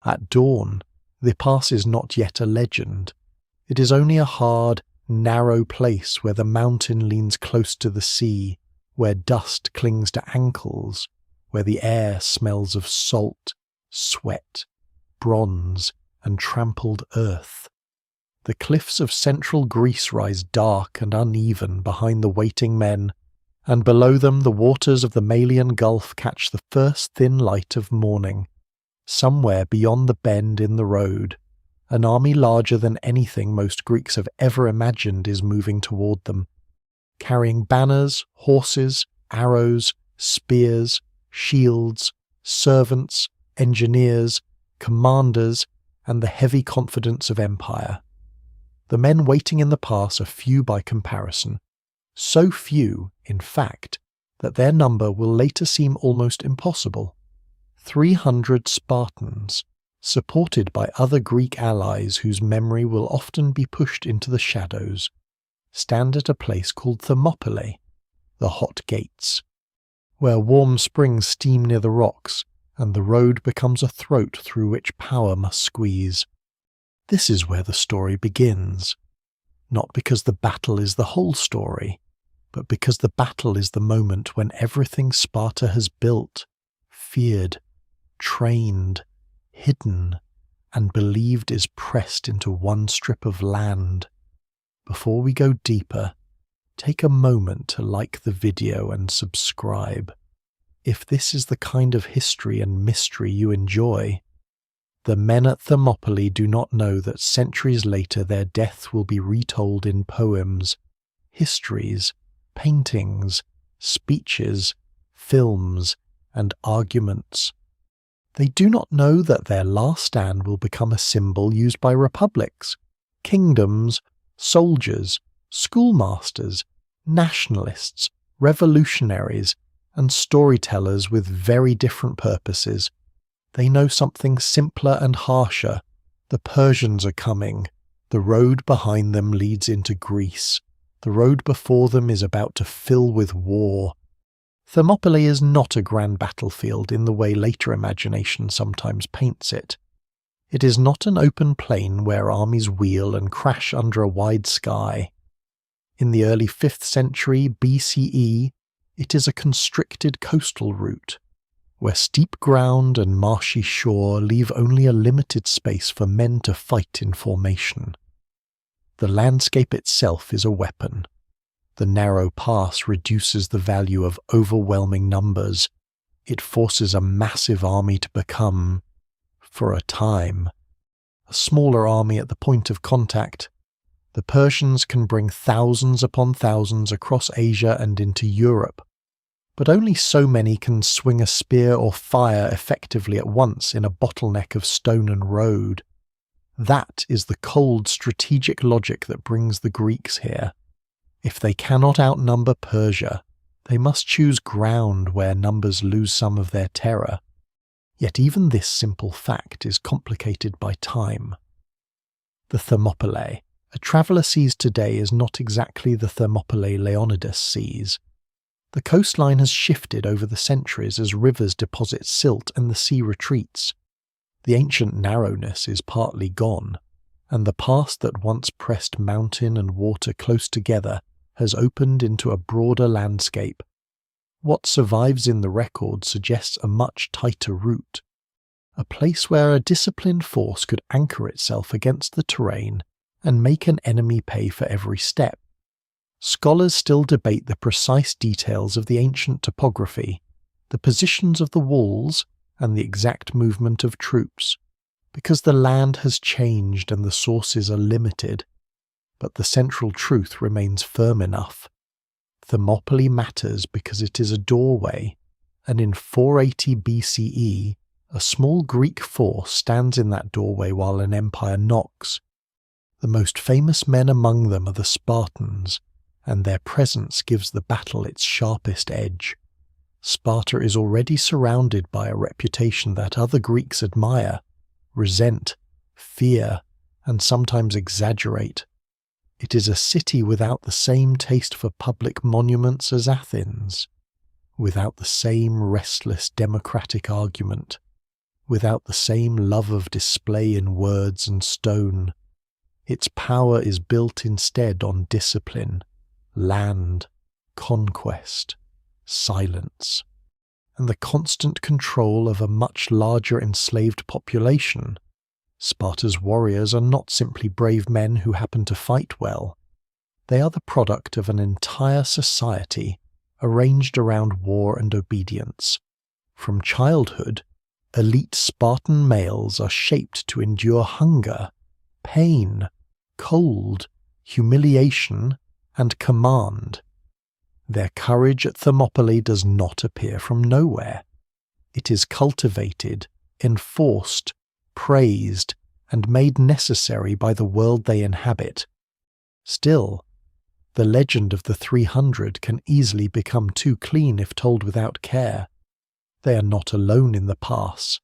At dawn, the pass is not yet a legend. It is only a hard, narrow place where the mountain leans close to the sea, where dust clings to ankles, where the air smells of salt, sweat, bronze, and trampled earth. The cliffs of central Greece rise dark and uneven behind the waiting men, and below them the waters of the Malian Gulf catch the first thin light of morning. Somewhere beyond the bend in the road, an army larger than anything most Greeks have ever imagined is moving toward them, carrying banners, horses, arrows, spears, shields, servants, engineers, commanders, and the heavy confidence of empire. The men waiting in the pass are few by comparison, so few, in fact, that their number will later seem almost impossible. 300 Spartans, supported by other Greek allies whose memory will often be pushed into the shadows, stand at a place called Thermopylae, the Hot Gates, where warm springs steam near the rocks and the road becomes a throat through which power must squeeze. This is where the story begins, not because the battle is the whole story, but because the battle is the moment when everything Sparta has built, feared, trained, hidden, and believed is pressed into one strip of land. Before we go deeper, take a moment to like the video and subscribe. If this is the kind of history and mystery you enjoy, the men at Thermopylae do not know that centuries later their death will be retold in poems, histories, paintings, speeches, films, and arguments. They do not know that their last stand will become a symbol used by republics, kingdoms, soldiers, schoolmasters, nationalists, revolutionaries, and storytellers with very different purposes. They know something simpler and harsher. The Persians are coming. The road behind them leads into Greece. The road before them is about to fill with war. Thermopylae is not a grand battlefield in the way later imagination sometimes paints it. It is not an open plain where armies wheel and crash under a wide sky. In the early 5th century BCE, it is a constricted coastal route, where steep ground and marshy shore leave only a limited space for men to fight in formation. The landscape itself is a weapon. The narrow pass reduces the value of overwhelming numbers. It forces a massive army to become, for a time, a smaller army at the point of contact. The Persians can bring thousands upon thousands across Asia and into Europe, but only so many can swing a spear or fire effectively at once in a bottleneck of stone and road. That is the cold strategic logic that brings the Greeks here. If they cannot outnumber Persia, they must choose ground where numbers lose some of their terror. Yet even this simple fact is complicated by time. The Thermopylae a traveller sees today is not exactly the Thermopylae Leonidas sees. The coastline has shifted over the centuries as rivers deposit silt and the sea retreats. The ancient narrowness is partly gone, and the pass that once pressed mountain and water close together has opened into a broader landscape. What survives in the record suggests a much tighter route, a place where a disciplined force could anchor itself against the terrain and make an enemy pay for every step. Scholars still debate the precise details of the ancient topography, the positions of the walls, and the exact movement of troops, because the land has changed and the sources are limited. But the central truth remains firm enough. Thermopylae matters because it is a doorway, and in 480 BCE, a small Greek force stands in that doorway while an empire knocks. The most famous men among them are the Spartans, and their presence gives the battle its sharpest edge. Sparta is already surrounded by a reputation that other Greeks admire, resent, fear, and sometimes exaggerate. It is a city without the same taste for public monuments as Athens, without the same restless democratic argument, without the same love of display in words and stone. Its power is built instead on discipline, land, conquest, silence, and the constant control of a much larger enslaved population. Sparta's warriors are not simply brave men who happen to fight well. They are the product of an entire society arranged around war and obedience. From childhood, elite Spartan males are shaped to endure hunger, pain, cold, humiliation, and command. Their courage at Thermopylae does not appear from nowhere. It is cultivated, enforced, praised, and made necessary by the world they inhabit. Still, the legend of the 300 can easily become too clean if told without care. They are not alone in the pass.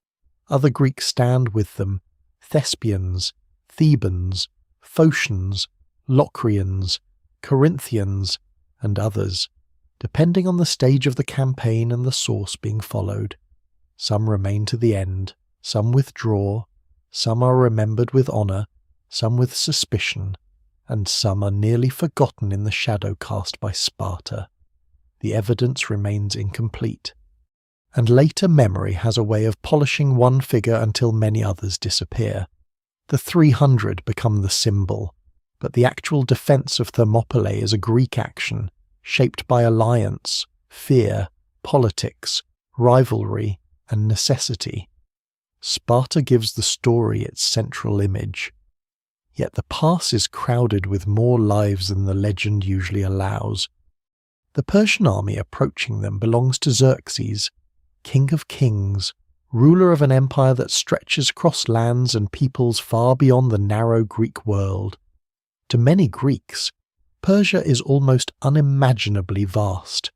Other Greeks stand with them: Thespians, Thebans, Phocians, Locrians, Corinthians, and others, depending on the stage of the campaign and the source being followed. Some remain to the end, some withdraw, some are remembered with honour, some with suspicion, and some are nearly forgotten in the shadow cast by Sparta. The evidence remains incomplete, and later memory has a way of polishing one figure until many others disappear. The 300 become the symbol, but the actual defence of Thermopylae is a Greek action, shaped by alliance, fear, politics, rivalry, and necessity. Sparta gives the story its central image. Yet the pass is crowded with more lives than the legend usually allows. The Persian army approaching them belongs to Xerxes, king of kings, ruler of an empire that stretches across lands and peoples far beyond the narrow Greek world. To many Greeks, Persia is almost unimaginably vast.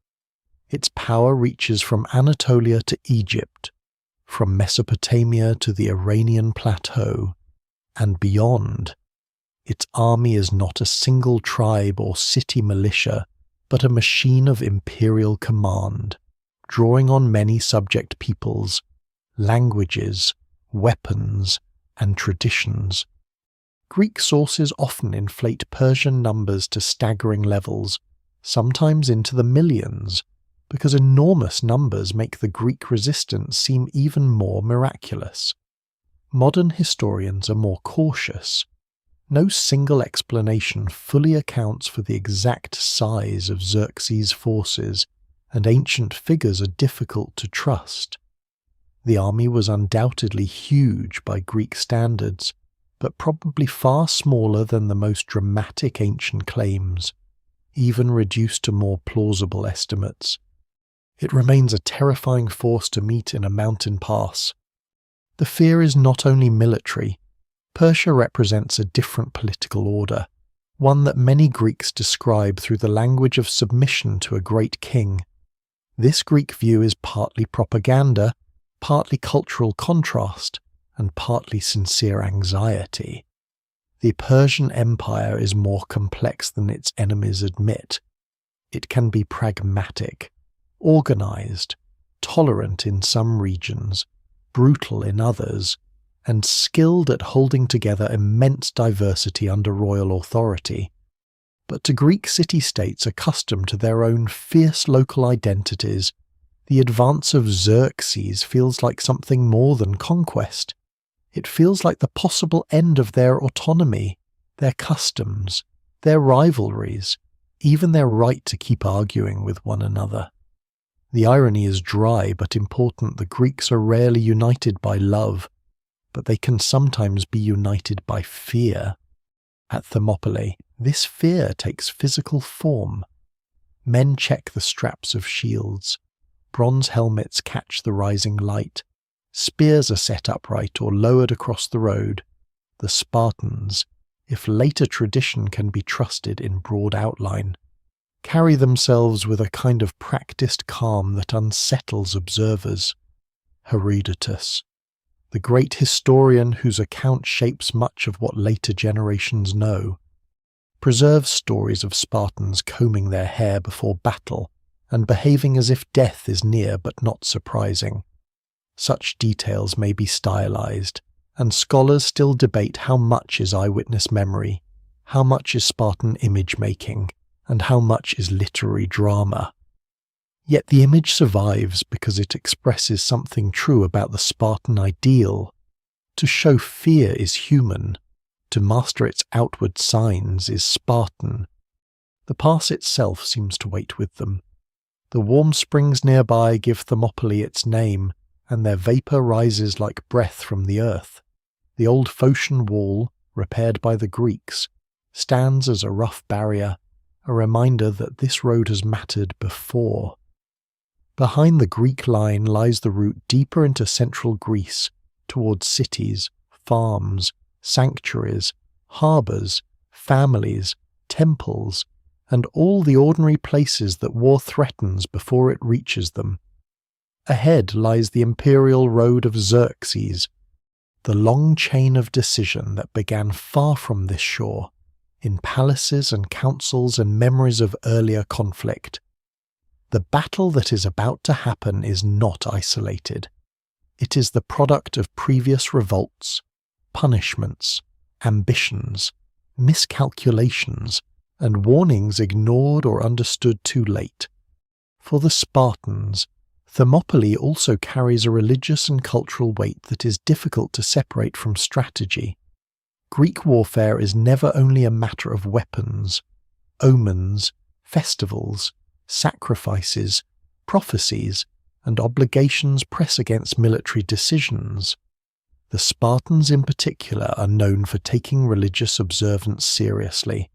Its power reaches from Anatolia to Egypt, from Mesopotamia to the Iranian plateau, and beyond. Its army is not a single tribe or city militia, but a machine of imperial command, drawing on many subject peoples, languages, weapons, and traditions. Greek sources often inflate Persian numbers to staggering levels, sometimes into the millions, because enormous numbers make the Greek resistance seem even more miraculous. Modern historians are more cautious. No single explanation fully accounts for the exact size of Xerxes' forces, and ancient figures are difficult to trust. The army was undoubtedly huge by Greek standards, but probably far smaller than the most dramatic ancient claims, even reduced to more plausible estimates. It remains a terrifying force to meet in a mountain pass. The fear is not only military. Persia represents a different political order, one that many Greeks describe through the language of submission to a great king. This Greek view is partly propaganda, partly cultural contrast, and partly sincere anxiety. The Persian Empire is more complex than its enemies admit. It can be pragmatic, organized, tolerant in some regions, brutal in others, and skilled at holding together immense diversity under royal authority. But to Greek city-states accustomed to their own fierce local identities, the advance of Xerxes feels like something more than conquest. It feels like the possible end of their autonomy, their customs, their rivalries, even their right to keep arguing with one another. The irony is dry but important. The Greeks are rarely united by love, but they can sometimes be united by fear. At Thermopylae, this fear takes physical form. Men check the straps of shields. Bronze helmets catch the rising light. Spears are set upright or lowered across the road. The Spartans, if later tradition can be trusted in broad outline, carry themselves with a kind of practiced calm that unsettles observers. Herodotus, the great historian whose account shapes much of what later generations know, preserves stories of Spartans combing their hair before battle and behaving as if death is near but not surprising. Such details may be stylized, and scholars still debate how much is eyewitness memory, how much is Spartan image-making, and how much is literary drama. Yet the image survives because it expresses something true about the Spartan ideal. To show fear is human, to master its outward signs is Spartan. The pass itself seems to wait with them. The warm springs nearby give Thermopylae its name, and their vapour rises like breath from the earth. The old Phocian wall, repaired by the Greeks, stands as a rough barrier, a reminder that this road has mattered before. Behind the Greek line lies the route deeper into central Greece, towards cities, farms, sanctuaries, harbours, families, temples, and all the ordinary places that war threatens before it reaches them. Ahead lies the imperial road of Xerxes, the long chain of decision that began far from this shore, in palaces and councils and memories of earlier conflict. The battle that is about to happen is not isolated. It is the product of previous revolts, punishments, ambitions, miscalculations, and warnings ignored or understood too late. For the Spartans, Thermopylae also carries a religious and cultural weight that is difficult to separate from strategy. Greek warfare is never only a matter of weapons. Omens, festivals, sacrifices, prophecies, and obligations press against military decisions. The Spartans in particular are known for taking religious observance seriously,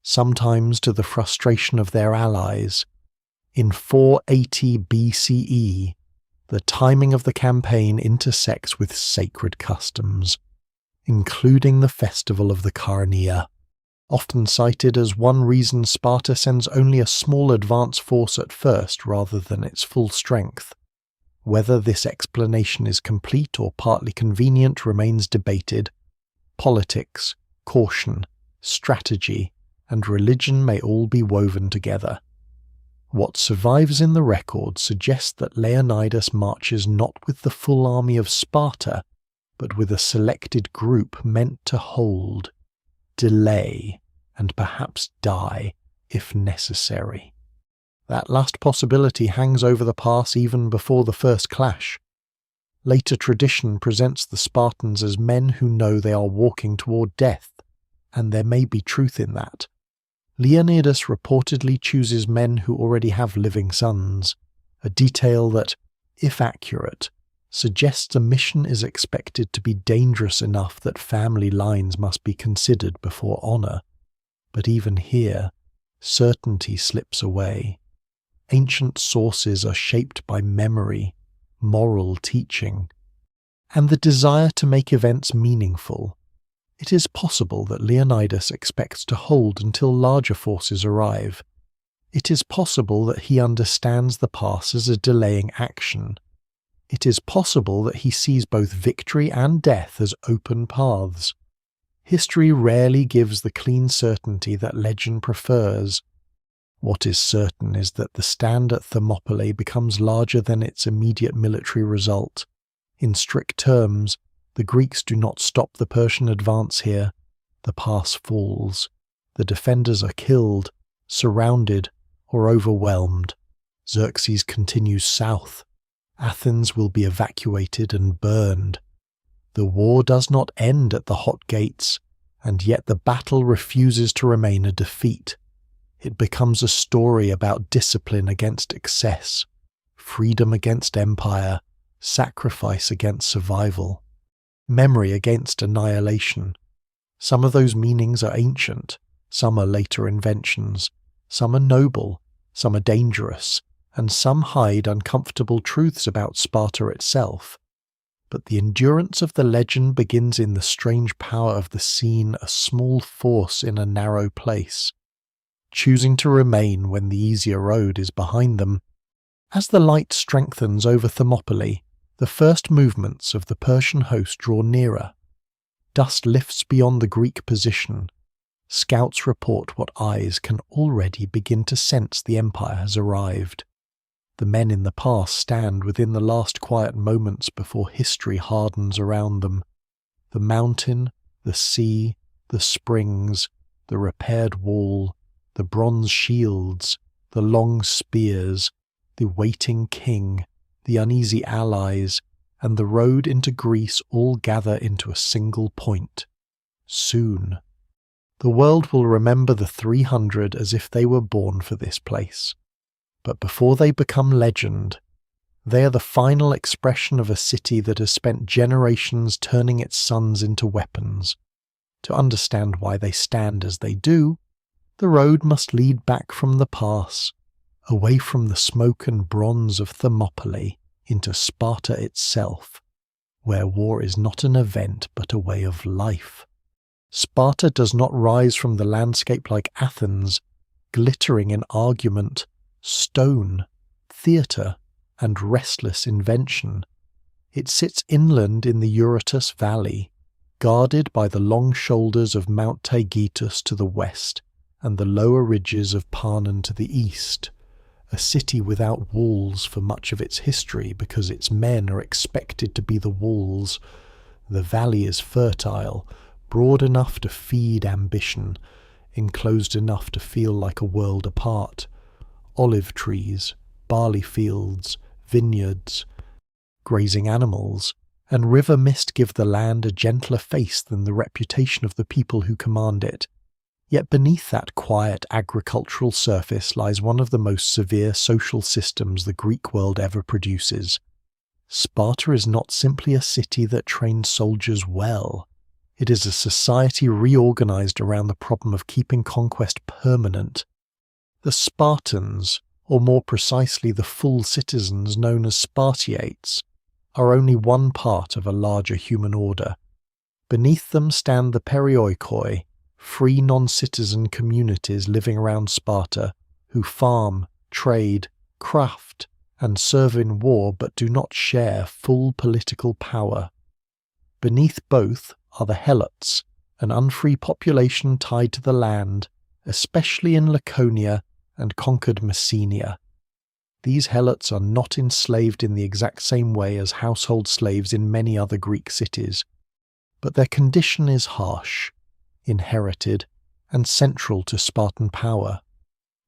sometimes to the frustration of their allies. In 480 BCE, the timing of the campaign intersects with sacred customs, including the festival of the Carneia, often cited as one reason Sparta sends only a small advance force at first rather than its full strength. Whether this explanation is complete or partly convenient remains debated. Politics, caution, strategy, and religion may all be woven together. What survives in the record suggests that Leonidas marches not with the full army of Sparta, but with a selected group meant to hold, delay, and perhaps die if necessary. That last possibility hangs over the pass even before the first clash. Later tradition presents the Spartans as men who know they are walking toward death, and there may be truth in that. Leonidas reportedly chooses men who already have living sons, a detail that, if accurate, suggests a mission is expected to be dangerous enough that family lines must be considered before honour. But even here, certainty slips away. Ancient sources are shaped by memory, moral teaching, and the desire to make events meaningful. It is possible that Leonidas expects to hold until larger forces arrive. It is possible that he understands the pass as a delaying action. It is possible that he sees both victory and death as open paths. History rarely gives the clean certainty that legend prefers. What is certain is that the stand at Thermopylae becomes larger than its immediate military result. In strict terms, the Greeks do not stop the Persian advance here. The pass falls. The defenders are killed, surrounded, or overwhelmed. Xerxes continues south. Athens will be evacuated and burned. The war does not end at the hot gates, and yet the battle refuses to remain a defeat. It becomes a story about discipline against excess, freedom against empire, sacrifice against survival, memory against annihilation. Some of those meanings are ancient, some are later inventions, some are noble, some are dangerous, and some hide uncomfortable truths about Sparta itself. But the endurance of the legend begins in the strange power of the scene, a small force in a narrow place, choosing to remain when the easier road is behind them. As the light strengthens over Thermopylae, the first movements of the Persian host draw nearer. Dust lifts beyond the Greek position. Scouts report what eyes can already begin to sense: the empire has arrived. The men in the past stand within the last quiet moments before history hardens around them. The mountain, the sea, the springs, the repaired wall, the bronze shields, the long spears, the waiting king, the uneasy allies, and the road into Greece all gather into a single point. Soon. The world will remember the 300 as if they were born for this place. But before they become legend, they are the final expression of a city that has spent generations turning its sons into weapons. To understand why they stand as they do, the road must lead back from the pass, away from the smoke and bronze of Thermopylae, into Sparta itself, where war is not an event but a way of life. Sparta does not rise from the landscape like Athens, glittering in argument, stone, theatre, and restless invention. It sits inland in the Eurotas Valley, guarded by the long shoulders of Mount Taygetus to the west and the lower ridges of Parnan to the east, a city without walls for much of its history because its men are expected to be the walls. The valley is fertile, broad enough to feed ambition, enclosed enough to feel like a world apart. Olive trees, barley fields, vineyards, grazing animals, and river mist give the land a gentler face than the reputation of the people who command it. Yet beneath that quiet agricultural surface lies one of the most severe social systems the Greek world ever produces. Sparta is not simply a city that trained soldiers well. It is a society reorganized around the problem of keeping conquest permanent. The Spartans, or more precisely the full citizens known as Spartiates, are only one part of a larger human order. Beneath them stand the perioikoi, free non-citizen communities living around Sparta, who farm, trade, craft, and serve in war but do not share full political power. Beneath both are the Helots, an unfree population tied to the land, especially in Laconia and conquered Messenia. These Helots are not enslaved in the exact same way as household slaves in many other Greek cities, but their condition is harsh, inherited, and central to Spartan power.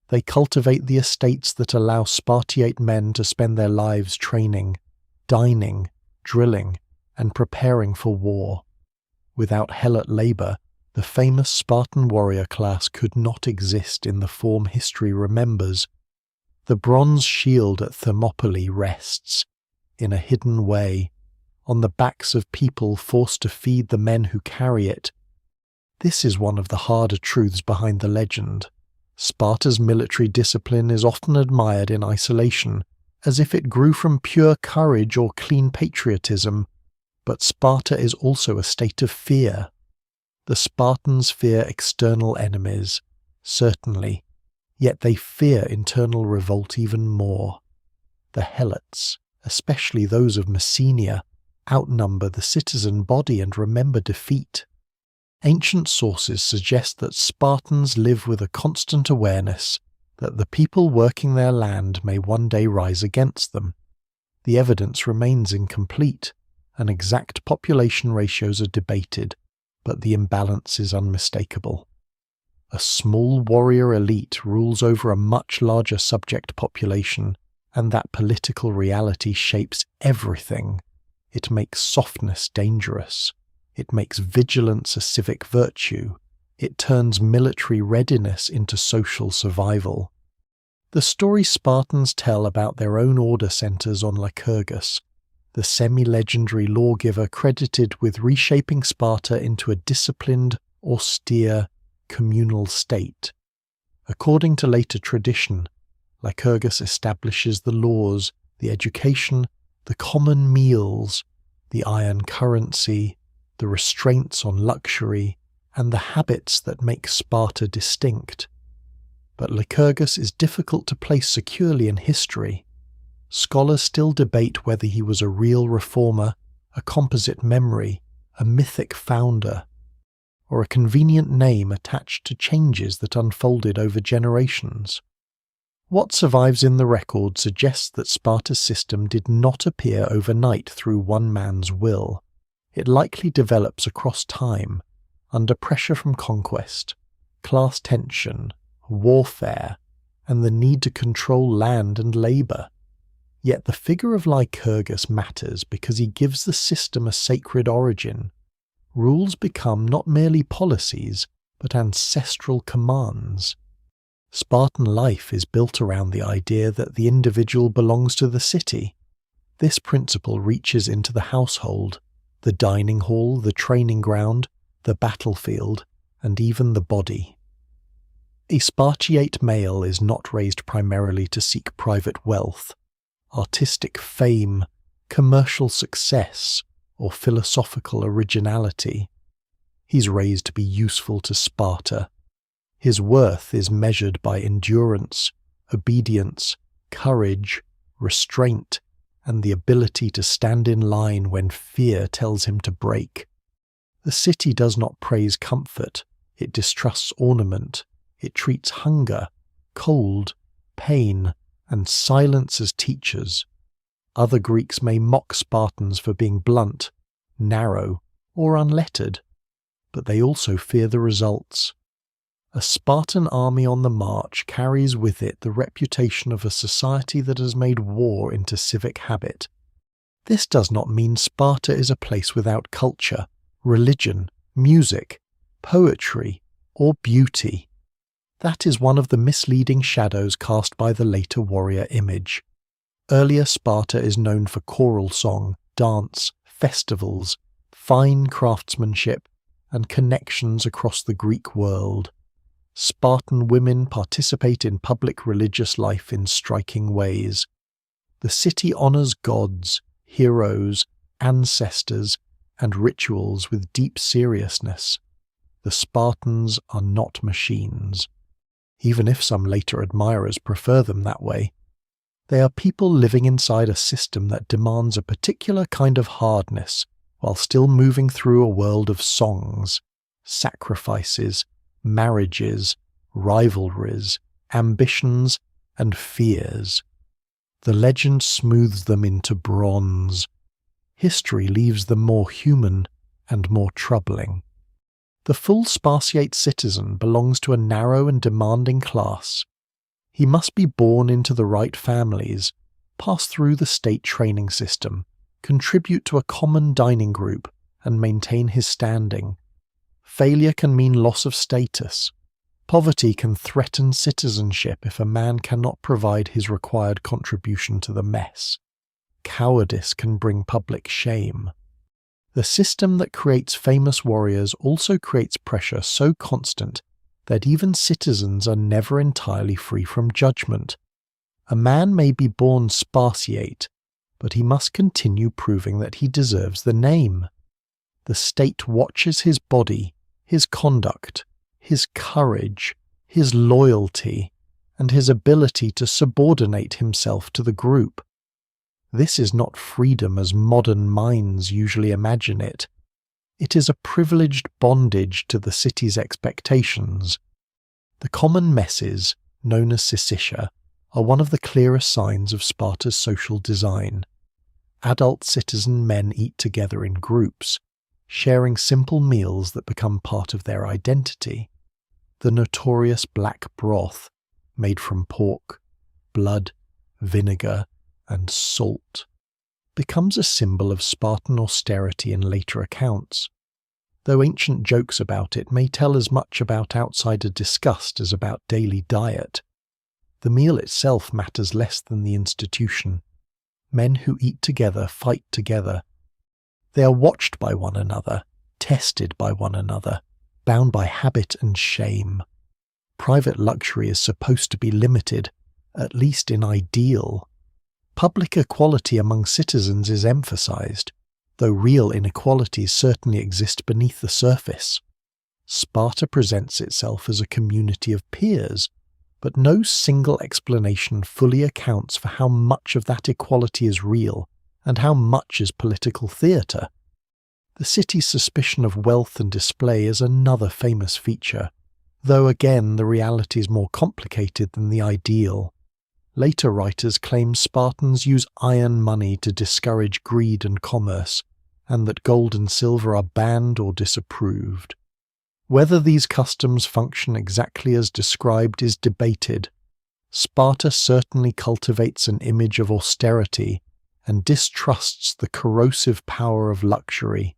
They cultivate the estates that allow Spartiate men to spend their lives training, dining, drilling, and preparing for war. Without Helot labour, the famous Spartan warrior class could not exist in the form history remembers. The bronze shield at Thermopylae rests, in a hidden way, on the backs of people forced to feed the men who carry it. This is one of the harder truths behind the legend. Sparta's military discipline is often admired in isolation, as if it grew from pure courage or clean patriotism, but Sparta is also a state of fear. The Spartans fear external enemies, certainly, yet they fear internal revolt even more. The Helots, especially those of Messenia, outnumber the citizen body and remember defeat. Ancient sources suggest that Spartans live with a constant awareness that the people working their land may one day rise against them. The evidence remains incomplete, and exact population ratios are debated, but the imbalance is unmistakable. A small warrior elite rules over a much larger subject population, and that political reality shapes everything. It makes softness dangerous. It makes vigilance a civic virtue. It turns military readiness into social survival. The story Spartans tell about their own order centers on Lycurgus, the semi-legendary lawgiver credited with reshaping Sparta into a disciplined, austere, communal state. According to later tradition, Lycurgus establishes the laws, the education, the common meals, the iron currency, the restraints on luxury, and the habits that make Sparta distinct. But Lycurgus is difficult to place securely in history. Scholars still debate whether he was a real reformer, a composite memory, a mythic founder, or a convenient name attached to changes that unfolded over generations. What survives in the record suggests that Sparta's system did not appear overnight through one man's will. It likely develops across time, under pressure from conquest, class tension, warfare, and the need to control land and labour. Yet the figure of Lycurgus matters because he gives the system a sacred origin. Rules become not merely policies, but ancestral commands. Spartan life is built around the idea that the individual belongs to the city. This principle reaches into the household, the dining hall, the training ground, the battlefield, and even the body. A Spartiate male is not raised primarily to seek private wealth, artistic fame, commercial success, or philosophical originality. He's raised to be useful to Sparta. His worth is measured by endurance, obedience, courage, restraint, and the ability to stand in line when fear tells him to break. The city does not praise comfort, it distrusts ornament, it treats hunger, cold, pain, and silence as teachers. Other Greeks may mock Spartans for being blunt, narrow, or unlettered, but they also fear the results. A Spartan army on the march carries with it the reputation of a society that has made war into civic habit. This does not mean Sparta is a place without culture, religion, music, poetry, or beauty. That is one of the misleading shadows cast by the later warrior image. Earlier Sparta is known for choral song, dance, festivals, fine craftsmanship, and connections across the Greek world. Spartan women participate in public religious life in striking ways. The city honours gods, heroes, ancestors, and rituals with deep seriousness. The Spartans are not machines, even if some later admirers prefer them that way. They are people living inside a system that demands a particular kind of hardness, while still moving through a world of songs, sacrifices, marriages, rivalries, ambitions, and fears. The legend smooths them into bronze. History leaves them more human and more troubling. The full Spartiate citizen belongs to a narrow and demanding class. He must be born into the right families, pass through the state training system, contribute to a common dining group, and maintain his standing. Failure can mean loss of status. Poverty can threaten citizenship if a man cannot provide his required contribution to the mess. Cowardice can bring public shame. The system that creates famous warriors also creates pressure so constant that even citizens are never entirely free from judgment. A man may be born Spartiate, but he must continue proving that he deserves the name. The state watches his body, his conduct, his courage, his loyalty, and his ability to subordinate himself to the group. This is not freedom as modern minds usually imagine it. It is a privileged bondage to the city's expectations. The common messes, known as syssitia, are one of the clearest signs of Sparta's social design. Adult citizen men eat together in groups, sharing simple meals that become part of their identity. The notorious black broth, made from pork, blood, vinegar, and salt, becomes a symbol of Spartan austerity in later accounts, though ancient jokes about it may tell as much about outsider disgust as about daily diet. The meal itself matters less than the institution. Men who eat together fight together. They are watched by one another, tested by one another, bound by habit and shame. Private luxury is supposed to be limited, at least in ideal. Public equality among citizens is emphasized, though real inequalities certainly exist beneath the surface. Sparta presents itself as a community of peers, but no single explanation fully accounts for how much of that equality is real and how much is political theatre. The city's suspicion of wealth and display is another famous feature, though again the reality is more complicated than the ideal. Later writers claim Spartans use iron money to discourage greed and commerce, and that gold and silver are banned or disapproved. Whether these customs function exactly as described is debated. Sparta certainly cultivates an image of austerity and distrusts the corrosive power of luxury.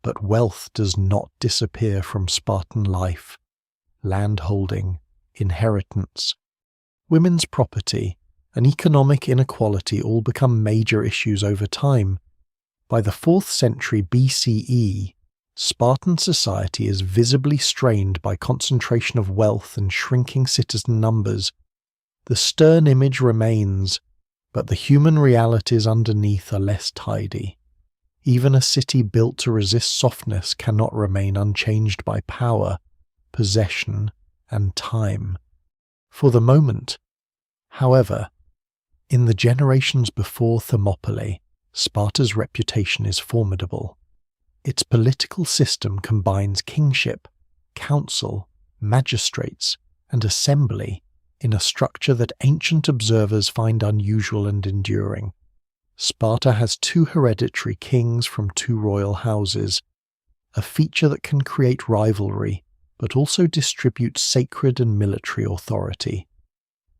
But wealth does not disappear from Spartan life. Landholding, inheritance, women's property, and economic inequality all become major issues over time. By the 4th century BCE, Spartan society is visibly strained by concentration of wealth and shrinking citizen numbers. The stern image remains, but the human realities underneath are less tidy. Even a city built to resist softness cannot remain unchanged by power, possession, and time. For the moment, however, in the generations before Thermopylae, Sparta's reputation is formidable. Its political system combines kingship, council, magistrates, and assembly in a structure that ancient observers find unusual and enduring. Sparta has 2 hereditary kings from 2 royal houses, a feature that can create rivalry, but also distribute sacred and military authority.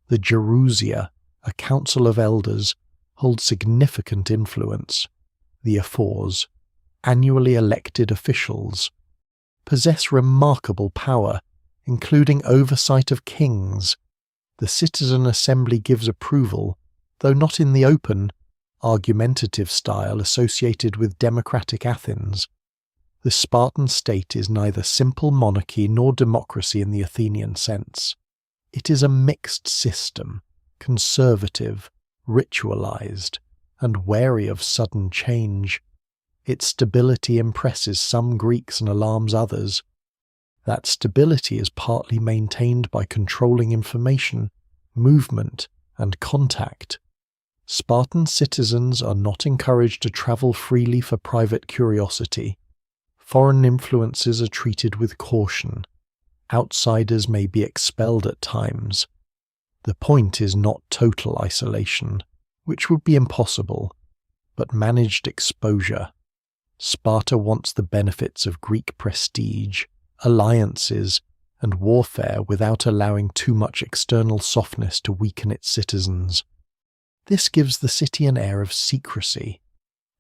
The Gerousia, a council of elders, hold significant influence. The ephors, annually elected officials, possess remarkable power, including oversight of kings. The citizen assembly gives approval, though not in the open, argumentative style associated with democratic Athens. The Spartan state is neither simple monarchy nor democracy in the Athenian sense. It is a mixed system, conservative, ritualized, and wary of sudden change. Its stability impresses some Greeks and alarms others. That stability is partly maintained by controlling information, movement, and contact. Spartan citizens are not encouraged to travel freely for private curiosity. Foreign influences are treated with caution. Outsiders may be expelled at times. The point is not total isolation, which would be impossible, but managed exposure. Sparta wants the benefits of Greek prestige, alliances, and warfare without allowing too much external softness to weaken its citizens. This gives the city an air of secrecy.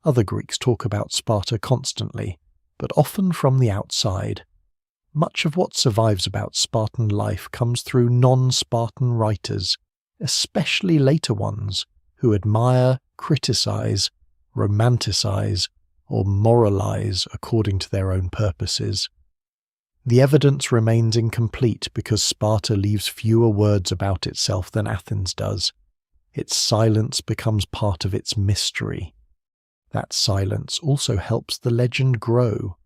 Other Greeks talk about Sparta constantly, but often from the outside. Much of what survives about Spartan life comes through non-Spartan writers, especially later ones, who admire, criticize, romanticize, or moralize according to their own purposes. The evidence remains incomplete because Sparta leaves fewer words about itself than Athens does. Its silence becomes part of its mystery. That silence also helps the legend grow.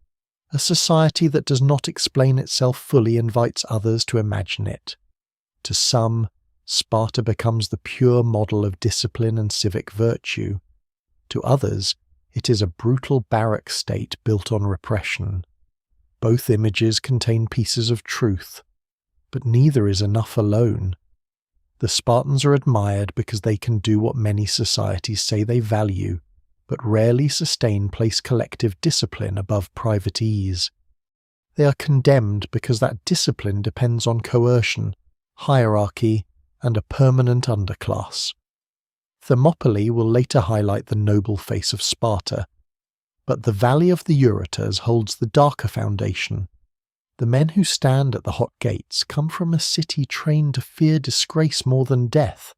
A society that does not explain itself fully invites others to imagine it. To some, Sparta becomes the pure model of discipline and civic virtue. To others, it is a brutal barrack state built on repression. Both images contain pieces of truth, but neither is enough alone. The Spartans are admired because they can do what many societies say they value, but rarely sustain place collective discipline above private ease. They are condemned because that discipline depends on coercion, hierarchy, and a permanent underclass. Thermopylae will later highlight the noble face of Sparta, but the Valley of the Eurotas holds the darker foundation. The men who stand at the hot gates come from a city trained to fear disgrace more than death,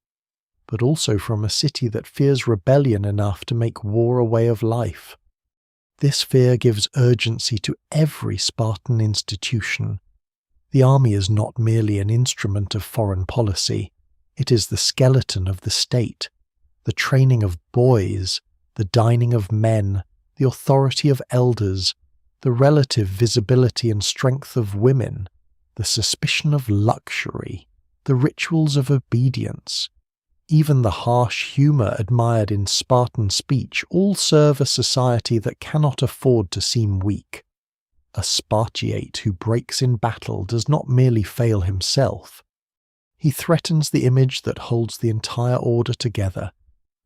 but also from a city that fears rebellion enough to make war a way of life. This fear gives urgency to every Spartan institution. The army is not merely an instrument of foreign policy, it is the skeleton of the state. The training of boys, the dining of men, the authority of elders, the relative visibility and strength of women, the suspicion of luxury, the rituals of obedience, even the harsh humour admired in Spartan speech all serve a society that cannot afford to seem weak. A Spartiate who breaks in battle does not merely fail himself. He threatens the image that holds the entire order together.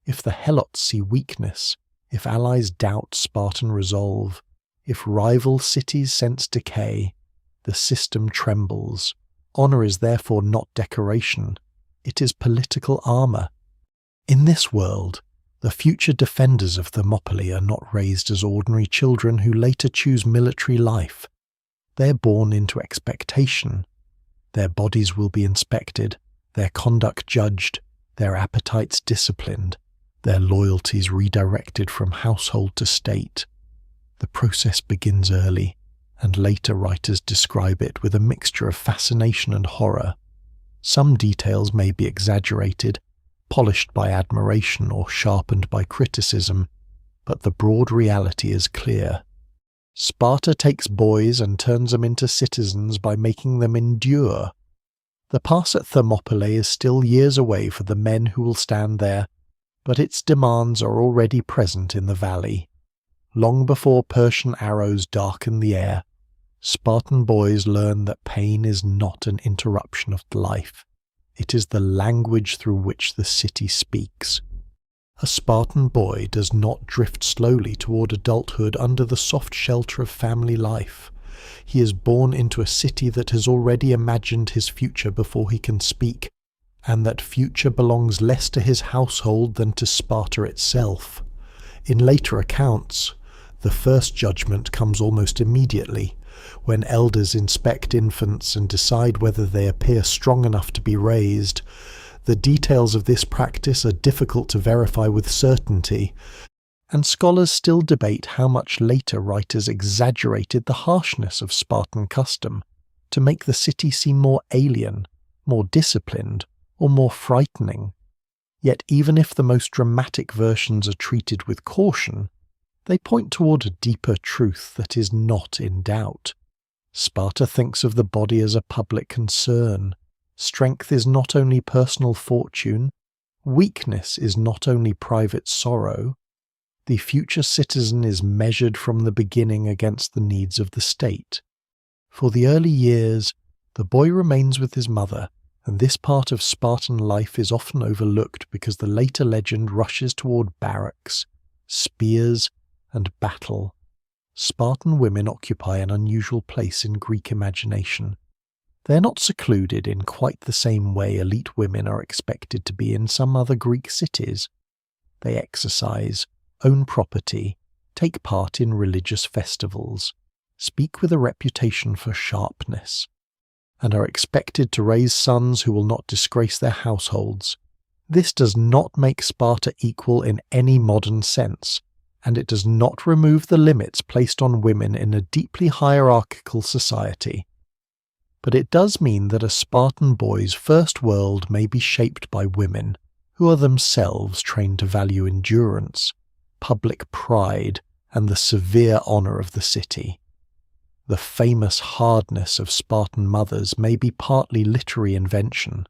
If the helots see weakness, if allies doubt Spartan resolve, if rival cities sense decay, the system trembles. Honor is therefore not decoration, it is political armor. In this world, the future defenders of Thermopylae are not raised as ordinary children who later choose military life. They are born into expectation. Their bodies will be inspected, their conduct judged, their appetites disciplined, their loyalties redirected from household to state. The process begins early, and later writers describe it with a mixture of fascination and horror. Some details may be exaggerated, polished by admiration or sharpened by criticism, but the broad reality is clear. Sparta takes boys and turns them into citizens by making them endure. The pass at Thermopylae is still years away for the men who will stand there, but its demands are already present in the valley. Long before Persian arrows darken the air, Spartan boys learn that pain is not an interruption of life. It is the language through which the city speaks. A Spartan boy does not drift slowly toward adulthood under the soft shelter of family life. He is born into a city that has already imagined his future before he can speak, and that future belongs less to his household than to Sparta itself. In later accounts, the first judgment comes almost immediately, when elders inspect infants and decide whether they appear strong enough to be raised. The details of this practice are difficult to verify with certainty, and scholars still debate how much later writers exaggerated the harshness of Spartan custom to make the city seem more alien, more disciplined, or more frightening. Yet even if the most dramatic versions are treated with caution, they point toward a deeper truth that is not in doubt. Sparta thinks of the body as a public concern. Strength is not only personal fortune, weakness is not only private sorrow. The future citizen is measured from the beginning against the needs of the state. For the early years, the boy remains with his mother, and this part of Spartan life is often overlooked because the later legend rushes toward barracks, spears, and battle. Spartan women occupy an unusual place in Greek imagination. They are not secluded in quite the same way elite women are expected to be in some other Greek cities. They exercise, own property, take part in religious festivals, speak with a reputation for sharpness, and are expected to raise sons who will not disgrace their households. This does not make Sparta equal in any modern sense, and it does not remove the limits placed on women in a deeply hierarchical society. But it does mean that a Spartan boy's first world may be shaped by women, who are themselves trained to value endurance, public pride, and the severe honour of the city. The famous hardness of Spartan mothers may be partly literary invention,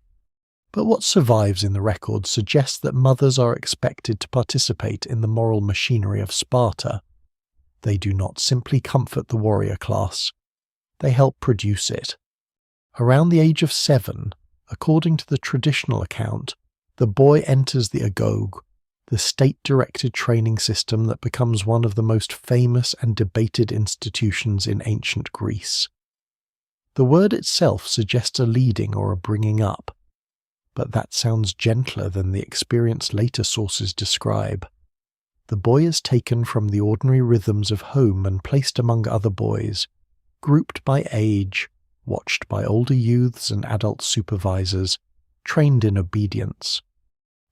but what survives in the records suggests that mothers are expected to participate in the moral machinery of Sparta. They do not simply comfort the warrior class, they help produce it. Around the age of 7, according to the traditional account, the boy enters the agoge, the state-directed training system that becomes one of the most famous and debated institutions in ancient Greece. The word itself suggests a leading or a bringing up, but that sounds gentler than the experience later sources describe. The boy is taken from the ordinary rhythms of home and placed among other boys, grouped by age, watched by older youths and adult supervisors, trained in obedience.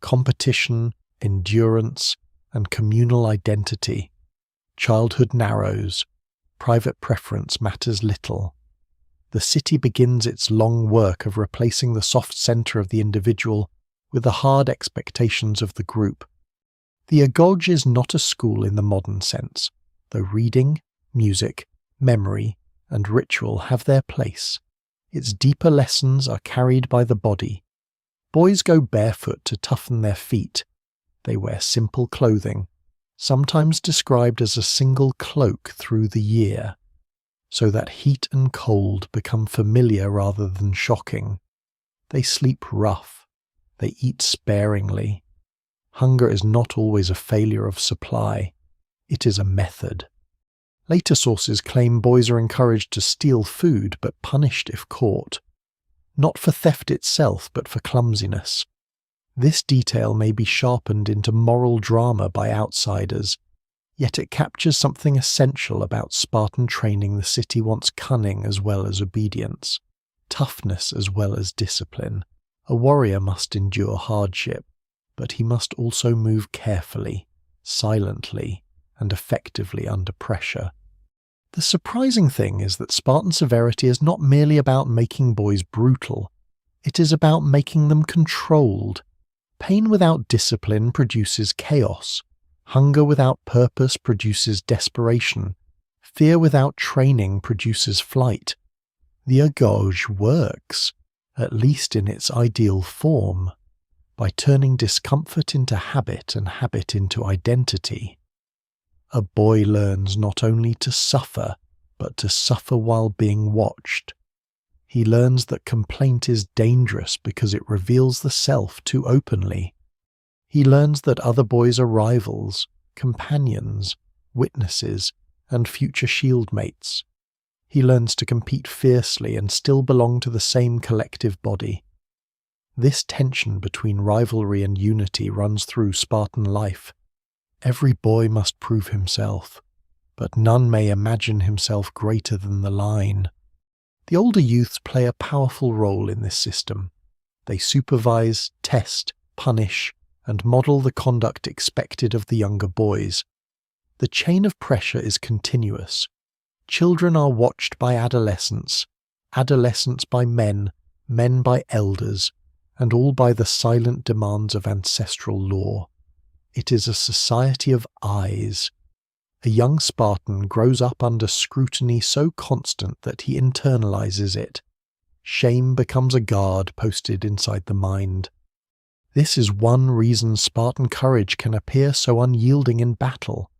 Competition, endurance, and communal identity. Childhood narrows, private preference matters little. The city begins its long work of replacing the soft centre of the individual with the hard expectations of the group. The agoge is not a school in the modern sense, though reading, music, memory, and ritual have their place. Its deeper lessons are carried by the body. Boys go barefoot to toughen their feet. They wear simple clothing, sometimes described as a single cloak through the year, so that heat and cold become familiar rather than shocking. They sleep rough. They eat sparingly. Hunger is not always a failure of supply. It is a method. Later sources claim boys are encouraged to steal food but punished if caught. Not for theft itself, but for clumsiness. This detail may be sharpened into moral drama by outsiders, yet it captures something essential about Spartan training. The city wants cunning as well as obedience, toughness as well as discipline. A warrior must endure hardship, but he must also move carefully, silently, and effectively under pressure. The surprising thing is that Spartan severity is not merely about making boys brutal, it is about making them controlled. Pain without discipline produces chaos. Hunger without purpose produces desperation. Fear without training produces flight. The agauge works, at least in its ideal form, by turning discomfort into habit and habit into identity. A boy learns not only to suffer, but to suffer while being watched. He learns that complaint is dangerous because it reveals the self too openly. He learns that other boys are rivals, companions, witnesses, and future shieldmates. He learns to compete fiercely and still belong to the same collective body. This tension between rivalry and unity runs through Spartan life. Every boy must prove himself, but none may imagine himself greater than the line. The older youths play a powerful role in this system. They supervise, test, punish, and model the conduct expected of the younger boys. The chain of pressure is continuous. Children are watched by adolescents, adolescents by men, men by elders, and all by the silent demands of ancestral law. It is a society of eyes. A young Spartan grows up under scrutiny so constant that he internalizes it. Shame becomes a guard posted inside the mind. This is one reason Spartan courage can appear so unyielding in battle.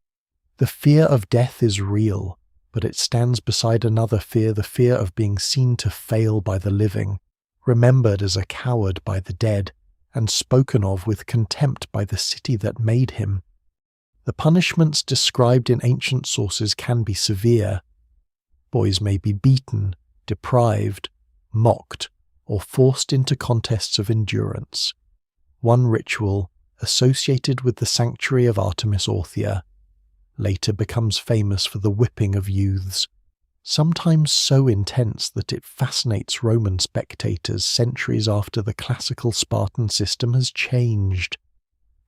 The fear of death is real, but it stands beside another fear, the fear of being seen to fail by the living, remembered as a coward by the dead, and spoken of with contempt by the city that made him. The punishments described in ancient sources can be severe. Boys may be beaten, deprived, mocked, or forced into contests of endurance. One ritual, associated with the sanctuary of Artemis Orthia, later becomes famous for the whipping of youths, sometimes so intense that it fascinates Roman spectators centuries after the classical Spartan system has changed.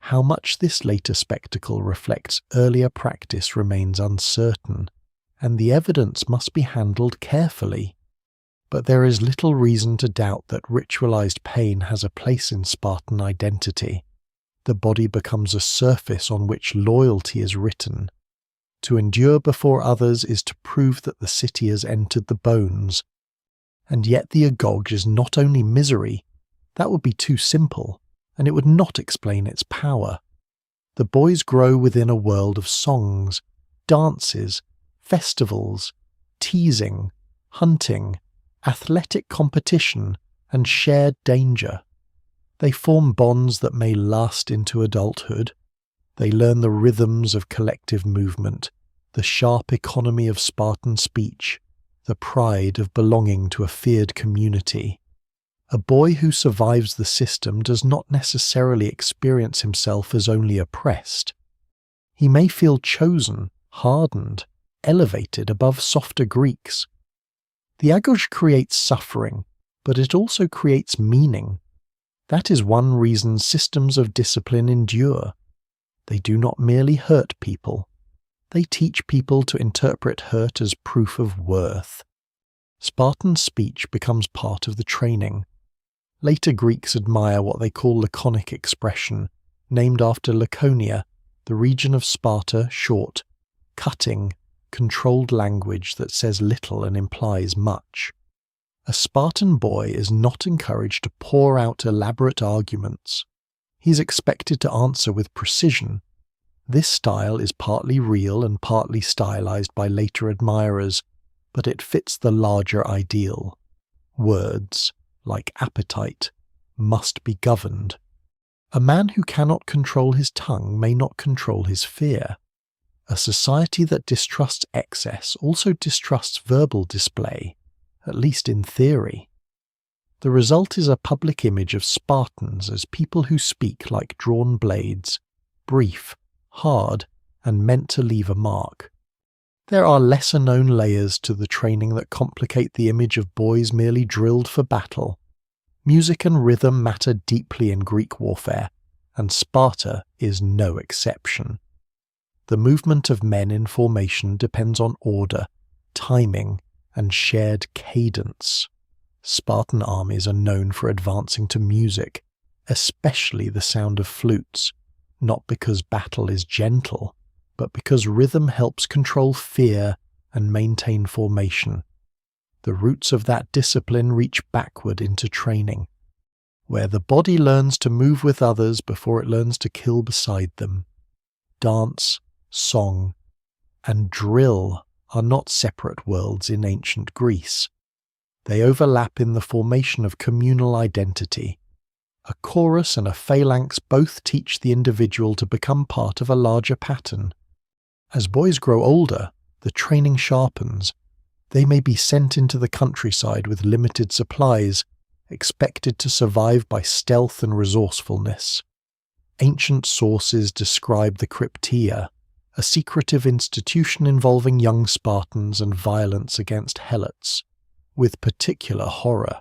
How much this later spectacle reflects earlier practice remains uncertain, and the evidence must be handled carefully. But there is little reason to doubt that ritualized pain has a place in Spartan identity. The body becomes a surface on which loyalty is written. To endure before others is to prove that the city has entered the bones. And yet the agauge is not only misery. That would be too simple, and it would not explain its power. The boys grow within a world of songs, dances, festivals, teasing, hunting, athletic competition, and shared danger. They form bonds that may last into adulthood. They learn the rhythms of collective movement, the sharp economy of Spartan speech, the pride of belonging to a feared community. A boy who survives the system does not necessarily experience himself as only oppressed. He may feel chosen, hardened, elevated above softer Greeks. The agauge creates suffering, but it also creates meaning. That is one reason systems of discipline endure. They do not merely hurt people. They teach people to interpret hurt as proof of worth. Spartan speech becomes part of the training. Later Greeks admire what they call laconic expression, named after Laconia, the region of Sparta, short, cutting, controlled language that says little and implies much. A Spartan boy is not encouraged to pour out elaborate arguments. He is expected to answer with precision. This style is partly real and partly stylized by later admirers, but it fits the larger ideal. Words, like appetite, must be governed. A man who cannot control his tongue may not control his fear. A society that distrusts excess also distrusts verbal display, at least in theory. The result is a public image of Spartans as people who speak like drawn blades, brief, hard, and meant to leave a mark. There are lesser-known layers to the training that complicate the image of boys merely drilled for battle. Music and rhythm matter deeply in Greek warfare, and Sparta is no exception. The movement of men in formation depends on order, timing, and shared cadence. Spartan armies are known for advancing to music, especially the sound of flutes, not because battle is gentle, but because rhythm helps control fear and maintain formation. The roots of that discipline reach backward into training, where the body learns to move with others before it learns to kill beside them. Dance, song, and drill are not separate worlds in ancient Greece. They overlap in the formation of communal identity. A chorus and a phalanx both teach the individual to become part of a larger pattern. As boys grow older, the training sharpens. They may be sent into the countryside with limited supplies, expected to survive by stealth and resourcefulness. Ancient sources describe the Crypteia, a secretive institution involving young Spartans and violence against helots, with particular horror.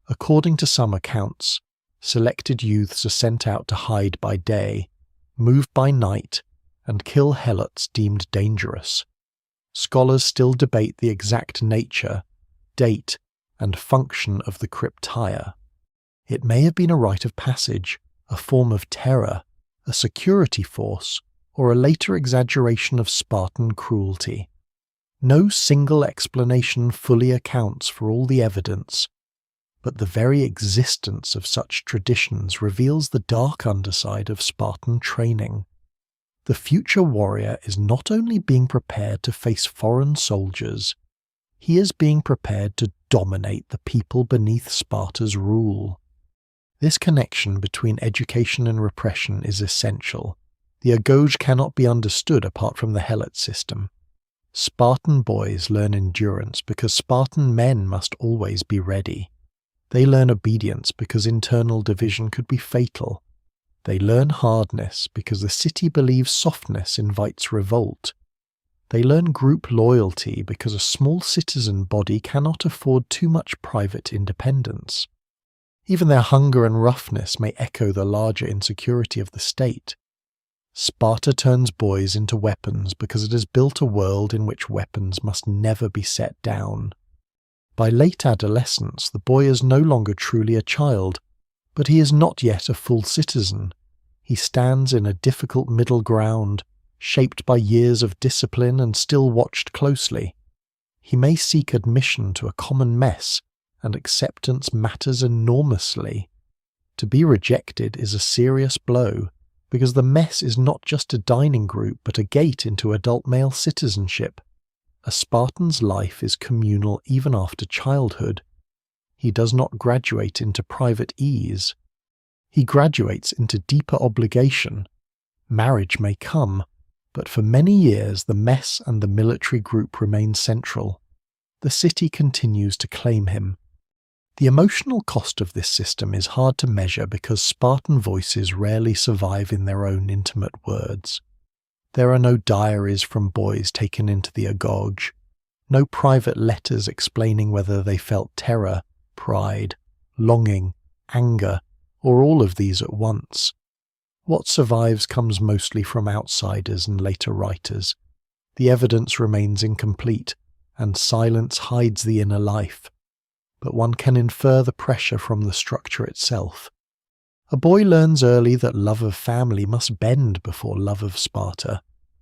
According to some accounts, selected youths are sent out to hide by day, move by night, and kill helots deemed dangerous. Scholars still debate the exact nature, date, and function of the Crypteia. It may have been a rite of passage, a form of terror, a security force, or a later exaggeration of Spartan cruelty. No single explanation fully accounts for all the evidence, but the very existence of such traditions reveals the dark underside of Spartan training. The future warrior is not only being prepared to face foreign soldiers, he is being prepared to dominate the people beneath Sparta's rule. This connection between education and repression is essential. The agoge cannot be understood apart from the helot system. Spartan boys learn endurance because Spartan men must always be ready. They learn obedience because internal division could be fatal. They learn hardness because the city believes softness invites revolt. They learn group loyalty because a small citizen body cannot afford too much private independence. Even their hunger and roughness may echo the larger insecurity of the state. Sparta turns boys into weapons because it has built a world in which weapons must never be set down. By late adolescence, the boy is no longer truly a child, but he is not yet a full citizen. He stands in a difficult middle ground, shaped by years of discipline and still watched closely. He may seek admission to a common mess, and acceptance matters enormously. To be rejected is a serious blow, because the mess is not just a dining group but a gate into adult male citizenship. A Spartan's life is communal even after childhood. He does not graduate into private ease. He graduates into deeper obligation. Marriage may come, but for many years the mess and the military group remain central. The city continues to claim him. The emotional cost of this system is hard to measure because Spartan voices rarely survive in their own intimate words. There are no diaries from boys taken into the agoge, no private letters explaining whether they felt terror, pride, longing, anger, or all of these at once. What survives comes mostly from outsiders and later writers. The evidence remains incomplete, and silence hides the inner life. But one can infer the pressure from the structure itself. A boy learns early that love of family must bend before love of Sparta,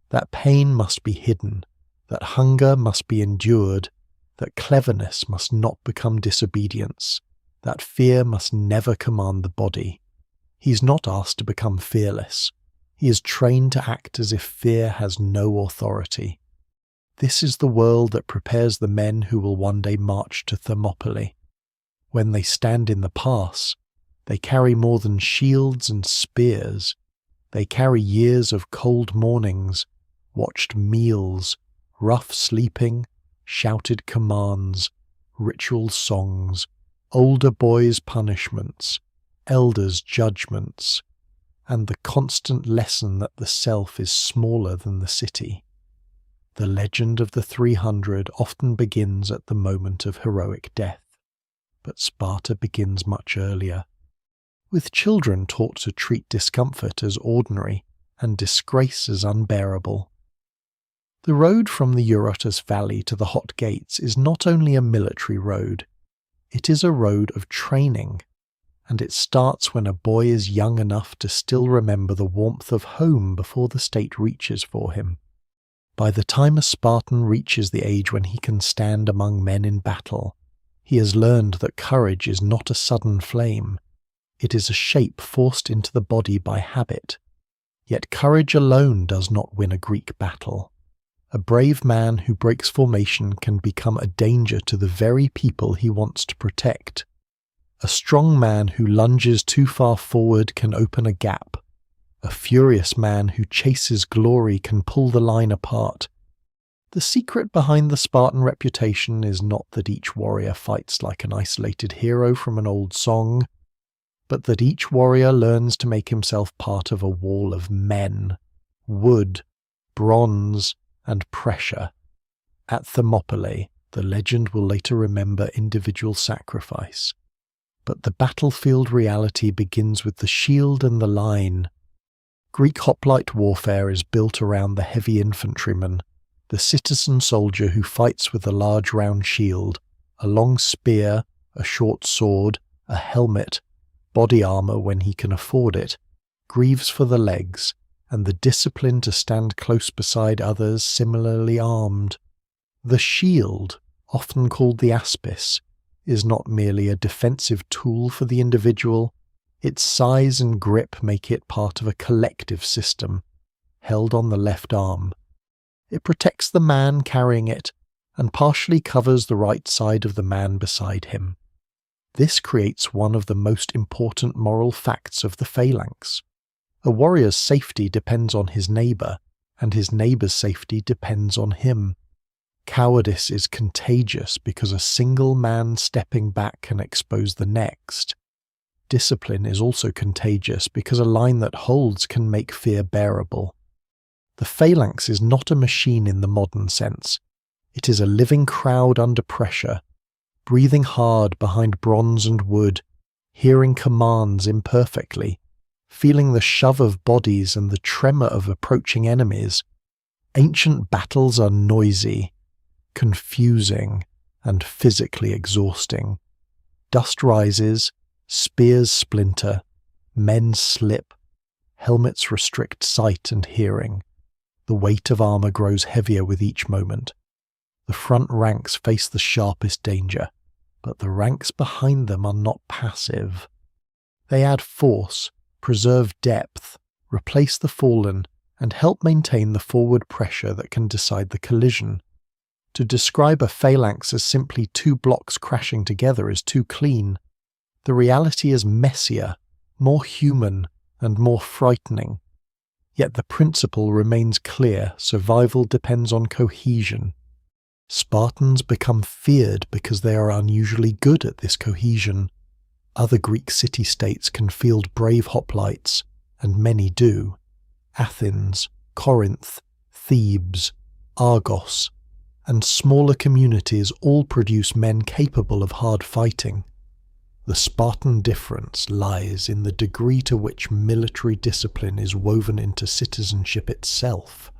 that pain must be hidden, that hunger must be endured, that cleverness must not become disobedience, that fear must never command the body. He's not asked to become fearless. He is trained to act as if fear has no authority. This is the world that prepares the men who will one day march to Thermopylae. When they stand in the pass, they carry more than shields and spears. They carry years of cold mornings, watched meals, rough sleeping, shouted commands, ritual songs, older boys' punishments, elders' judgments, and the constant lesson that the self is smaller than the city. The legend of the 300 often begins at the moment of heroic death, but Sparta begins much earlier, with children taught to treat discomfort as ordinary and disgrace as unbearable. The road from the Eurotas Valley to the Hot Gates is not only a military road, it is a road of training, and it starts when a boy is young enough to still remember the warmth of home before the state reaches for him. By the time a Spartan reaches the age when he can stand among men in battle, he has learned that courage is not a sudden flame. It is a shape forced into the body by habit. Yet courage alone does not win a Greek battle. A brave man who breaks formation can become a danger to the very people he wants to protect. A strong man who lunges too far forward can open a gap. A furious man who chases glory can pull the line apart. The secret behind the Spartan reputation is not that each warrior fights like an isolated hero from an old song, but that each warrior learns to make himself part of a wall of men, wood, bronze, and pressure. At Thermopylae, the legend will later remember individual sacrifice, but the battlefield reality begins with the shield and the line. Greek hoplite warfare is built around the heavy infantryman, the citizen soldier who fights with a large round shield, a long spear, a short sword, a helmet, body armour when he can afford it, greaves for the legs, and the discipline to stand close beside others similarly armed. The shield, often called the aspis, is not merely a defensive tool for the individual. Its size and grip make it part of a collective system, held on the left arm. It protects the man carrying it and partially covers the right side of the man beside him. This creates one of the most important moral facts of the phalanx. A warrior's safety depends on his neighbour, and his neighbour's safety depends on him. Cowardice is contagious because a single man stepping back can expose the next. Discipline is also contagious because a line that holds can make fear bearable. The phalanx is not a machine in the modern sense. It is a living crowd under pressure, breathing hard behind bronze and wood, hearing commands imperfectly, feeling the shove of bodies and the tremor of approaching enemies. Ancient battles are noisy, confusing, and physically exhausting. Dust rises, spears splinter, men slip, helmets restrict sight and hearing. The weight of armour grows heavier with each moment. The front ranks face the sharpest danger, but the ranks behind them are not passive. They add force, preserve depth, replace the fallen, and help maintain the forward pressure that can decide the collision. To describe a phalanx as simply two blocks crashing together is too clean. The reality is messier, more human, and more frightening. Yet the principle remains clear: survival depends on cohesion. Spartans become feared because they are unusually good at this cohesion. Other Greek city-states can field brave hoplites, and many do. Athens, Corinth, Thebes, Argos, and smaller communities all produce men capable of hard fighting. The Spartan difference lies in the degree to which military discipline is woven into citizenship itself.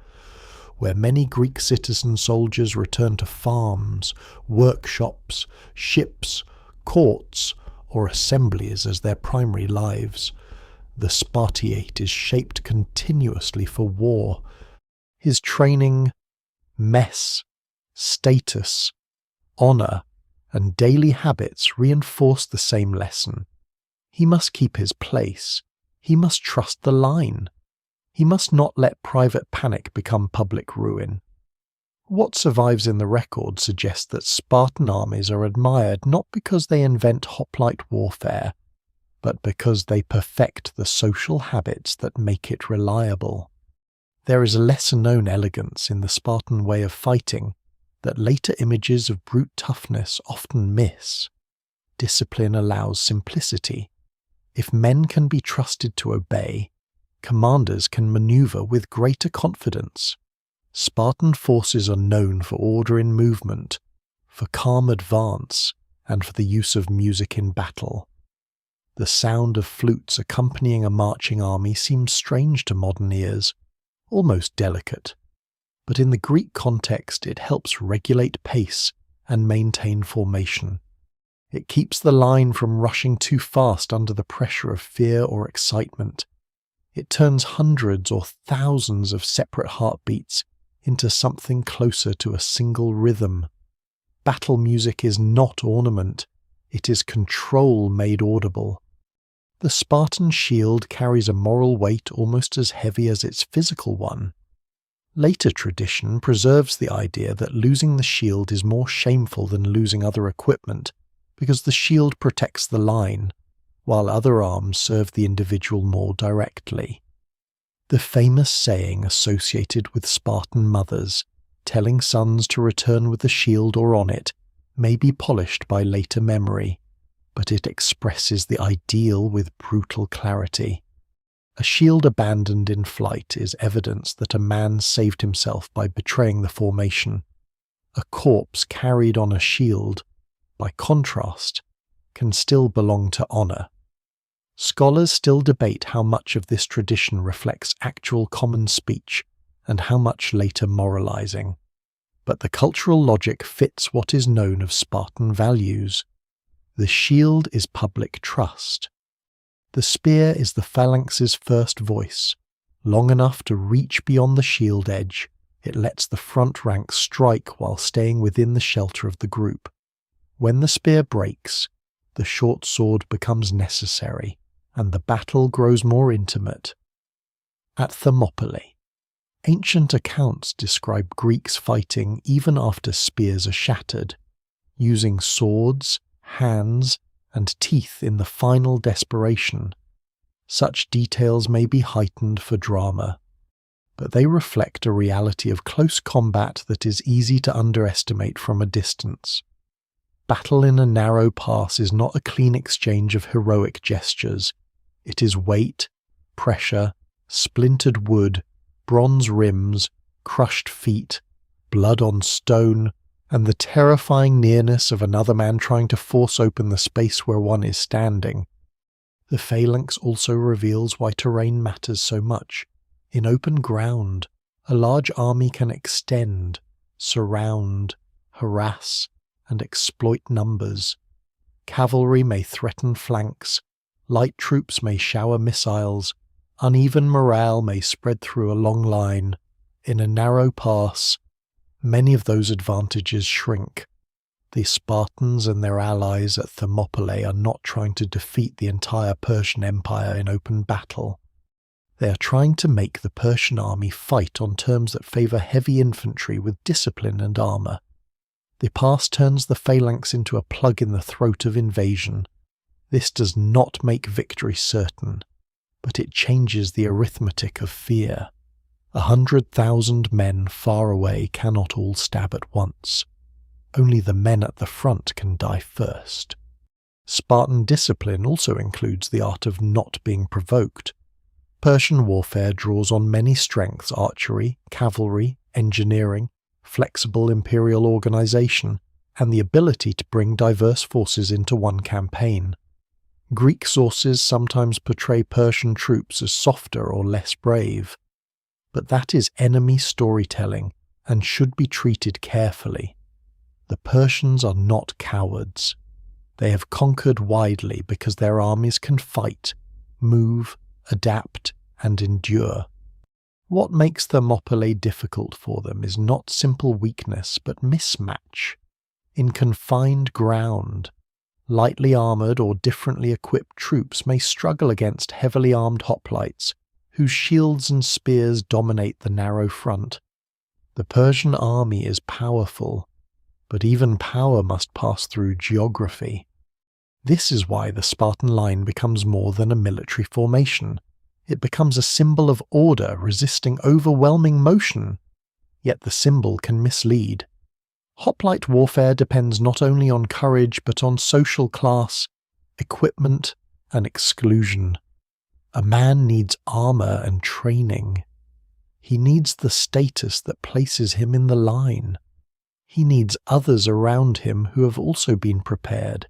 Where many Greek citizen soldiers return to farms, workshops, ships, courts, or assemblies as their primary lives, the Spartiate is shaped continuously for war. His training, mess, status, honour, and daily habits reinforce the same lesson. He must keep his place. He must trust the line. He must not let private panic become public ruin. What survives in the record suggests that Spartan armies are admired not because they invent hoplite warfare, but because they perfect the social habits that make it reliable. There is a lesser-known elegance in the Spartan way of fighting that later images of brute toughness often miss. Discipline allows simplicity. If men can be trusted to obey, commanders can maneuver with greater confidence. Spartan forces are known for order in movement, for calm advance, and for the use of music in battle. The sound of flutes accompanying a marching army seems strange to modern ears, almost delicate, but in the Greek context it helps regulate pace and maintain formation. It keeps the line from rushing too fast under the pressure of fear or excitement. It turns hundreds or thousands of separate heartbeats into something closer to a single rhythm. Battle music is not ornament, it is control made audible. The Spartan shield carries a moral weight almost as heavy as its physical one. Later tradition preserves the idea that losing the shield is more shameful than losing other equipment, because the shield protects the line, while other arms serve the individual more directly. The famous saying associated with Spartan mothers, telling sons to return with the shield or on it, may be polished by later memory, but it expresses the ideal with brutal clarity. A shield abandoned in flight is evidence that a man saved himself by betraying the formation. A corpse carried on a shield, by contrast, can still belong to honor. Scholars still debate how much of this tradition reflects actual common speech and how much later moralizing. But the cultural logic fits what is known of Spartan values. The shield is public trust. The spear is the phalanx's first voice. Long enough to reach beyond the shield edge, it lets the front rank strike while staying within the shelter of the group. When the spear breaks, the short sword becomes necessary, and the battle grows more intimate. At Thermopylae, ancient accounts describe Greeks fighting even after spears are shattered, using swords, hands, and teeth in the final desperation. Such details may be heightened for drama, but they reflect a reality of close combat that is easy to underestimate from a distance. Battle in a narrow pass is not a clean exchange of heroic gestures. It is weight, pressure, splintered wood, bronze rims, crushed feet, blood on stone, and the terrifying nearness of another man trying to force open the space where one is standing. The phalanx also reveals why terrain matters so much. In open ground, a large army can extend, surround, harass, and exploit numbers. Cavalry may threaten flanks, light troops may shower missiles, uneven morale may spread through a long line. In a narrow pass, many of those advantages shrink. The Spartans and their allies at Thermopylae are not trying to defeat the entire Persian Empire in open battle. They are trying to make the Persian army fight on terms that favour heavy infantry with discipline and armour. The pass turns the phalanx into a plug in the throat of invasion. This does not make victory certain, but it changes the arithmetic of fear. 100,000 men far away cannot all stab at once. Only the men at the front can die first. Spartan discipline also includes the art of not being provoked. Persian warfare draws on many strengths: archery, cavalry, engineering, flexible imperial organization, and the ability to bring diverse forces into one campaign. Greek sources sometimes portray Persian troops as softer or less brave, but that is enemy storytelling and should be treated carefully. The Persians are not cowards. They have conquered widely because their armies can fight, move, adapt, and endure. What makes Thermopylae difficult for them is not simple weakness but mismatch. In confined ground, lightly armoured or differently equipped troops may struggle against heavily armed hoplites, whose shields and spears dominate the narrow front. The Persian army is powerful, but even power must pass through geography. This is why the Spartan line becomes more than a military formation. It becomes a symbol of order resisting overwhelming motion. Yet the symbol can mislead. Hoplite warfare depends not only on courage but on social class, equipment, and exclusion. A man needs armor and training. He needs the status that places him in the line. He needs others around him who have also been prepared.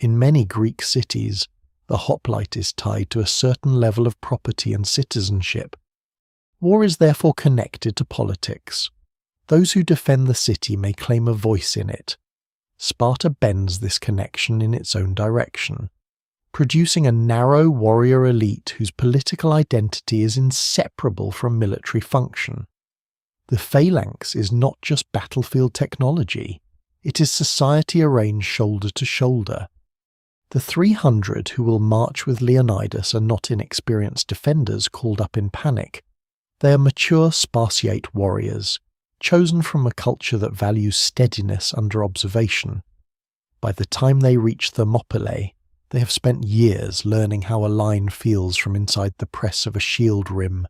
In many Greek cities, the hoplite is tied to a certain level of property and citizenship. War is therefore connected to politics. Those who defend the city may claim a voice in it. Sparta bends this connection in its own direction, producing a narrow warrior elite whose political identity is inseparable from military function. The phalanx is not just battlefield technology, it is society arranged shoulder to shoulder. The 300 who will march with Leonidas are not inexperienced defenders called up in panic. They are mature Spartiate warriors, chosen from a culture that values steadiness under observation. By the time they reach Thermopylae, they have spent years learning how a line feels from inside the press of a shield rim,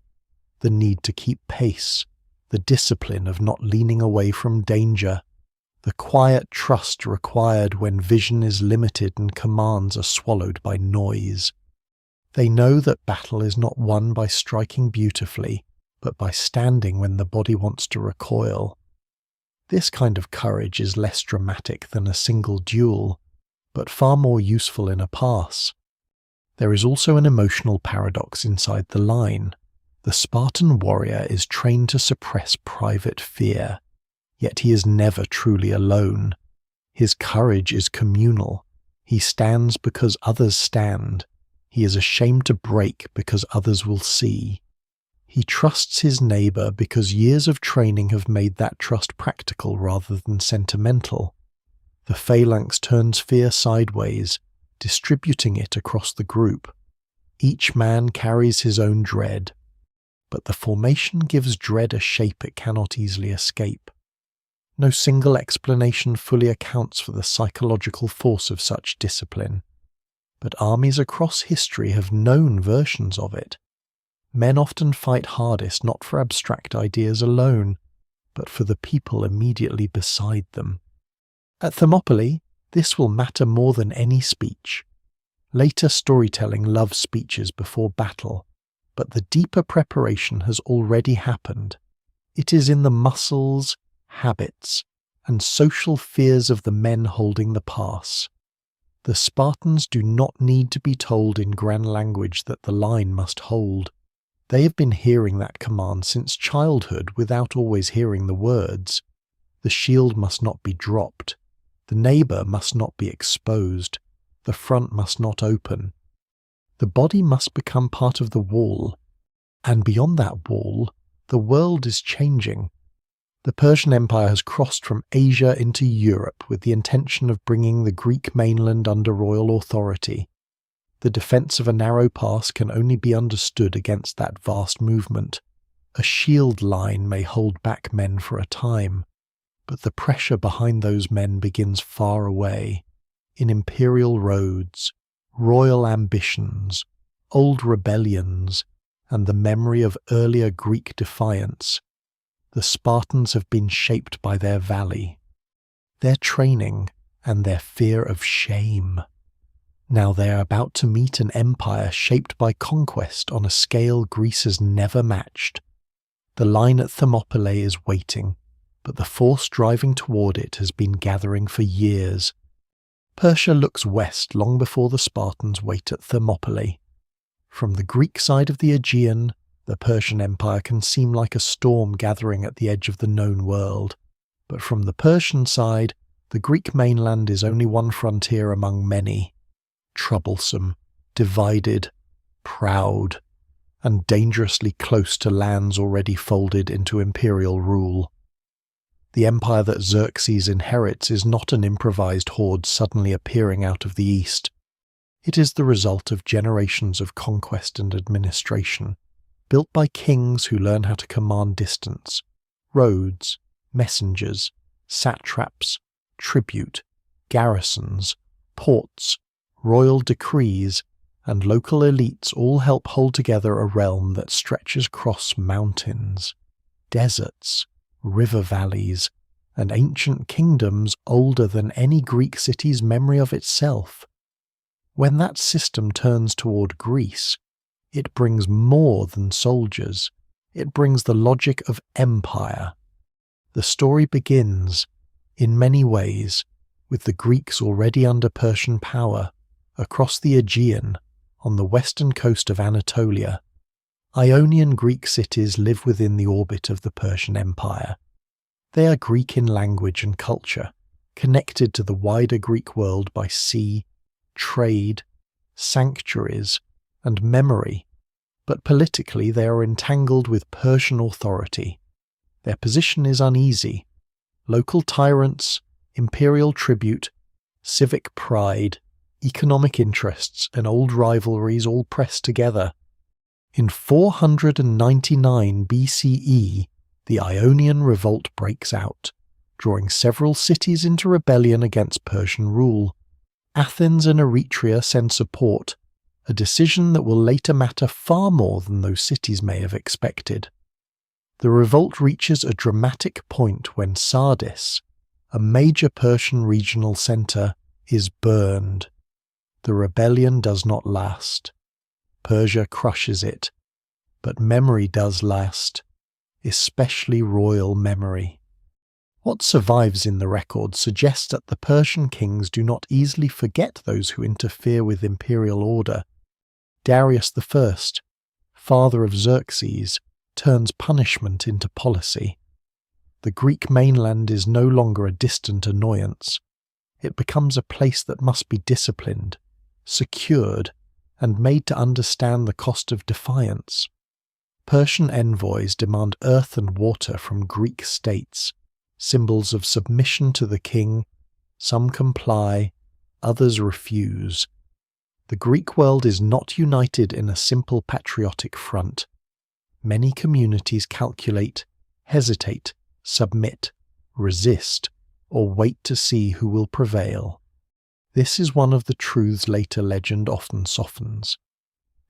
the need to keep pace, the discipline of not leaning away from danger, the quiet trust required when vision is limited and commands are swallowed by noise. They know that battle is not won by striking beautifully, but by standing when the body wants to recoil. This kind of courage is less dramatic than a single duel, but far more useful in a pass. There is also an emotional paradox inside the line. The Spartan warrior is trained to suppress private fear, yet he is never truly alone. His courage is communal. He stands because others stand. He is ashamed to break because others will see. He trusts his neighbor because years of training have made that trust practical rather than sentimental. The phalanx turns fear sideways, distributing it across the group. Each man carries his own dread, but the formation gives dread a shape it cannot easily escape. No single explanation fully accounts for the psychological force of such discipline, but armies across history have known versions of it. Men often fight hardest not for abstract ideas alone, but for the people immediately beside them. At Thermopylae, this will matter more than any speech. Later storytelling loves speeches before battle, but the deeper preparation has already happened. It is in the muscles, habits, and social fears of the men holding the pass. The Spartans do not need to be told in grand language that the line must hold. They have been hearing that command since childhood without always hearing the words. The shield must not be dropped. The neighbour must not be exposed. The front must not open. The body must become part of the wall. And beyond that wall, the world is changing. The Persian Empire has crossed from Asia into Europe with the intention of bringing the Greek mainland under royal authority. The defence of a narrow pass can only be understood against that vast movement. A shield line may hold back men for a time, but the pressure behind those men begins far away, in imperial roads, royal ambitions, old rebellions, and the memory of earlier Greek defiance. The Spartans have been shaped by their valley, their training, and their fear of shame. Now they are about to meet an empire shaped by conquest on a scale Greece has never matched. The line at Thermopylae is waiting, but the force driving toward it has been gathering for years. Persia looks west long before the Spartans wait at Thermopylae. From the Greek side of the Aegean, the Persian Empire can seem like a storm gathering at the edge of the known world, but from the Persian side, the Greek mainland is only one frontier among many. Troublesome, divided, proud, and dangerously close to lands already folded into imperial rule. The empire that Xerxes inherits is not an improvised horde suddenly appearing out of the east. It is the result of generations of conquest and administration, built by kings who learn how to command distance, roads, messengers, satraps, tribute, garrisons, ports, royal decrees, and local elites all help hold together a realm that stretches across mountains, deserts, river valleys, and ancient kingdoms older than any Greek city's memory of itself. When that system turns toward Greece, it brings more than soldiers. It brings the logic of empire. The story begins, in many ways, with the Greeks already under Persian power, across the Aegean, on the western coast of Anatolia. Ionian Greek cities live within the orbit of the Persian Empire. They are Greek in language and culture, connected to the wider Greek world by sea, trade, sanctuaries, and memory, but politically they are entangled with Persian authority. Their position is uneasy. Local tyrants, imperial tribute, civic pride, economic interests, and old rivalries all press together. In 499 BCE, the Ionian revolt breaks out, drawing several cities into rebellion against Persian rule. Athens and Eretria send support, a decision that will later matter far more than those cities may have expected. The revolt reaches a dramatic point when Sardis, a major Persian regional centre, is burned. The rebellion does not last. Persia crushes it, but memory does last, especially royal memory. What survives in the record suggests that the Persian kings do not easily forget those who interfere with imperial order. Darius I, father of Xerxes, turns punishment into policy. The Greek mainland is no longer a distant annoyance. It becomes a place that must be disciplined, secured, and made to understand the cost of defiance. Persian envoys demand earth and water from Greek states, symbols of submission to the king. Some comply, others refuse. The Greek world is not united in a simple patriotic front. Many communities calculate, hesitate, submit, resist, or wait to see who will prevail. This is one of the truths later legend often softens.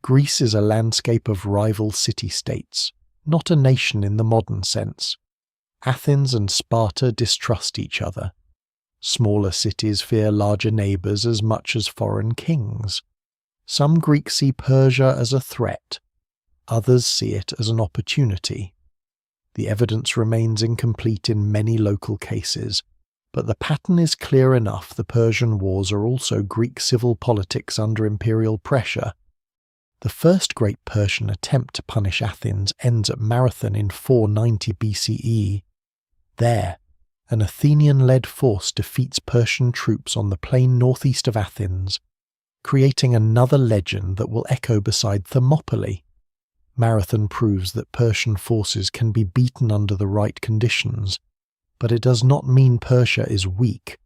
Greece is a landscape of rival city-states, not a nation in the modern sense. Athens and Sparta distrust each other. Smaller cities fear larger neighbours as much as foreign kings. Some Greeks see Persia as a threat. Others see it as an opportunity. The evidence remains incomplete in many local cases, but the pattern is clear enough. The Persian Wars are also Greek civil politics under imperial pressure. The first great Persian attempt to punish Athens ends at Marathon in 490 BCE. There, an Athenian-led force defeats Persian troops on the plain northeast of Athens, creating another legend that will echo beside Thermopylae. Marathon proves that Persian forces can be beaten under the right conditions, but it does not mean Persia is weak.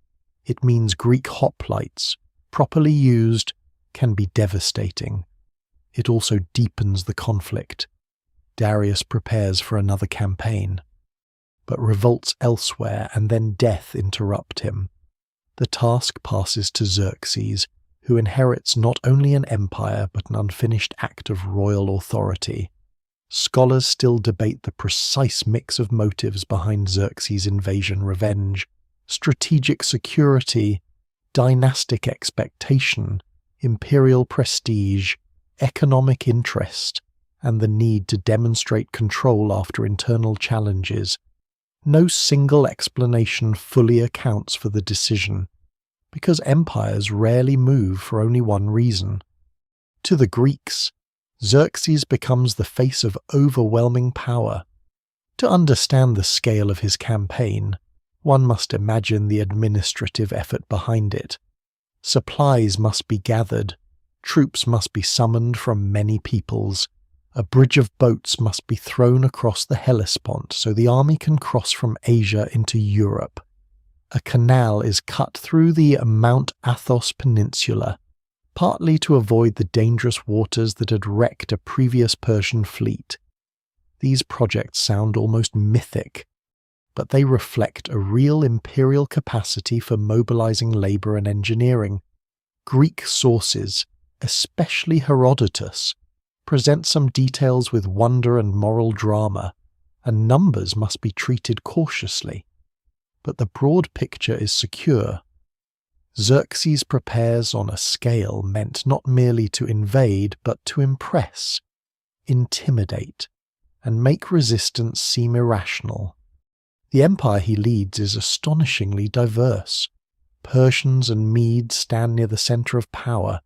It means Greek hoplites, properly used, can be devastating. It also deepens the conflict. Darius prepares for another campaign, but revolts elsewhere and then death interrupt him. The task passes to Xerxes, who inherits not only an empire but an unfinished act of royal authority. Scholars still debate the precise mix of motives behind Xerxes' invasion revenge: strategic security, dynastic expectation, imperial prestige, economic interest, and the need to demonstrate control after internal challenges. No single explanation fully accounts for the decision, because empires rarely move for only one reason. To the Greeks, Xerxes becomes the face of overwhelming power. To understand the scale of his campaign, one must imagine the administrative effort behind it. Supplies must be gathered, troops must be summoned from many peoples, a bridge of boats must be thrown across the Hellespont so the army can cross from Asia into Europe. A canal is cut through the Mount Athos Peninsula, partly to avoid the dangerous waters that had wrecked a previous Persian fleet. These projects sound almost mythic, but they reflect a real imperial capacity for mobilizing labor and engineering. Greek sources, especially Herodotus, present some details with wonder and moral drama, and numbers must be treated cautiously. But the broad picture is secure. Xerxes prepares on a scale meant not merely to invade but to impress, intimidate, and make resistance seem irrational. The empire he leads is astonishingly diverse. Persians and Medes stand near the centre of power,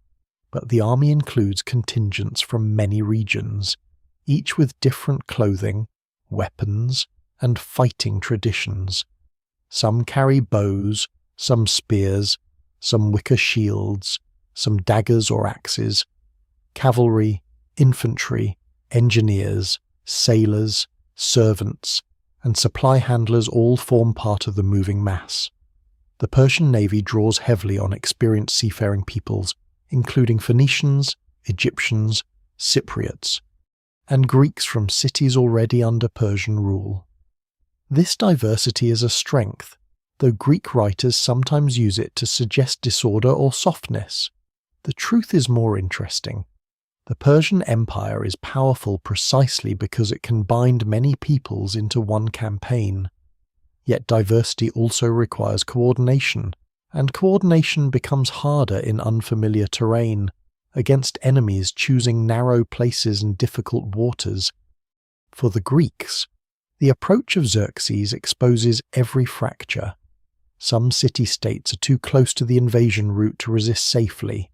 but the army includes contingents from many regions, each with different clothing, weapons, and fighting traditions. Some carry bows, some spears, some wicker shields, some daggers or axes. Cavalry, infantry, engineers, sailors, servants, and supply handlers all form part of the moving mass. The Persian navy draws heavily on experienced seafaring peoples, including Phoenicians, Egyptians, Cypriots, and Greeks from cities already under Persian rule. This diversity is a strength, though Greek writers sometimes use it to suggest disorder or softness. The truth is more interesting. The Persian Empire is powerful precisely because it can bind many peoples into one campaign. Yet diversity also requires coordination, and coordination becomes harder in unfamiliar terrain, against enemies choosing narrow places and difficult waters. For the Greeks, the approach of Xerxes exposes every fracture. Some city-states are too close to the invasion route to resist safely.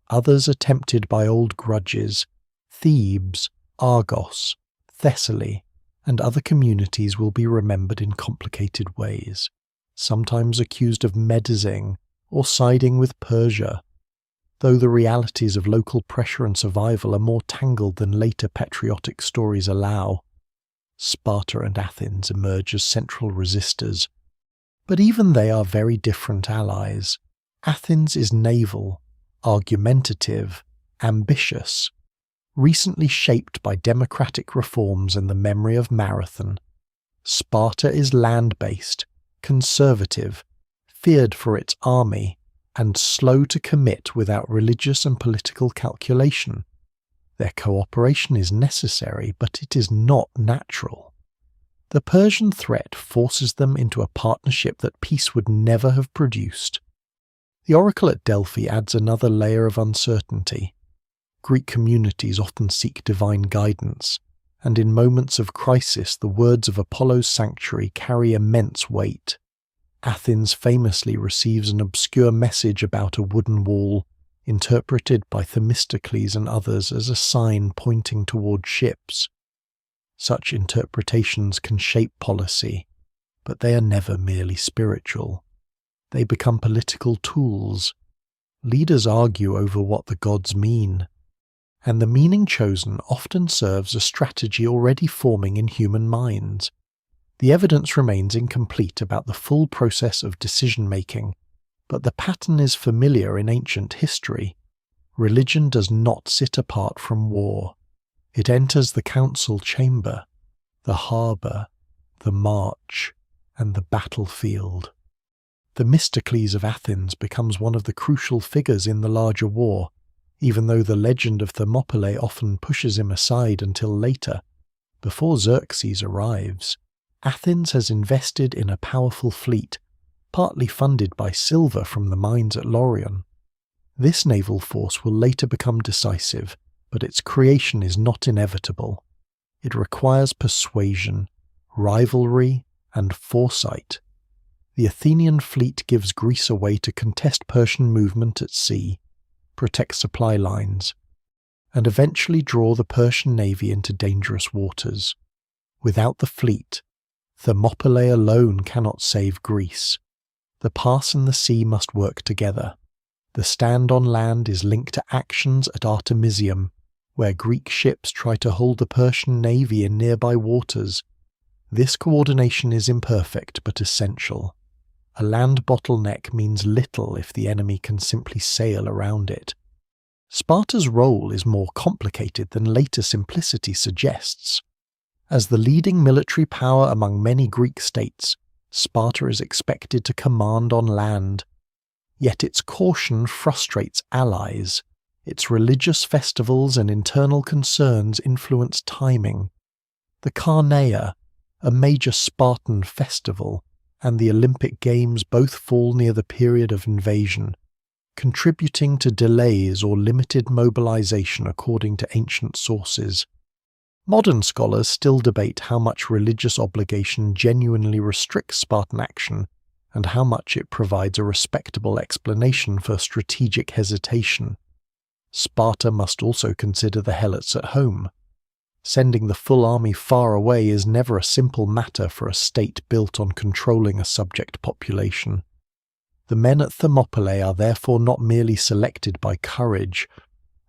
Others are tempted by old grudges. Thebes, Argos, Thessaly, and other communities will be remembered in complicated ways, sometimes accused of meddling or siding with Persia, though the realities of local pressure and survival are more tangled than later patriotic stories allow. Sparta and Athens emerge as central resistors, but even they are very different allies. Athens is naval, argumentative, ambitious, recently shaped by democratic reforms and the memory of Marathon. Sparta is land-based, conservative, feared for its army, and slow to commit without religious and political calculation. Their cooperation is necessary, but it is not natural. The Persian threat forces them into a partnership that peace would never have produced. The oracle at Delphi adds another layer of uncertainty. Greek communities often seek divine guidance, and in moments of crisis the words of Apollo's sanctuary carry immense weight. Athens famously receives an obscure message about a wooden wall, interpreted by Themistocles and others as a sign pointing toward ships. Such interpretations can shape policy, but they are never merely spiritual. They become political tools. Leaders argue over what the gods mean, and the meaning chosen often serves a strategy already forming in human minds. The evidence remains incomplete about the full process of decision-making, but the pattern is familiar in ancient history. Religion does not sit apart from war. It enters the council chamber, the harbour, the march, and the battlefield. Themistocles of Athens becomes one of the crucial figures in the larger war, even though the legend of Thermopylae often pushes him aside until later. Before Xerxes arrives, Athens has invested in a powerful fleet, partly funded by silver from the mines at Laurion. This naval force will later become decisive, but its creation is not inevitable. It requires persuasion, rivalry, and foresight. The Athenian fleet gives Greece a way to contest Persian movement at sea, protect supply lines, and eventually draw the Persian navy into dangerous waters. Without the fleet, Thermopylae alone cannot save Greece. The pass and the sea must work together. The stand on land is linked to actions at Artemisium, where Greek ships try to hold the Persian navy in nearby waters. This coordination is imperfect but essential. A land bottleneck means little if the enemy can simply sail around it. Sparta's role is more complicated than later simplicity suggests. As the leading military power among many Greek states, Sparta is expected to command on land. Yet its caution frustrates allies. Its religious festivals and internal concerns influence timing. The Carneia, a major Spartan festival, and the Olympic Games both fall near the period of invasion, contributing to delays or limited mobilization according to ancient sources. Modern scholars still debate how much religious obligation genuinely restricts Spartan action and how much it provides a respectable explanation for strategic hesitation. Sparta must also consider the helots at home. Sending the full army far away is never a simple matter for a state built on controlling a subject population. The men at Thermopylae are therefore not merely selected by courage,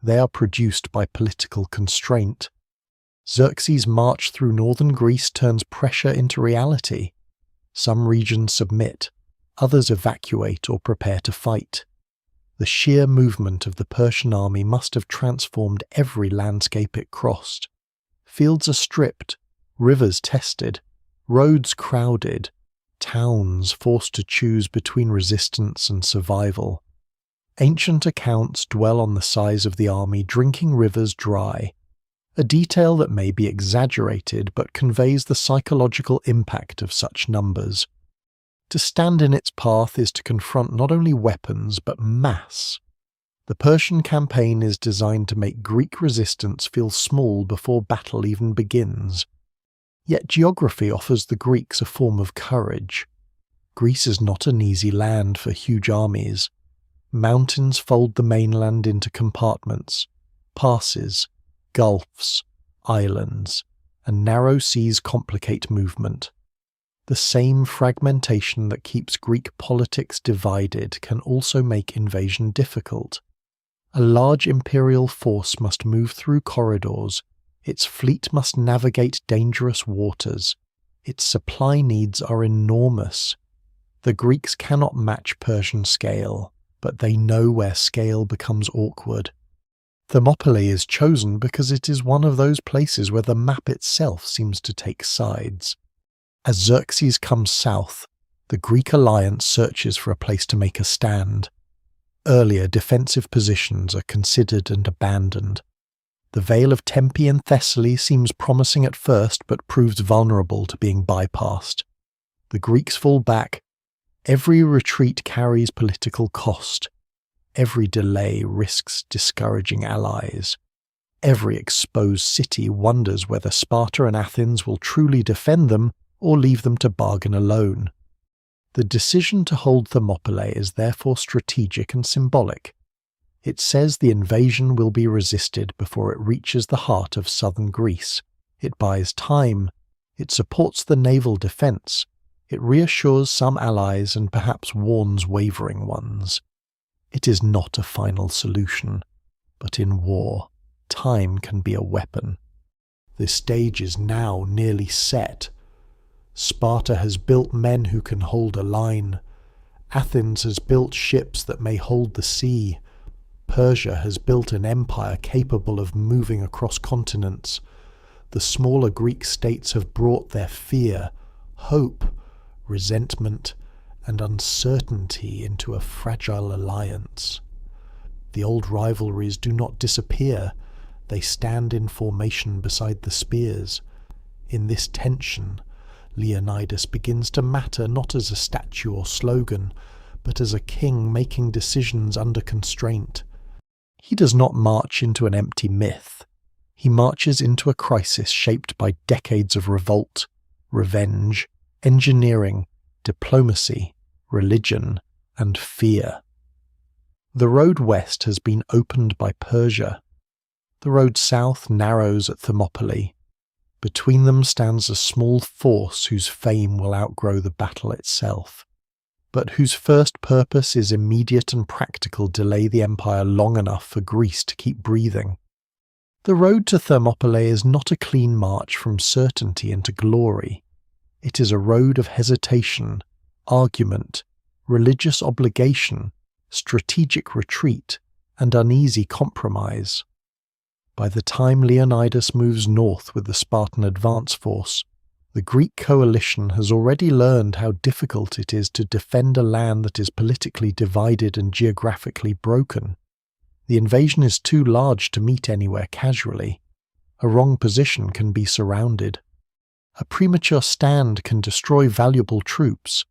they are produced by political constraint. Xerxes' march through northern Greece turns pressure into reality. Some regions submit, others evacuate or prepare to fight. The sheer movement of the Persian army must have transformed every landscape it crossed. Fields are stripped, rivers tested, roads crowded, towns forced to choose between resistance and survival. Ancient accounts dwell on the size of the army drinking rivers dry, a detail that may be exaggerated but conveys the psychological impact of such numbers. To stand in its path is to confront not only weapons but mass. The Persian campaign is designed to make Greek resistance feel small before battle even begins. Yet geography offers the Greeks a form of courage. Greece is not an easy land for huge armies. Mountains fold the mainland into compartments, passes, gulfs, islands, and narrow seas complicate movement. The same fragmentation that keeps Greek politics divided can also make invasion difficult. A large imperial force must move through corridors, its fleet must navigate dangerous waters, its supply needs are enormous. The Greeks cannot match Persian scale, but they know where scale becomes awkward. Thermopylae is chosen because it is one of those places where the map itself seems to take sides. As Xerxes comes south, the Greek alliance searches for a place to make a stand. Earlier defensive positions are considered and abandoned. The Vale of Tempe in Thessaly seems promising at first but proves vulnerable to being bypassed. The Greeks fall back. Every retreat carries political cost. Every delay risks discouraging allies. Every exposed city wonders whether Sparta and Athens will truly defend them or leave them to bargain alone. The decision to hold Thermopylae is therefore strategic and symbolic. It says the invasion will be resisted before it reaches the heart of southern Greece. It buys time. It supports the naval defense. It reassures some allies and perhaps warns wavering ones. It is not a final solution, but in war, time can be a weapon. The stage is now nearly set. Sparta has built men who can hold a line. Athens has built ships that may hold the sea. Persia has built an empire capable of moving across continents. The smaller Greek states have brought their fear, hope, resentment, and uncertainty into a fragile alliance. The old rivalries do not disappear, they stand in formation beside the spears. In this tension, Leonidas begins to matter not as a statue or slogan, but as a king making decisions under constraint. He does not march into an empty myth. He marches into a crisis shaped by decades of revolt, revenge, engineering, diplomacy, religion, and fear. The road west has been opened by Persia. The road south narrows at Thermopylae. Between them stands a small force whose fame will outgrow the battle itself, but whose first purpose is immediate and practical: delay the empire long enough for Greece to keep breathing. The road to Thermopylae is not a clean march from certainty into glory. It is a road of hesitation, argument, religious obligation, strategic retreat, and uneasy compromise. By the time Leonidas moves north with the Spartan advance force, the Greek coalition has already learned how difficult it is to defend a land that is politically divided and geographically broken. The invasion is too large to meet anywhere casually. A wrong position can be surrounded. A premature stand can destroy valuable troops.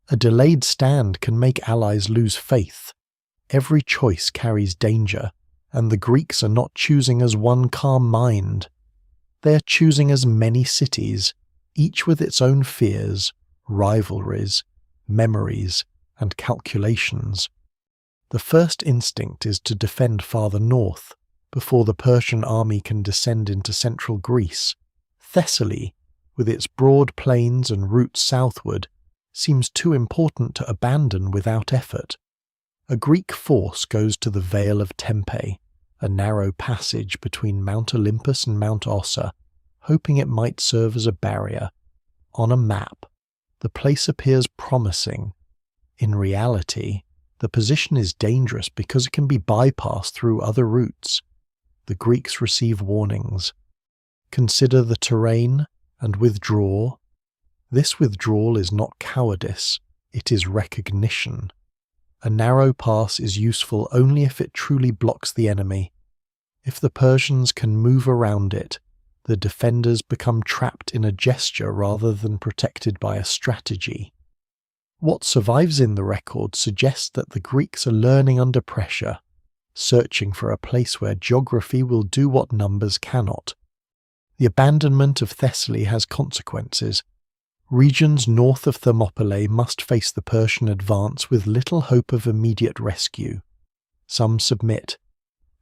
A delayed stand can make allies lose faith. Every choice carries danger, and the Greeks are not choosing as one calm mind. They are choosing as many cities, each with its own fears, rivalries, memories, and calculations. The first instinct is to defend farther north, before the Persian army can descend into central Greece. Thessaly, with its broad plains and routes southward, seems too important to abandon without effort. A Greek force goes to the Vale of Tempe, a narrow passage between Mount Olympus and Mount Ossa, hoping it might serve as a barrier. On a map, the place appears promising. In reality, the position is dangerous because it can be bypassed through other routes. The Greeks receive warnings. Consider the terrain and withdraw. This withdrawal is not cowardice, it is recognition. A narrow pass is useful only if it truly blocks the enemy. If the Persians can move around it, the defenders become trapped in a gesture rather than protected by a strategy. What survives in the record suggests that the Greeks are learning under pressure, searching for a place where geography will do what numbers cannot. The abandonment of Thessaly has consequences. Regions north of Thermopylae must face the Persian advance with little hope of immediate rescue. Some submit.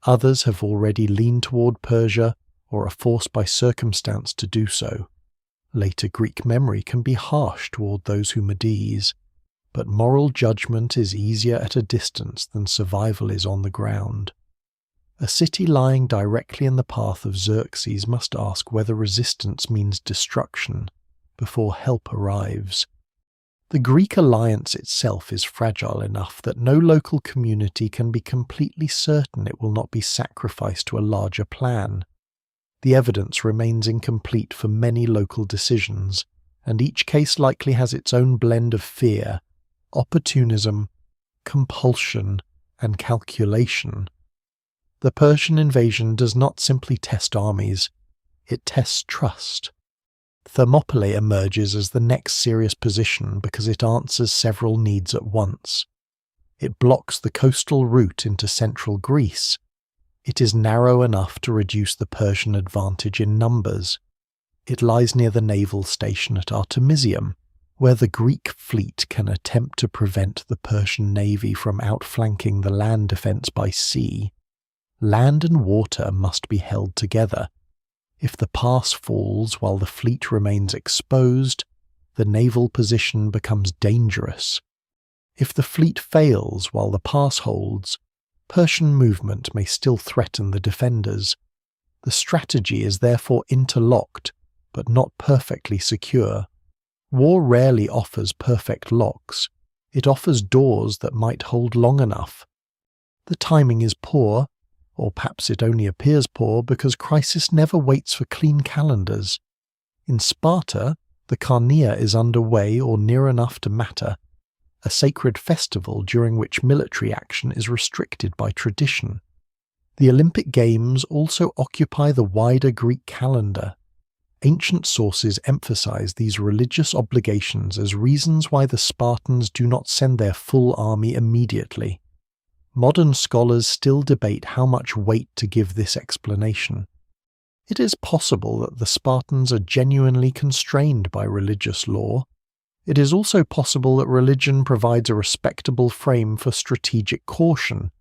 Others have already leaned toward Persia or are forced by circumstance to do so. Later Greek memory can be harsh toward those who Medes, but moral judgment is easier at a distance than survival is on the ground. A city lying directly in the path of Xerxes must ask whether resistance means destruction before help arrives. The Greek alliance itself is fragile enough that no local community can be completely certain it will not be sacrificed to a larger plan. The evidence remains incomplete for many local decisions, and each case likely has its own blend of fear, opportunism, compulsion, and calculation. The Persian invasion does not simply test armies, it tests trust. Thermopylae emerges as the next serious position because it answers several needs at once. It blocks the coastal route into central Greece. It is narrow enough to reduce the Persian advantage in numbers. It lies near the naval station at Artemisium, where the Greek fleet can attempt to prevent the Persian navy from outflanking the land defence by sea. Land and water must be held together. If the pass falls while the fleet remains exposed, the naval position becomes dangerous. If the fleet fails while the pass holds, Persian movement may still threaten the defenders. The strategy is therefore interlocked, but not perfectly secure. War rarely offers perfect locks. It offers doors that might hold long enough. The timing is poor, or perhaps it only appears poor because crisis never waits for clean calendars. In Sparta, the Carnea is underway or near enough to matter, a sacred festival during which military action is restricted by tradition. The Olympic Games also occupy the wider Greek calendar. Ancient sources emphasize these religious obligations as reasons why the Spartans do not send their full army immediately. Modern scholars still debate how much weight to give this explanation. It is possible that the Spartans are genuinely constrained by religious law. It is also possible that religion provides a respectable frame for strategic caution.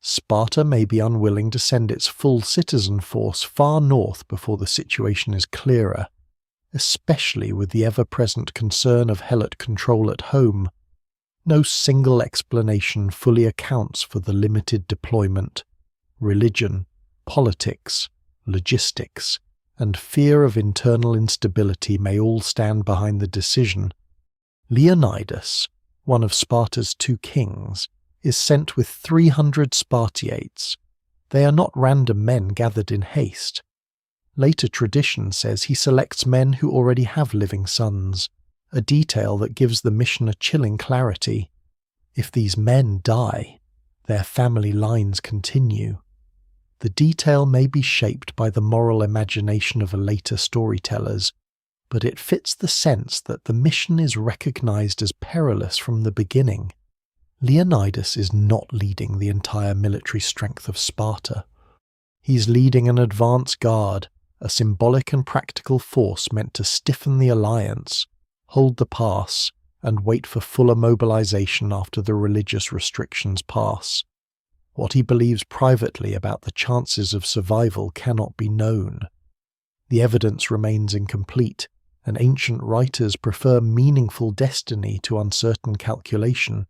Sparta may be unwilling to send its full citizen force far north before the situation is clearer, especially with the ever-present concern of Helot control at home. No single explanation fully accounts for the limited deployment. Religion, politics, logistics, and fear of internal instability may all stand behind the decision. Leonidas, one of Sparta's 2 kings, is sent with 300 Spartiates. They are not random men gathered in haste. Later tradition says he selects men who already have living sons, a detail that gives the mission a chilling clarity. If these men die, their family lines continue. The detail may be shaped by the moral imagination of later storytellers, but it fits the sense that the mission is recognized as perilous from the beginning. Leonidas is not leading the entire military strength of Sparta. He's leading an advance guard, a symbolic and practical force meant to stiffen the alliance, hold the pass, and wait for fuller mobilization after the religious restrictions pass. What he believes privately about the chances of survival cannot be known. The evidence remains incomplete, and ancient writers prefer meaningful destiny to uncertain calculation.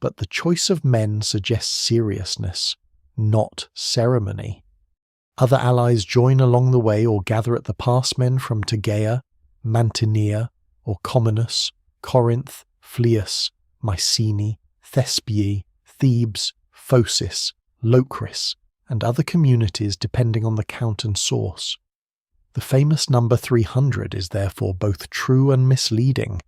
But the choice of men suggests seriousness, not ceremony. Other allies join along the way or gather at the pass men from Tegea, Mantinea, or Commonus, Corinth, Phlius, Mycenae, Thespiae, Thebes, Phocis, Locris, and other communities depending on the count and source. The famous number 300 is therefore both true and misleading.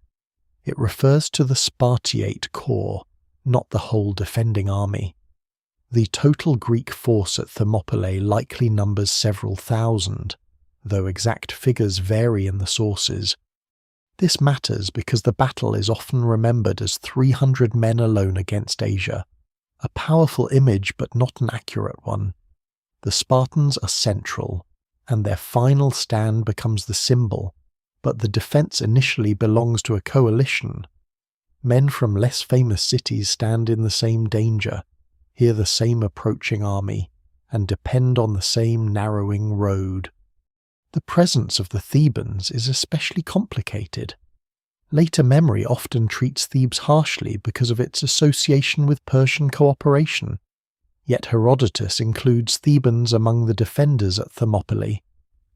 It refers to the Spartiate corps, not the whole defending army. The total Greek force at Thermopylae likely numbers several thousand, though exact figures vary in the sources. This matters because the battle is often remembered as 300 men alone against Asia, a powerful image but not an accurate one. The Spartans are central, and their final stand becomes the symbol, but the defense initially belongs to a coalition. Men from less famous cities stand in the same danger, hear the same approaching army, and depend on the same narrowing road. The presence of the Thebans is especially complicated. Later memory often treats Thebes harshly because of its association with Persian cooperation, yet Herodotus includes Thebans among the defenders at Thermopylae,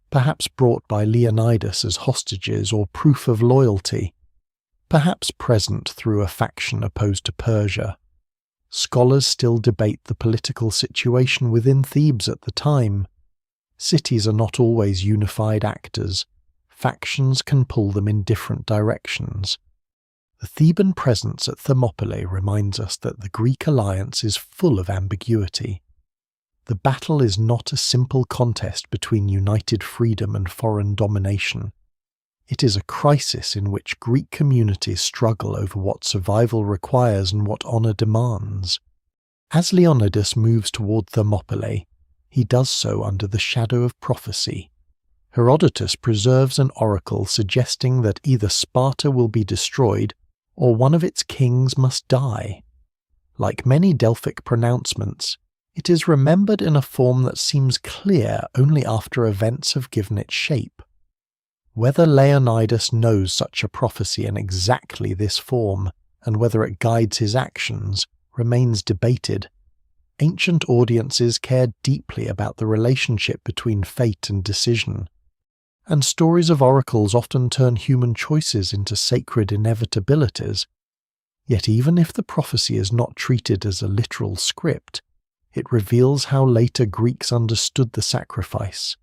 perhaps brought by Leonidas as hostages or proof of loyalty, perhaps present through a faction opposed to Persia. Scholars still debate the political situation within Thebes at the time. Cities are not always unified actors. Factions can pull them in different directions. The Theban presence at Thermopylae reminds us that the Greek alliance is full of ambiguity. The battle is not a simple contest between united freedom and foreign domination. It is a crisis in which Greek communities struggle over what survival requires and what honor demands. As Leonidas moves toward Thermopylae, he does so under the shadow of prophecy. Herodotus preserves an oracle suggesting that either Sparta will be destroyed or one of its kings must die. Like many Delphic pronouncements, it is remembered in a form that seems clear only after events have given it shape. Whether Leonidas knows such a prophecy in exactly this form, and whether it guides his actions, remains debated. Ancient audiences cared deeply about the relationship between fate and decision, and stories of oracles often turn human choices into sacred inevitabilities. Yet even if the prophecy is not treated as a literal script, it reveals how later Greeks understood the sacrifice.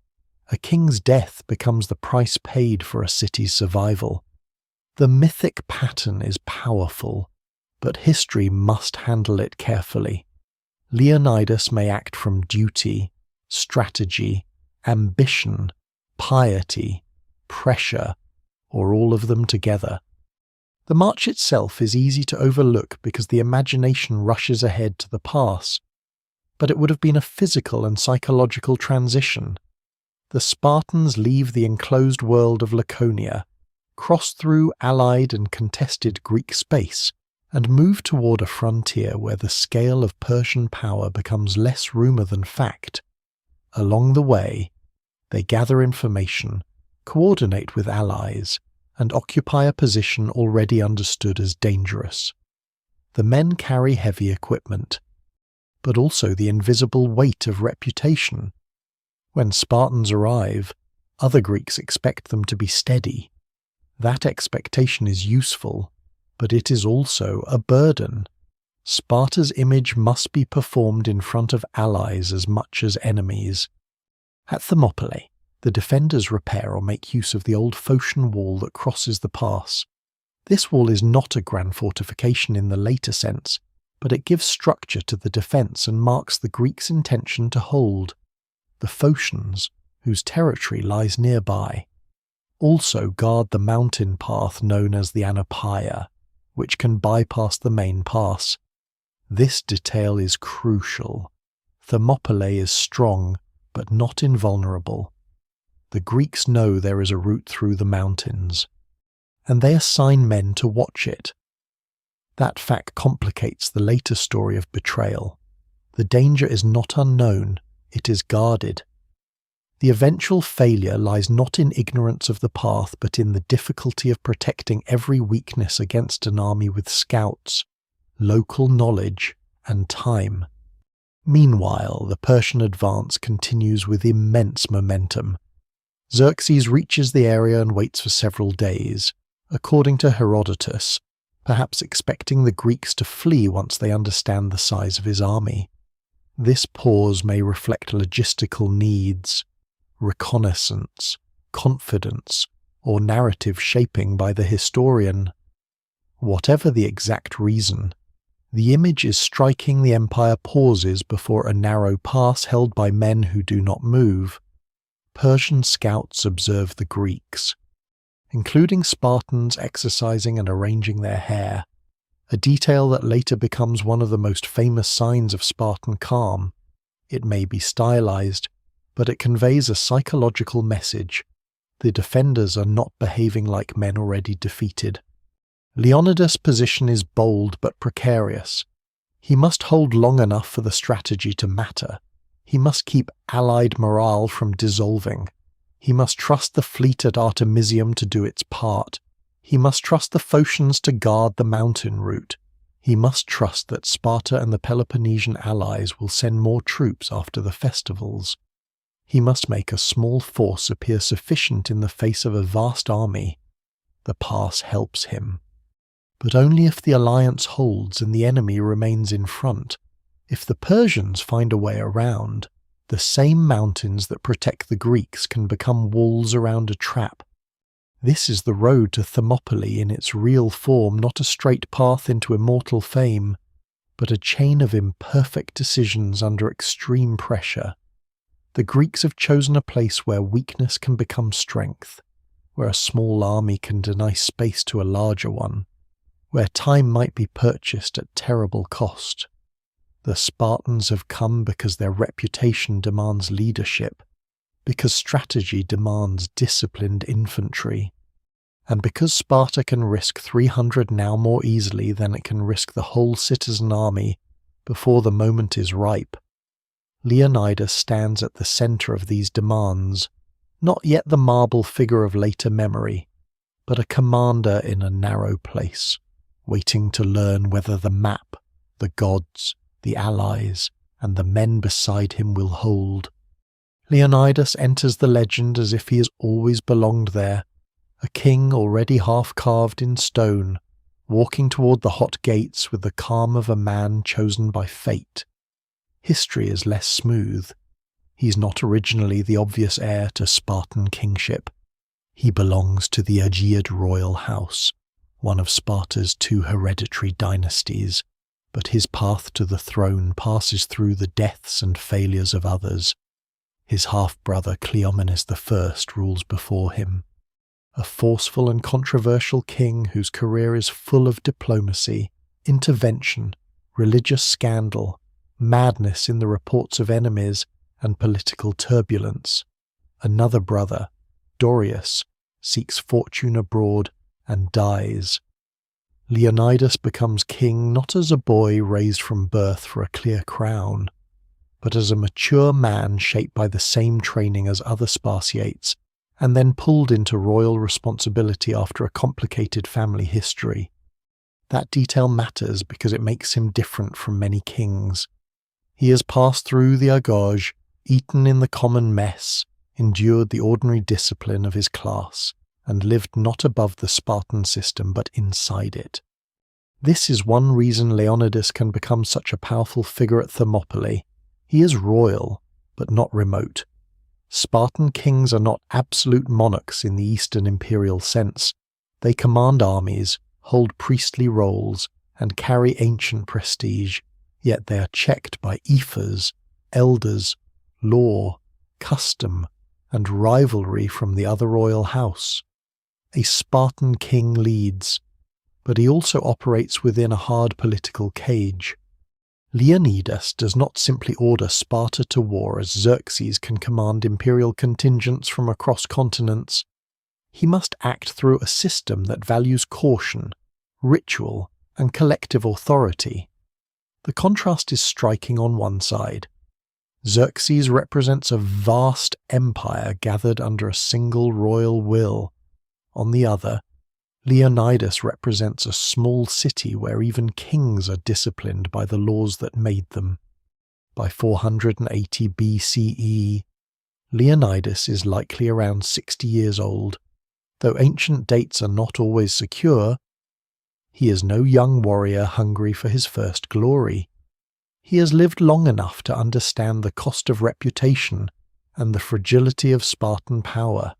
A king's death becomes the price paid for a city's survival. The mythic pattern is powerful, but history must handle it carefully. Leonidas may act from duty, strategy, ambition, piety, pressure, or all of them together. The march itself is easy to overlook because the imagination rushes ahead to the pass, but it would have been a physical and psychological transition. The Spartans leave the enclosed world of Laconia, cross through allied and contested Greek space, and move toward a frontier where the scale of Persian power becomes less rumor than fact. Along the way, they gather information, coordinate with allies, and occupy a position already understood as dangerous. The men carry heavy equipment, but also the invisible weight of reputation. When Spartans arrive, other Greeks expect them to be steady. That expectation is useful, but it is also a burden. Sparta's image must be performed in front of allies as much as enemies. At Thermopylae, the defenders repair or make use of the old Phocian wall that crosses the pass. This wall is not a grand fortification in the later sense, but it gives structure to the defence and marks the Greeks' intention to hold. The Phocians, whose territory lies nearby, also guard the mountain path known as the Anapaia, which can bypass the main pass. This detail is crucial. Thermopylae is strong, but not invulnerable. The Greeks know there is a route through the mountains, and they assign men to watch it. That fact complicates the later story of betrayal. The danger is not unknown, it is guarded. The eventual failure lies not in ignorance of the path, but in the difficulty of protecting every weakness against an army with scouts, local knowledge, and time. Meanwhile, the Persian advance continues with immense momentum. Xerxes reaches the area and waits for several days, according to Herodotus, perhaps expecting the Greeks to flee once they understand the size of his army. This pause may reflect logistical needs, reconnaissance, confidence, or narrative shaping by the historian. Whatever the exact reason, the image is striking. The empire pauses before a narrow pass held by men who do not move. Persian scouts observe the Greeks, including Spartans exercising and arranging their hair, a detail that later becomes one of the most famous signs of Spartan calm. It may be stylized, but it conveys a psychological message. The defenders are not behaving like men already defeated. Leonidas' position is bold but precarious. He must hold long enough for the strategy to matter. He must keep allied morale from dissolving. He must trust the fleet at Artemisium to do its part. He must trust the Phocians to guard the mountain route. He must trust that Sparta and the Peloponnesian allies will send more troops after the festivals. He must make a small force appear sufficient in the face of a vast army. The pass helps him, but only if the alliance holds and the enemy remains in front. If the Persians find a way around, the same mountains that protect the Greeks can become walls around a trap. This is the road to Thermopylae in its real form, not a straight path into immortal fame, but a chain of imperfect decisions under extreme pressure. The Greeks have chosen a place where weakness can become strength, where a small army can deny space to a larger one, where time might be purchased at terrible cost. The Spartans have come because their reputation demands leadership, because strategy demands disciplined infantry, and because Sparta can risk 300 now more easily than it can risk the whole citizen army before the moment is ripe. Leonidas stands at the centre of these demands, not yet the marble figure of later memory, but a commander in a narrow place, waiting to learn whether the map, the gods, the allies, and the men beside him will hold. Leonidas enters the legend as if he has always belonged there, a king already half carved in stone, walking toward the hot gates with the calm of a man chosen by fate. History is less smooth. He's not originally the obvious heir to Spartan kingship. He belongs to the Aegeid royal house, one of Sparta's 2 hereditary dynasties, but his path to the throne passes through the deaths and failures of others. His half-brother Cleomenes I rules before him, a forceful and controversial king whose career is full of diplomacy, intervention, religious scandal, madness in the reports of enemies, and political turbulence. Another brother, Dorius, seeks fortune abroad and dies. Leonidas becomes king not as a boy raised from birth for a clear crown, but as a mature man shaped by the same training as other Spartiates, and then pulled into royal responsibility after a complicated family history. That detail matters because it makes him different from many kings. He has passed through the agorge, eaten in the common mess, endured the ordinary discipline of his class, and lived not above the Spartan system but inside it. This is one reason Leonidas can become such a powerful figure at Thermopylae. He is royal, but not remote. Spartan kings are not absolute monarchs in the Eastern imperial sense. They command armies, hold priestly roles, and carry ancient prestige, yet they are checked by ephors, elders, law, custom, and rivalry from the other royal house. A Spartan king leads, but he also operates within a hard political cage. Leonidas does not simply order Sparta to war as Xerxes can command imperial contingents from across continents. He must act through a system that values caution, ritual, and collective authority. The contrast is striking on one side. Xerxes represents a vast empire gathered under a single royal will. On the other, Leonidas represents a small city where even kings are disciplined by the laws that made them. By 480 BCE, Leonidas is likely around 60 years old. Though ancient dates are not always secure, he is no young warrior hungry for his first glory. He has lived long enough to understand the cost of reputation and the fragility of Spartan power.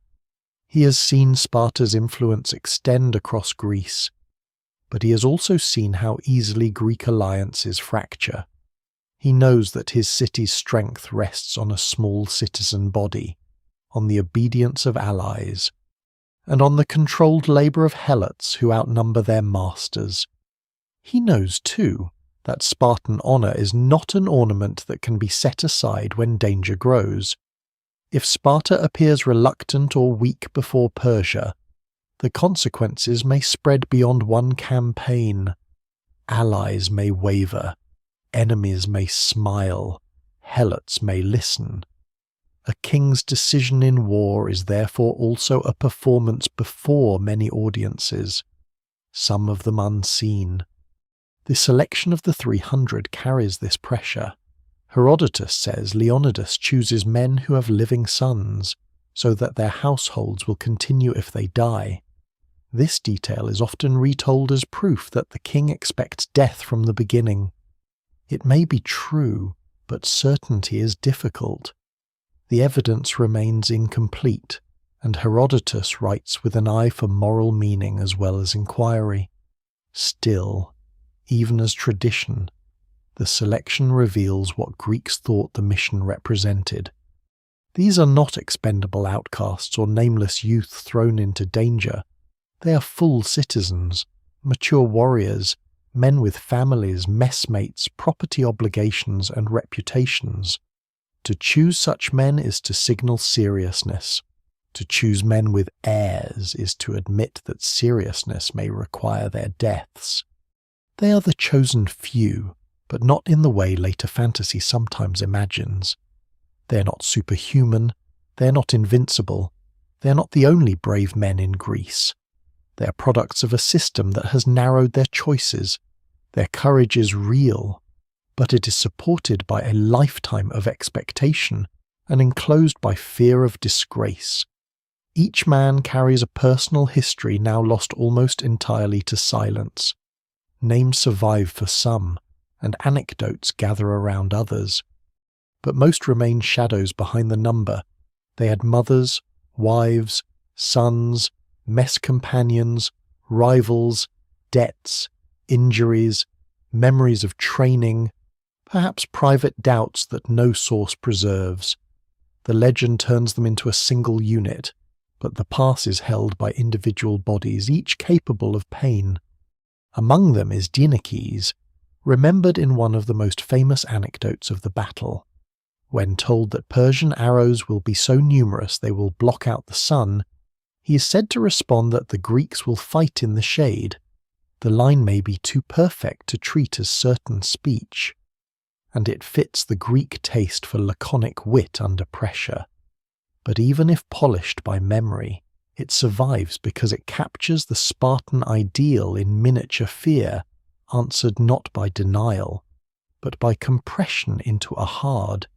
He has seen Sparta's influence extend across Greece, but he has also seen how easily Greek alliances fracture. He knows that his city's strength rests on a small citizen body, on the obedience of allies, and on the controlled labour of helots who outnumber their masters. He knows, too, that Spartan honour is not an ornament that can be set aside when danger grows. If Sparta appears reluctant or weak before Persia, the consequences may spread beyond one campaign. Allies may waver, enemies may smile, helots may listen. A king's decision in war is therefore also a performance before many audiences, some of them unseen. The selection of the 300 carries this pressure. Herodotus says Leonidas chooses men who have living sons, so that their households will continue if they die. This detail is often retold as proof that the king expects death from the beginning. It may be true, but certainty is difficult. The evidence remains incomplete, and Herodotus writes with an eye for moral meaning as well as inquiry. Still, even as tradition, the selection reveals what Greeks thought the mission represented. These are not expendable outcasts or nameless youth thrown into danger. They are full citizens, mature warriors, men with families, messmates, property obligations, and reputations. To choose such men is to signal seriousness. To choose men with heirs is to admit that seriousness may require their deaths. They are the chosen few, but not in the way later fantasy sometimes imagines. They are not superhuman, they are not invincible, they are not the only brave men in Greece. They are products of a system that has narrowed their choices. Their courage is real, but it is supported by a lifetime of expectation and enclosed by fear of disgrace. Each man carries a personal history now lost almost entirely to silence. Names survive for some, and anecdotes gather around others. But most remain shadows behind the number. They had mothers, wives, sons, mess companions, rivals, debts, injuries, memories of training, perhaps private doubts that no source preserves. The legend turns them into a single unit, but the past is held by individual bodies, each capable of pain. Among them is Dienekes, remembered in one of the most famous anecdotes of the battle. When told that Persian arrows will be so numerous they will block out the sun, he is said to respond that the Greeks will fight in the shade. The line may be too perfect to treat as certain speech, and it fits the Greek taste for laconic wit under pressure. But even if polished by memory, it survives because it captures the Spartan ideal in miniature fear, answered not by denial, but by compression into a hard,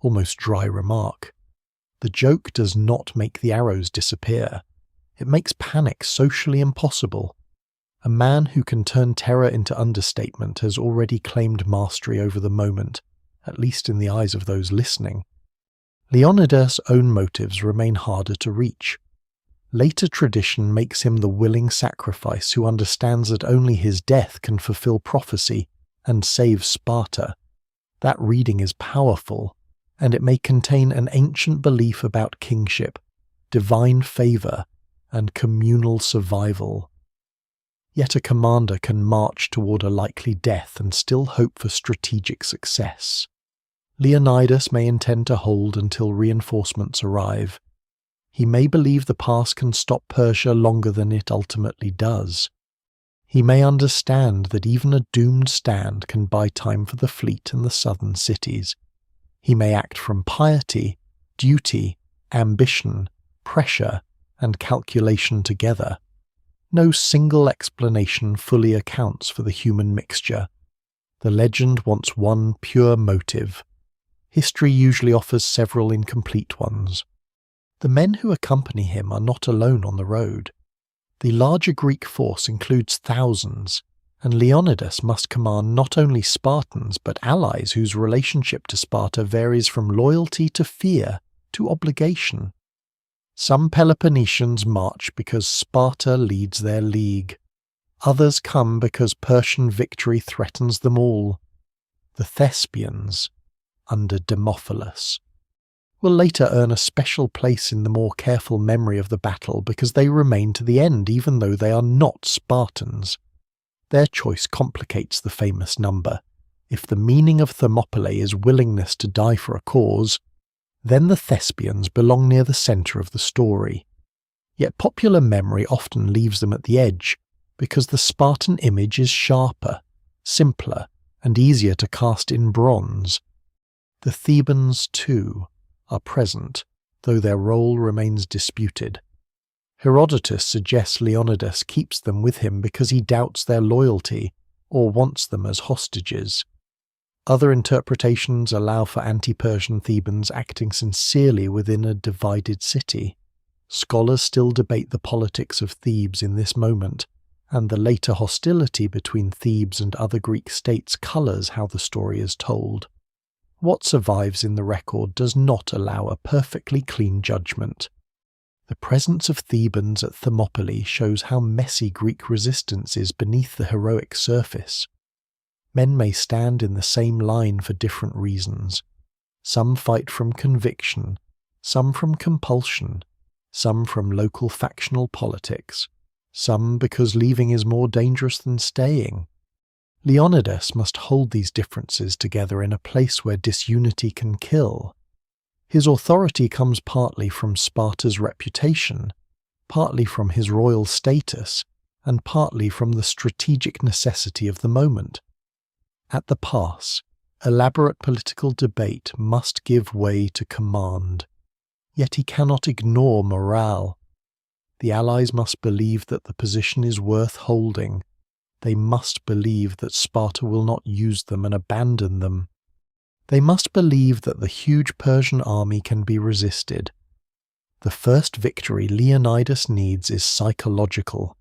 almost dry remark. The joke does not make the arrows disappear. It makes panic socially impossible. A man who can turn terror into understatement has already claimed mastery over the moment, at least in the eyes of those listening. Leonidas' own motives remain harder to reach. Later tradition makes him the willing sacrifice who understands that only his death can fulfill prophecy and save Sparta. That reading is powerful, and it may contain an ancient belief about kingship, divine favour, and communal survival. Yet a commander can march toward a likely death and still hope for strategic success. Leonidas may intend to hold until reinforcements arrive. He may believe the pass can stop Persia longer than it ultimately does. He may understand that even a doomed stand can buy time for the fleet and the southern cities. He may act from piety, duty, ambition, pressure, and calculation together. No single explanation fully accounts for the human mixture. The legend wants one pure motive. History usually offers several incomplete ones. The men who accompany him are not alone on the road. The larger Greek force includes thousands, and Leonidas must command not only Spartans but allies whose relationship to Sparta varies from loyalty to fear to obligation. Some Peloponnesians march because Sparta leads their league. Others come because Persian victory threatens them all. The Thespians, under Demophilus, will later earn a special place in the more careful memory of the battle because they remain to the end even though they are not Spartans. Their choice complicates the famous number. If the meaning of Thermopylae is willingness to die for a cause, then the Thespians belong near the centre of the story. Yet popular memory often leaves them at the edge, because the Spartan image is sharper, simpler, and easier to cast in bronze. The Thebans, too, are present, though their role remains disputed. Herodotus suggests Leonidas keeps them with him because he doubts their loyalty or wants them as hostages. Other interpretations allow for anti-Persian Thebans acting sincerely within a divided city. Scholars still debate the politics of Thebes in this moment, and the later hostility between Thebes and other Greek states colours how the story is told. What survives in the record does not allow a perfectly clean judgment. The presence of Thebans at Thermopylae shows how messy Greek resistance is beneath the heroic surface. Men may stand in the same line for different reasons. Some fight from conviction, some from compulsion, some from local factional politics, some because leaving is more dangerous than staying. Leonidas must hold these differences together in a place where disunity can kill. His authority comes partly from Sparta's reputation, partly from his royal status, and partly from the strategic necessity of the moment. At the pass, elaborate political debate must give way to command. Yet he cannot ignore morale. The allies must believe that the position is worth holding. They must believe that Sparta will not use them and abandon them. They must believe that the huge Persian army can be resisted. The first victory Leonidas needs is psychological.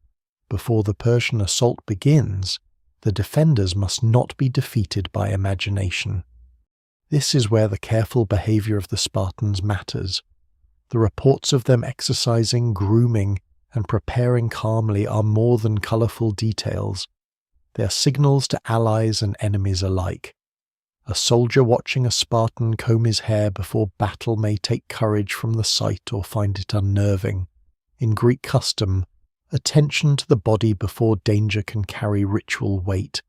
Before the Persian assault begins, the defenders must not be defeated by imagination. This is where the careful behaviour of the Spartans matters. The reports of them exercising, grooming, and preparing calmly are more than colourful details. They are signals to allies and enemies alike. A soldier watching a Spartan comb his hair before battle may take courage from the sight or find it unnerving. In Greek custom, attention to the body before danger can carry ritual weight.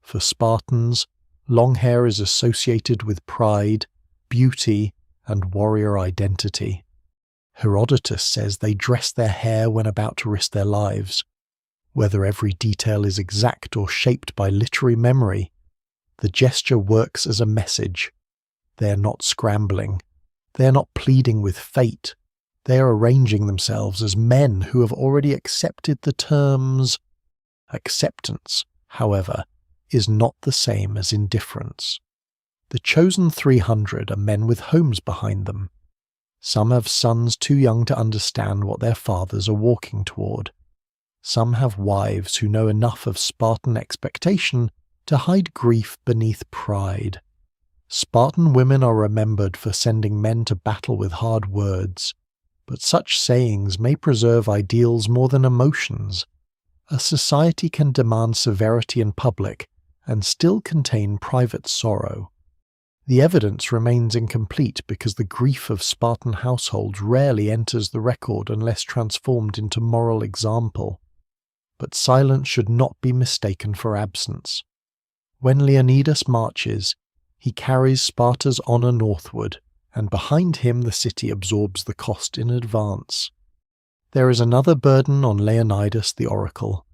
For Spartans, long hair is associated with pride, beauty, and warrior identity. Herodotus says they dress their hair when about to risk their lives. Whether every detail is exact or shaped by literary memory, the gesture works as a message. They are not scrambling. They are not pleading with fate. They are arranging themselves as men who have already accepted the terms. Acceptance, however, is not the same as indifference. The chosen 300 are men with homes behind them. Some have sons too young to understand what their fathers are walking toward. Some have wives who know enough of Spartan expectation to hide grief beneath pride. Spartan women are remembered for sending men to battle with hard words, but such sayings may preserve ideals more than emotions. A society can demand severity in public and still contain private sorrow. The evidence remains incomplete because the grief of Spartan households rarely enters the record unless transformed into moral example. But silence should not be mistaken for absence. When Leonidas marches, he carries Sparta's honour northward, and behind him the city absorbs the cost in advance. There is another burden on Leonidas the oracle.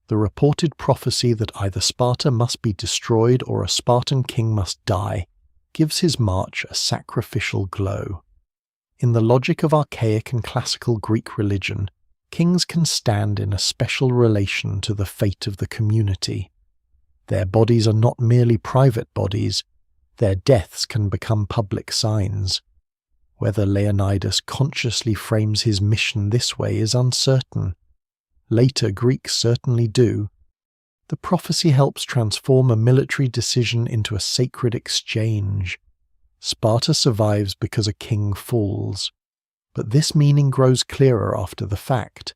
The reported prophecy that either Sparta must be destroyed or a Spartan king must die gives his march a sacrificial glow. In the logic of archaic and classical Greek religion, kings can stand in a special relation to the fate of the community. Their bodies are not merely private bodies, their deaths can become public signs. Whether Leonidas consciously frames his mission this way is uncertain. Later Greeks certainly do. The prophecy helps transform a military decision into a sacred exchange. Sparta survives because a king falls. But this meaning grows clearer after the fact.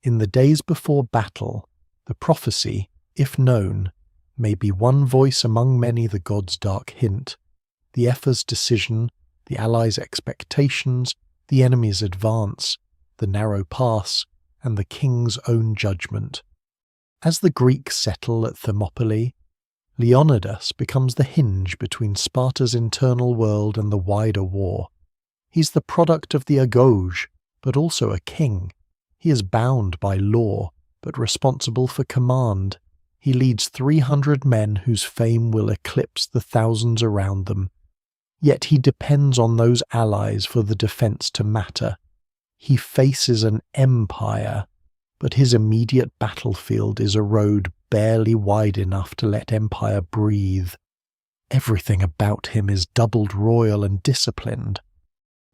In the days before battle, the prophecy, if known, may be one voice among many the gods' dark hint, the Ephor's decision, the allies' expectations, the enemy's advance, the narrow pass, and the king's own judgment. As the Greeks settle at Thermopylae, Leonidas becomes the hinge between Sparta's internal world and the wider war. He's the product of the agoge, but also a king. He is bound by law, but responsible for command. He leads 300 men whose fame will eclipse the thousands around them. Yet he depends on those allies for the defense to matter. He faces an empire, but his immediate battlefield is a road barely wide enough to let empire breathe. Everything about him is doubled royal and disciplined.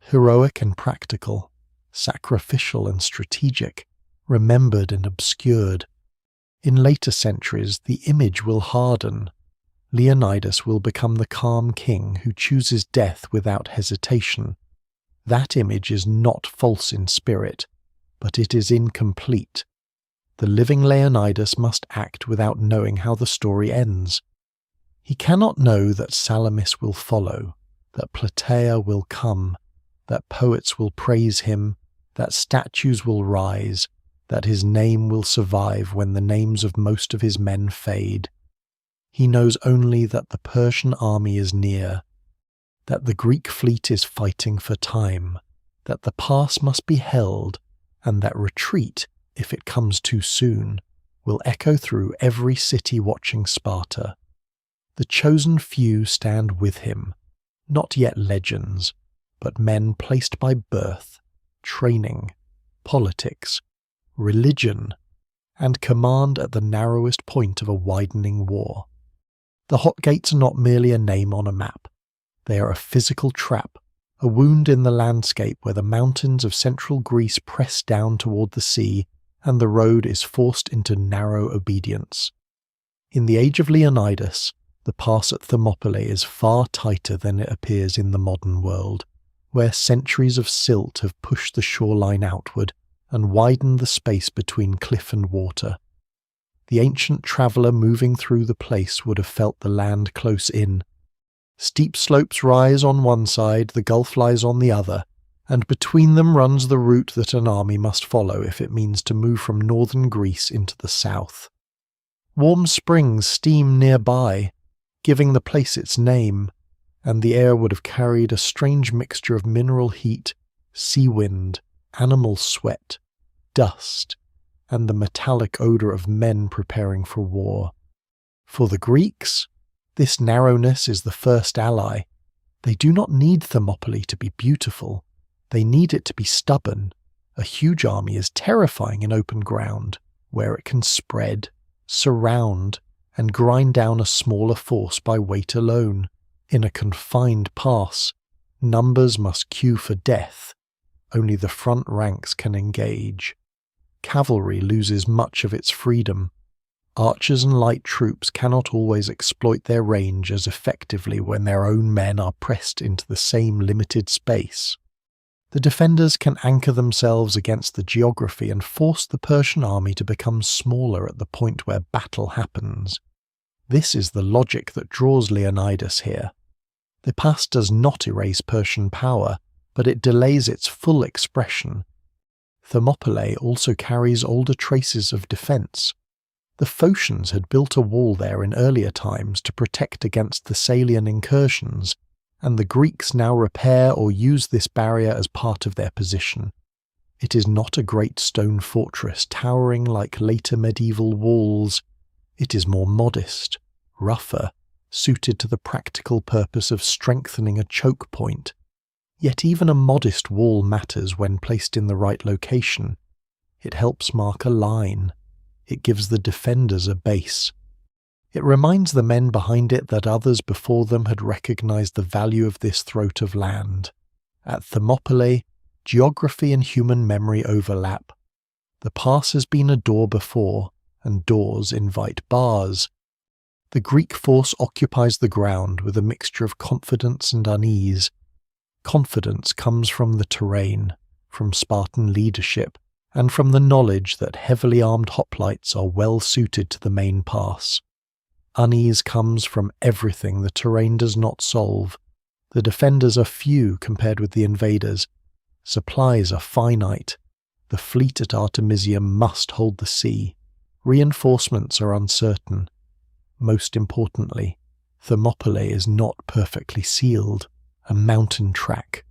Heroic and practical, sacrificial and strategic, remembered and obscured. In later centuries, the image will harden. Leonidas will become the calm king who chooses death without hesitation. That image is not false in spirit, but it is incomplete. The living Leonidas must act without knowing how the story ends. He cannot know that Salamis will follow, that Plataea will come, that poets will praise him, that statues will rise, that his name will survive when the names of most of his men fade. He knows only that the Persian army is near, that the Greek fleet is fighting for time, that the pass must be held, and that retreat, if it comes too soon, will echo through every city watching Sparta. The chosen few stand with him, not yet legends, but men placed by birth, training, politics, religion, and command at the narrowest point of a widening war. The hot gates are not merely a name on a map. They are a physical trap, a wound in the landscape where the mountains of central Greece press down toward the sea and the road is forced into narrow obedience. In the age of Leonidas, the pass at Thermopylae is far tighter than it appears in the modern world, where centuries of silt have pushed the shoreline outward and widened the space between cliff and water. The ancient traveller moving through the place would have felt the land close in. Steep slopes rise on one side, the gulf lies on the other, and between them runs the route that an army must follow if it means to move from northern Greece into the south. Warm springs steam nearby, giving the place its name, and the air would have carried a strange mixture of mineral heat, sea wind, animal sweat, dust, and the metallic odour of men preparing for war. For the Greeks, this narrowness is the first ally. They do not need Thermopylae to be beautiful. They need it to be stubborn. A huge army is terrifying in open ground, where it can spread, surround, and grind down a smaller force by weight alone. In a confined pass, numbers must queue for death. Only the front ranks can engage. cavalry loses much of its freedom. Archers and light troops cannot always exploit their range as effectively when their own men are pressed into the same limited space. The defenders can anchor themselves against the geography and force the Persian army to become smaller at the point where battle happens. This is the logic that draws Leonidas here. The past does not erase Persian power, but it delays its full expression. Thermopylae also carries older traces of defence. The Phocians had built a wall there in earlier times to protect against Thessalian incursions, and the Greeks now repair or use this barrier as part of their position. It is not a great stone fortress towering like later medieval walls. It is more modest, rougher, suited to the practical purpose of strengthening a choke point. Yet even a modest wall matters when placed in the right location. It helps mark a line. It gives the defenders a base. It reminds the men behind it that others before them had recognized the value of this throat of land. At Thermopylae, geography and human memory overlap. The pass has been a door before, and doors invite bars. The Greek force occupies the ground with a mixture of confidence and unease. Confidence comes from the terrain, from Spartan leadership, and from the knowledge that heavily armed hoplites are well suited to the main pass. Unease comes from everything the terrain does not solve. The defenders are few compared with the invaders. Supplies are finite. The fleet at Artemisium must hold the sea. Reinforcements are uncertain. Most importantly, Thermopylae is not perfectly sealed, a mountain track.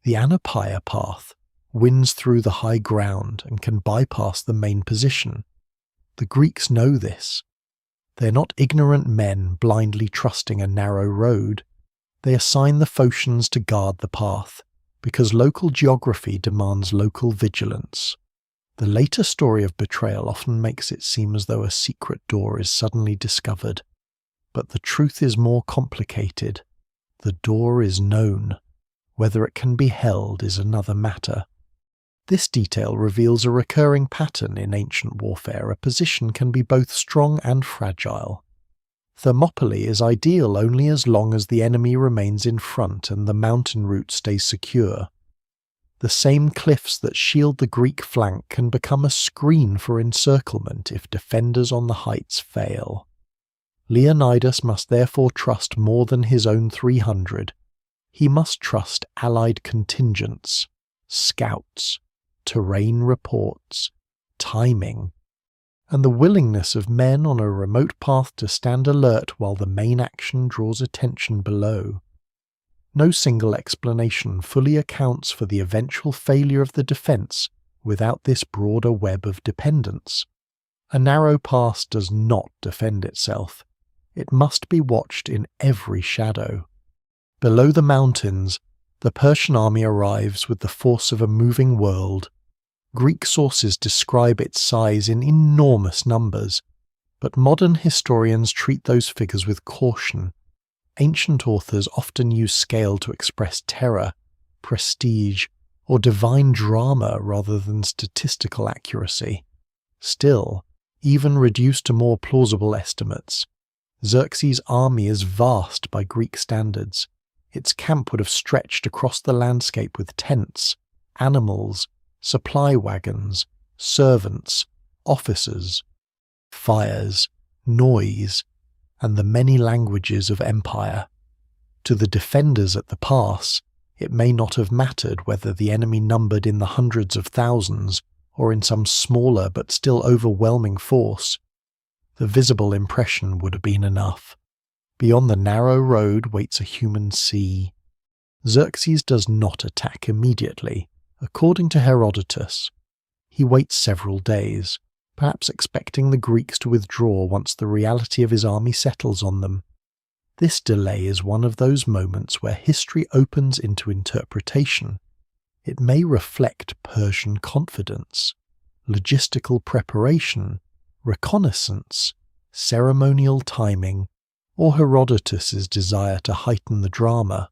The Anapaia path winds through the high ground and can bypass the main position. The Greeks know this. They are not ignorant men blindly trusting a narrow road. They assign the Phocians to guard the path, because local geography demands local vigilance. The later story of betrayal often makes it seem as though a secret door is suddenly discovered. But the truth is more complicated. The door is known. Whether it can be held is another matter. This detail reveals a recurring pattern in ancient warfare. A position can be both strong and fragile. Thermopylae is ideal only as long as the enemy remains in front and the mountain route stays secure. The same cliffs that shield the Greek flank can become a screen for encirclement if defenders on the heights fail. Leonidas must therefore trust more than his own 300. He must trust allied contingents, scouts, terrain reports, timing, and the willingness of men on a remote path to stand alert while the main action draws attention below. No single explanation fully accounts for the eventual failure of the defence without this broader web of dependence. A narrow pass does not defend itself. It must be watched in every shadow. Below the mountains, the Persian army arrives with the force of a moving world. Greek sources describe its size in enormous numbers, but modern historians treat those figures with caution. Ancient authors often use scale to express terror, prestige, or divine drama rather than statistical accuracy. Still, even reduced to more plausible estimates, Xerxes' army is vast by Greek standards. Its camp would have stretched across the landscape with tents, animals, supply wagons, servants, officers, fires, noise, and the many languages of empire. To the defenders at the pass, it may not have mattered whether the enemy numbered in the hundreds of thousands or in some smaller but still overwhelming force. The visible impression would have been enough. Beyond the narrow road waits a human sea. Xerxes does not attack immediately. According to Herodotus, he waits several days, perhaps expecting the Greeks to withdraw once the reality of his army settles on them. This delay is one of those moments where history opens into interpretation. It may reflect Persian confidence, logistical preparation, reconnaissance, ceremonial timing, or Herodotus's desire to heighten the drama.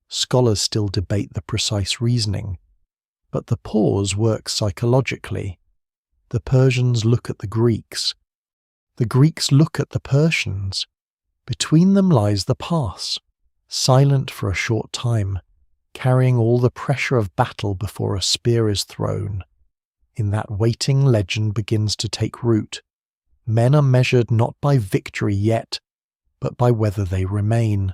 Scholars still debate the precise reasoning, but the pause works psychologically. The Persians look at the Greeks. The Greeks look at the Persians. Between them lies the pass, silent for a short time, carrying all the pressure of battle before a spear is thrown. In that waiting legend begins to take root. Men are measured not by victory yet, but by whether they remain.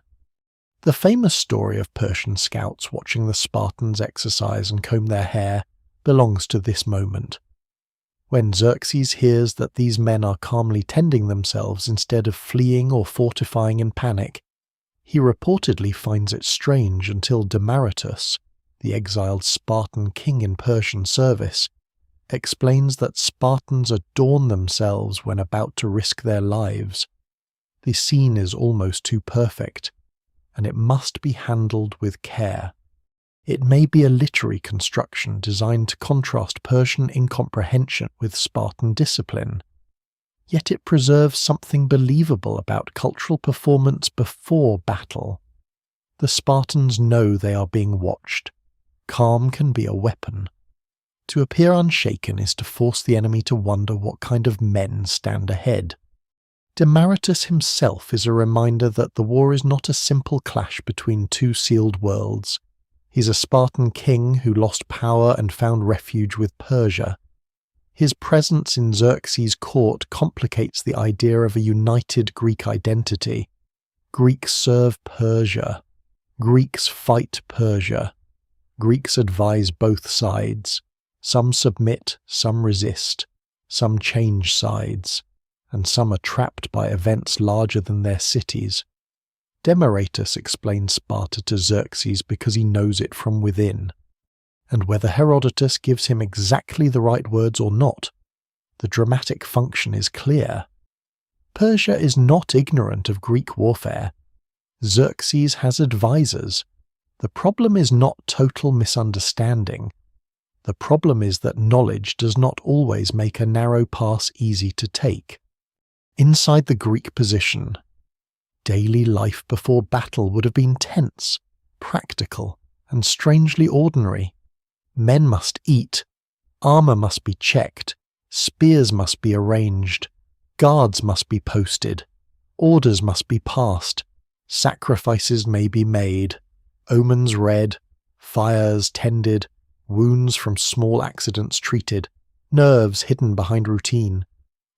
The famous story of Persian scouts watching the Spartans exercise and comb their hair belongs to this moment. When Xerxes hears that these men are calmly tending themselves instead of fleeing or fortifying in panic, he reportedly finds it strange until Demaratus, the exiled Spartan king in Persian service, explains that Spartans adorn themselves when about to risk their lives. The scene is almost too perfect, and it must be handled with care. It may be a literary construction designed to contrast Persian incomprehension with Spartan discipline, yet it preserves something believable about cultural performance before battle. The Spartans know they are being watched. Calm can be a weapon. To appear unshaken is to force the enemy to wonder what kind of men stand ahead. Demaratus himself is a reminder that the war is not a simple clash between two sealed worlds. He's a Spartan king who lost power and found refuge with Persia. His presence in Xerxes' court complicates the idea of a united Greek identity. Greeks serve Persia. Greeks fight Persia. Greeks advise both sides. Some submit, some resist, some change sides, and some are trapped by events larger than their cities. Demaratus explains Sparta to Xerxes because he knows it from within, and whether Herodotus gives him exactly the right words or not, the dramatic function is clear. Persia is not ignorant of Greek warfare. Xerxes has advisors. The problem is not total misunderstanding. The problem is that knowledge does not always make a narrow pass easy to take. Inside the Greek position, daily life before battle would have been tense, practical, and strangely ordinary. Men must eat, armour must be checked, spears must be arranged, guards must be posted, orders must be passed, sacrifices may be made, omens read, fires tended, wounds from small accidents treated, nerves hidden behind routine.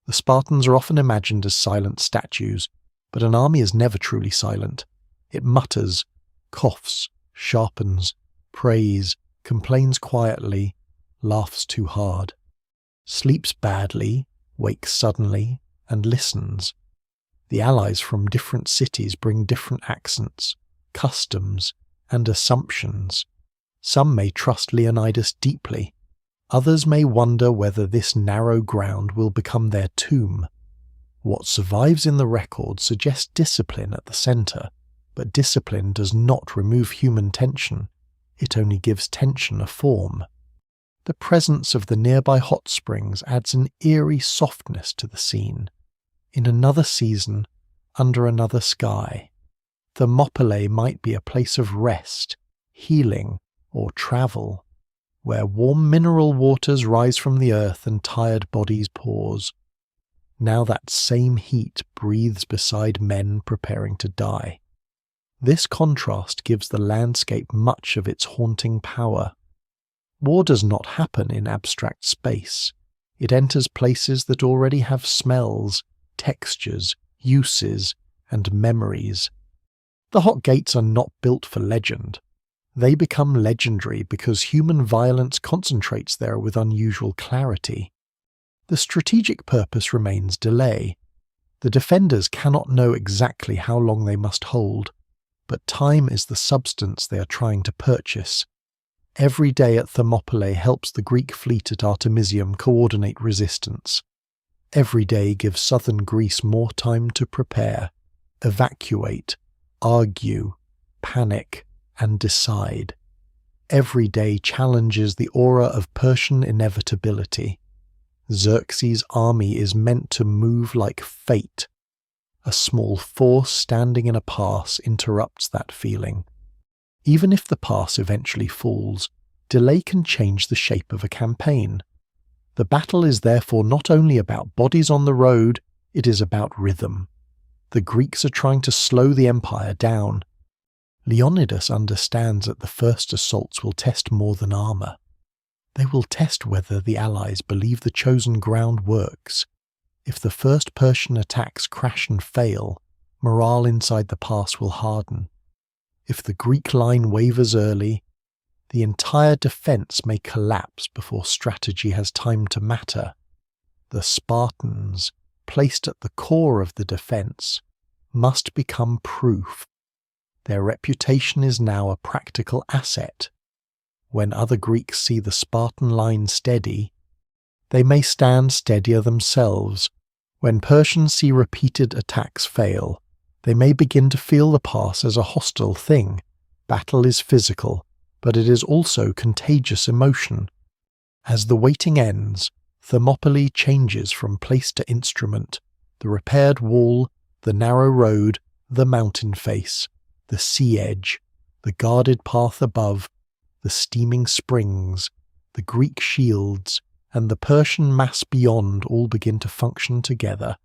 The Spartans are often imagined as silent statues, but an army is never truly silent. It mutters, coughs, sharpens, prays, complains quietly, laughs too hard, sleeps badly, wakes suddenly, and listens. The allies from different cities bring different accents, customs, and assumptions. Some may trust Leonidas deeply. Others may wonder whether this narrow ground will become their tomb. What survives in the record suggests discipline at the centre, but discipline does not remove human tension. It only gives tension a form. The presence of the nearby hot springs adds an eerie softness to the scene. In another season, under another sky, Thermopylae might be a place of rest, healing, or travel, where warm mineral waters rise from the earth and tired bodies pause. Now that same heat breathes beside men preparing to die. This contrast gives the landscape much of its haunting power. War does not happen in abstract space. It enters places that already have smells, textures, uses, and memories. The hot gates are not built for legend. They become legendary because human violence concentrates there with unusual clarity. The strategic purpose remains delay. The defenders cannot know exactly how long they must hold, but time is the substance they are trying to purchase. Every day at Thermopylae helps the Greek fleet at Artemisium coordinate resistance. Every day gives southern Greece more time to prepare, evacuate, argue, panic, and decide. Every day challenges the aura of Persian inevitability. Xerxes' army is meant to move like fate. A small force standing in a pass interrupts that feeling. Even if the pass eventually falls, delay can change the shape of a campaign. The battle is therefore not only about bodies on the road, it is about rhythm. The Greeks are trying to slow the empire down. Leonidas understands that the first assaults will test more than armour. They will test whether the allies believe the chosen ground works. If the first Persian attacks crash and fail, morale inside the pass will harden. If the Greek line wavers early, the entire defence may collapse before strategy has time to matter. The Spartans, placed at the core of the defence, must become proof. Their reputation is now a practical asset. When other Greeks see the Spartan line steady, they may stand steadier themselves. When Persians see repeated attacks fail, they may begin to feel the pass as a hostile thing. Battle is physical, but it is also contagious emotion. As the waiting ends, Thermopylae changes from place to instrument. The repaired wall, the narrow road, the mountain face, the sea edge, the guarded path above, the steaming springs, the Greek shields, and the Persian mass beyond all begin to function together.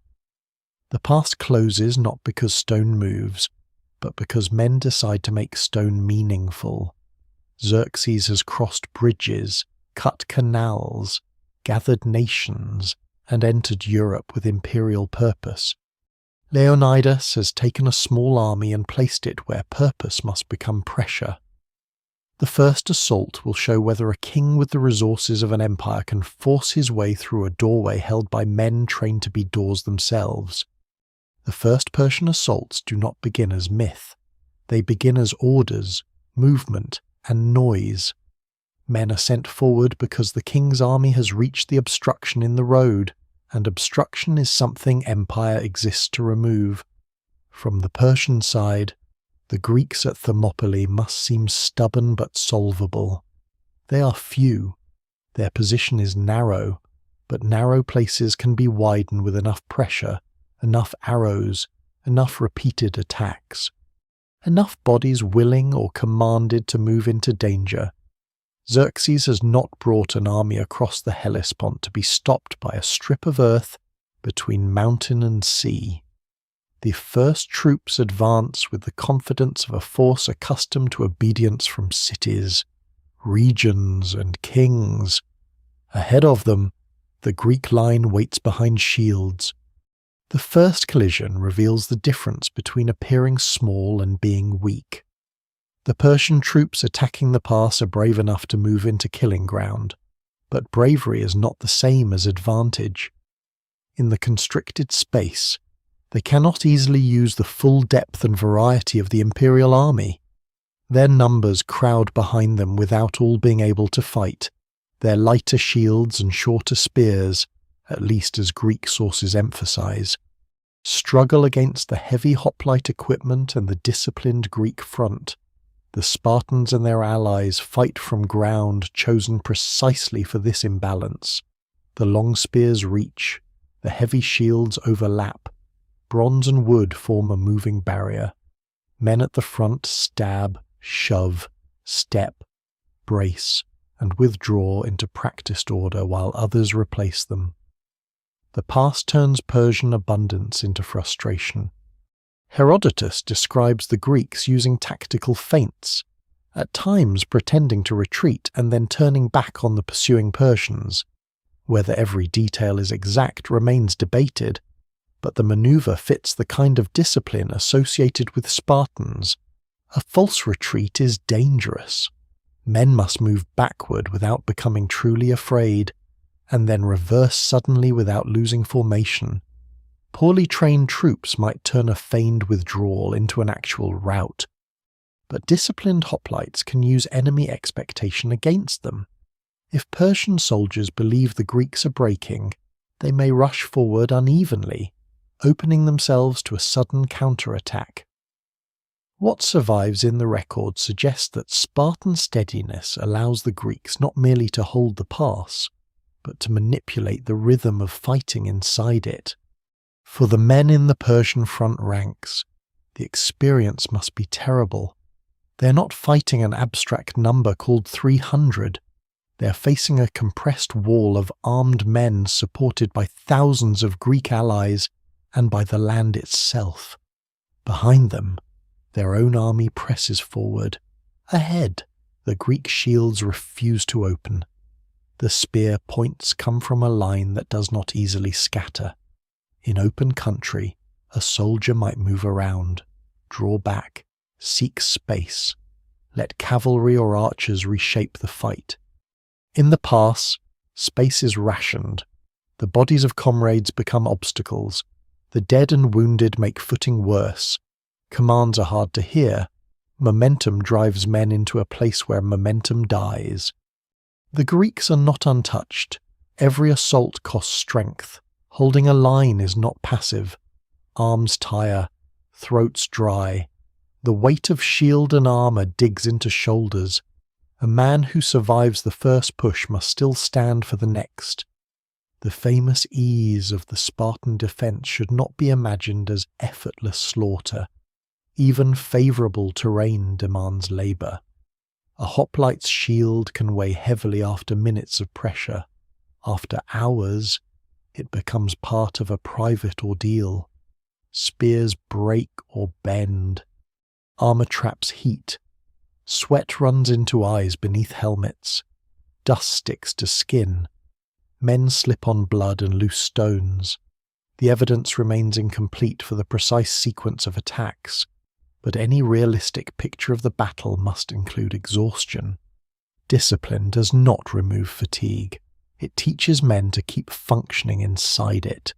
The pass closes not because stone moves, but because men decide to make stone meaningful. Xerxes has crossed bridges, cut canals, gathered nations, and entered Europe with imperial purpose. Leonidas has taken a small army and placed it where purpose must become pressure. The first assault will show whether a king with the resources of an empire can force his way through a doorway held by men trained to be doors themselves. The first Persian assaults do not begin as myth. They begin as orders, movement, and noise. Men are sent forward because the king's army has reached the obstruction in the road, and obstruction is something empire exists to remove. From the Persian side, the Greeks at Thermopylae must seem stubborn but solvable. They are few. Their position is narrow, but narrow places can be widened with enough pressure, enough arrows, enough repeated attacks, enough bodies willing or commanded to move into danger. Xerxes has not brought an army across the Hellespont to be stopped by a strip of earth between mountain and sea. The first troops advance with the confidence of a force accustomed to obedience from cities, regions, and kings. Ahead of them, the Greek line waits behind shields. The first collision reveals the difference between appearing small and being weak. The Persian troops attacking the pass are brave enough to move into killing ground, but bravery is not the same as advantage. In the constricted space, they cannot easily use the full depth and variety of the imperial army. Their numbers crowd behind them without all being able to fight, their lighter shields and shorter spears, at least as Greek sources emphasize, struggle against the heavy hoplite equipment and the disciplined Greek front. The Spartans and their allies fight from ground chosen precisely for this imbalance. The long spears reach, the heavy shields overlap, bronze and wood form a moving barrier. Men at the front stab, shove, step, brace, and withdraw into practiced order while others replace them. The pass turns Persian abundance into frustration. Herodotus describes the Greeks using tactical feints, at times pretending to retreat and then turning back on the pursuing Persians. Whether every detail is exact remains debated, but the maneuver fits the kind of discipline associated with Spartans. A false retreat is dangerous. Men must move backward without becoming truly afraid, and then reverse suddenly without losing formation. Poorly trained troops might turn a feigned withdrawal into an actual rout, but disciplined hoplites can use enemy expectation against them. If Persian soldiers believe the Greeks are breaking, they may rush forward unevenly, opening themselves to a sudden counterattack. What survives in the record suggests that Spartan steadiness allows the Greeks not merely to hold the pass, but to manipulate the rhythm of fighting inside it. For the men in the Persian front ranks, the experience must be terrible. They are not fighting an abstract number called 300. They are facing a compressed wall of armed men supported by thousands of Greek allies and by the land itself. Behind them, their own army presses forward. Ahead, the Greek shields refuse to open. The spear points come from a line that does not easily scatter. In open country, a soldier might move around, draw back, seek space, let cavalry or archers reshape the fight. In the pass, space is rationed. The bodies of comrades become obstacles. The dead and wounded make footing worse. Commands are hard to hear. Momentum drives men into a place where momentum dies. The Greeks are not untouched. Every assault costs strength. Holding a line is not passive. Arms tire, throats dry. The weight of shield and armour digs into shoulders. A man who survives the first push must still stand for the next. The famous ease of the Spartan defence should not be imagined as effortless slaughter. Even favourable terrain demands labour. A hoplite's shield can weigh heavily after minutes of pressure. After hours, it becomes part of a private ordeal. Spears break or bend. Armour traps heat. Sweat runs into eyes beneath helmets. Dust sticks to skin. Men slip on blood and loose stones. The evidence remains incomplete for the precise sequence of attacks, but any realistic picture of the battle must include exhaustion. Discipline does not remove fatigue. It teaches men to keep functioning inside it.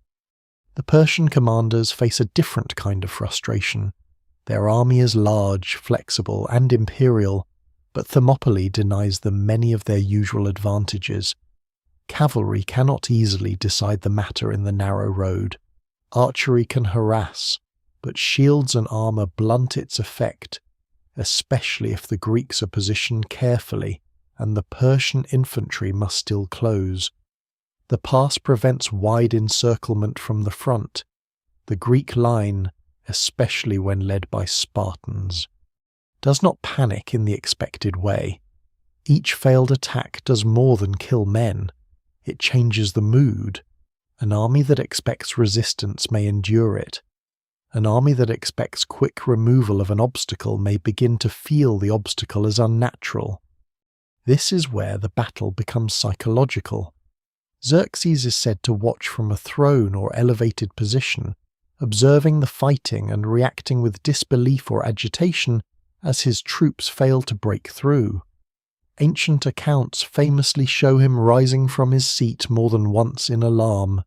The Persian commanders face a different kind of frustration. Their army is large, flexible, and imperial, but Thermopylae denies them many of their usual advantages. Cavalry cannot easily decide the matter in the narrow road. Archery can harass, but shields and armour blunt its effect, especially if the Greeks are positioned carefully and the Persian infantry must still close. The pass prevents wide encirclement from the front. The Greek line, especially when led by Spartans, does not panic in the expected way. Each failed attack does more than kill men. It changes the mood. An army that expects resistance may endure it. An army that expects quick removal of an obstacle may begin to feel the obstacle as unnatural. This is where the battle becomes psychological. Xerxes is said to watch from a throne or elevated position, observing the fighting and reacting with disbelief or agitation as his troops fail to break through. Ancient accounts famously show him rising from his seat more than once in alarm.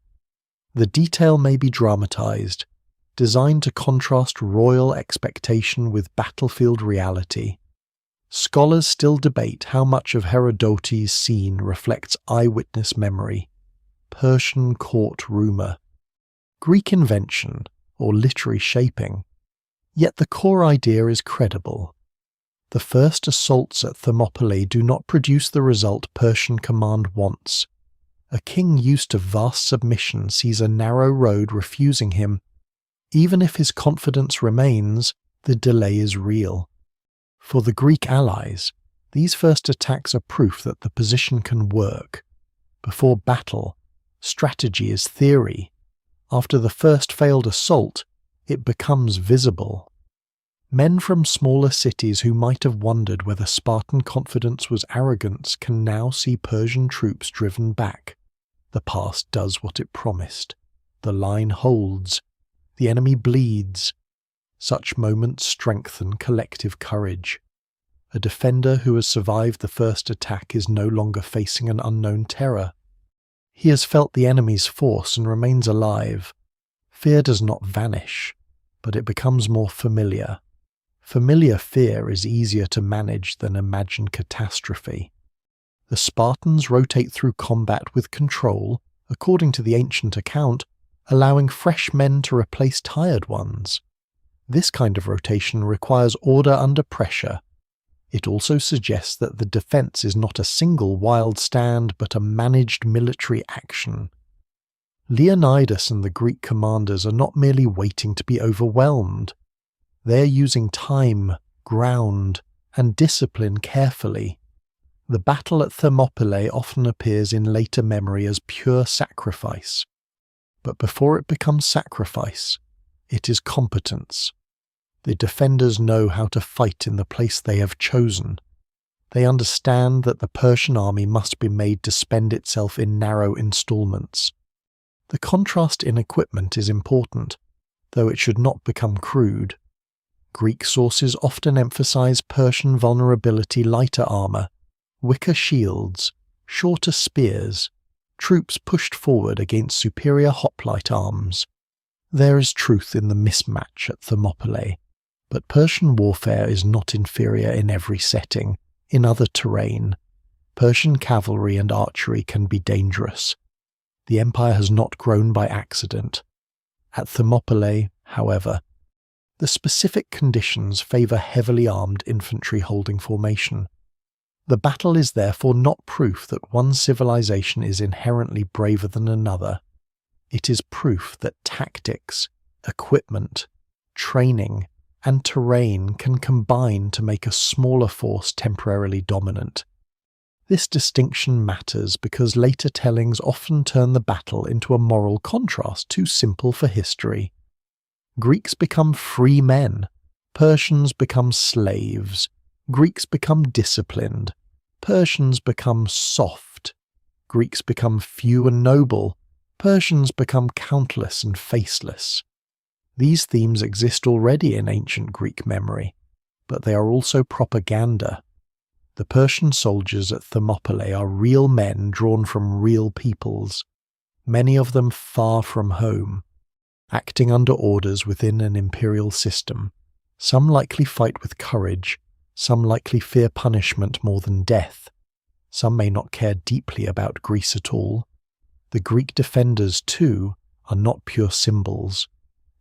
The detail may be dramatized, designed to contrast royal expectation with battlefield reality. Scholars still debate how much of Herodotus' scene reflects eyewitness memory, Persian court rumour, Greek invention, or literary shaping. Yet the core idea is credible. The first assaults at Thermopylae do not produce the result Persian command wants. A king used to vast submission sees a narrow road refusing him. Even if his confidence remains, the delay is real. For the Greek allies, these first attacks are proof that the position can work. Before battle, strategy is theory. After the first failed assault, it becomes visible. Men from smaller cities who might have wondered whether Spartan confidence was arrogance can now see Persian troops driven back. The pass does what it promised. The line holds. The enemy bleeds. Such moments strengthen collective courage. A defender who has survived the first attack is no longer facing an unknown terror. He has felt the enemy's force and remains alive. Fear does not vanish, but it becomes more familiar. Familiar fear is easier to manage than imagined catastrophe. The Spartans rotate through combat with control, according to the ancient account, allowing fresh men to replace tired ones. This kind of rotation requires order under pressure. It also suggests that the defence is not a single wild stand but a managed military action. Leonidas and the Greek commanders are not merely waiting to be overwhelmed. They are using time, ground, and discipline carefully. The battle at Thermopylae often appears in later memory as pure sacrifice. But before it becomes sacrifice, it is competence. The defenders know how to fight in the place they have chosen. They understand that the Persian army must be made to spend itself in narrow installments. The contrast in equipment is important, though it should not become crude. Greek sources often emphasize Persian vulnerability: lighter armor, wicker shields, shorter spears, troops pushed forward against superior hoplite arms. There is truth in the mismatch at Thermopylae, but Persian warfare is not inferior in every setting. In other terrain, Persian cavalry and archery can be dangerous. The empire has not grown by accident. At Thermopylae, however, the specific conditions favor heavily armed infantry holding formation. The battle is therefore not proof that one civilization is inherently braver than another. It is proof that tactics, equipment, training, and terrain can combine to make a smaller force temporarily dominant. This distinction matters because later tellings often turn the battle into a moral contrast too simple for history. Greeks become free men, Persians become slaves. Greeks become disciplined, Persians become soft. Greeks become few and noble, Persians become countless and faceless. These themes exist already in ancient Greek memory, but they are also propaganda. The Persian soldiers at Thermopylae are real men drawn from real peoples, many of them far from home, acting under orders within an imperial system. Some likely fight with courage, some likely fear punishment more than death. Some may not care deeply about Greece at all. The Greek defenders, too, are not pure symbols.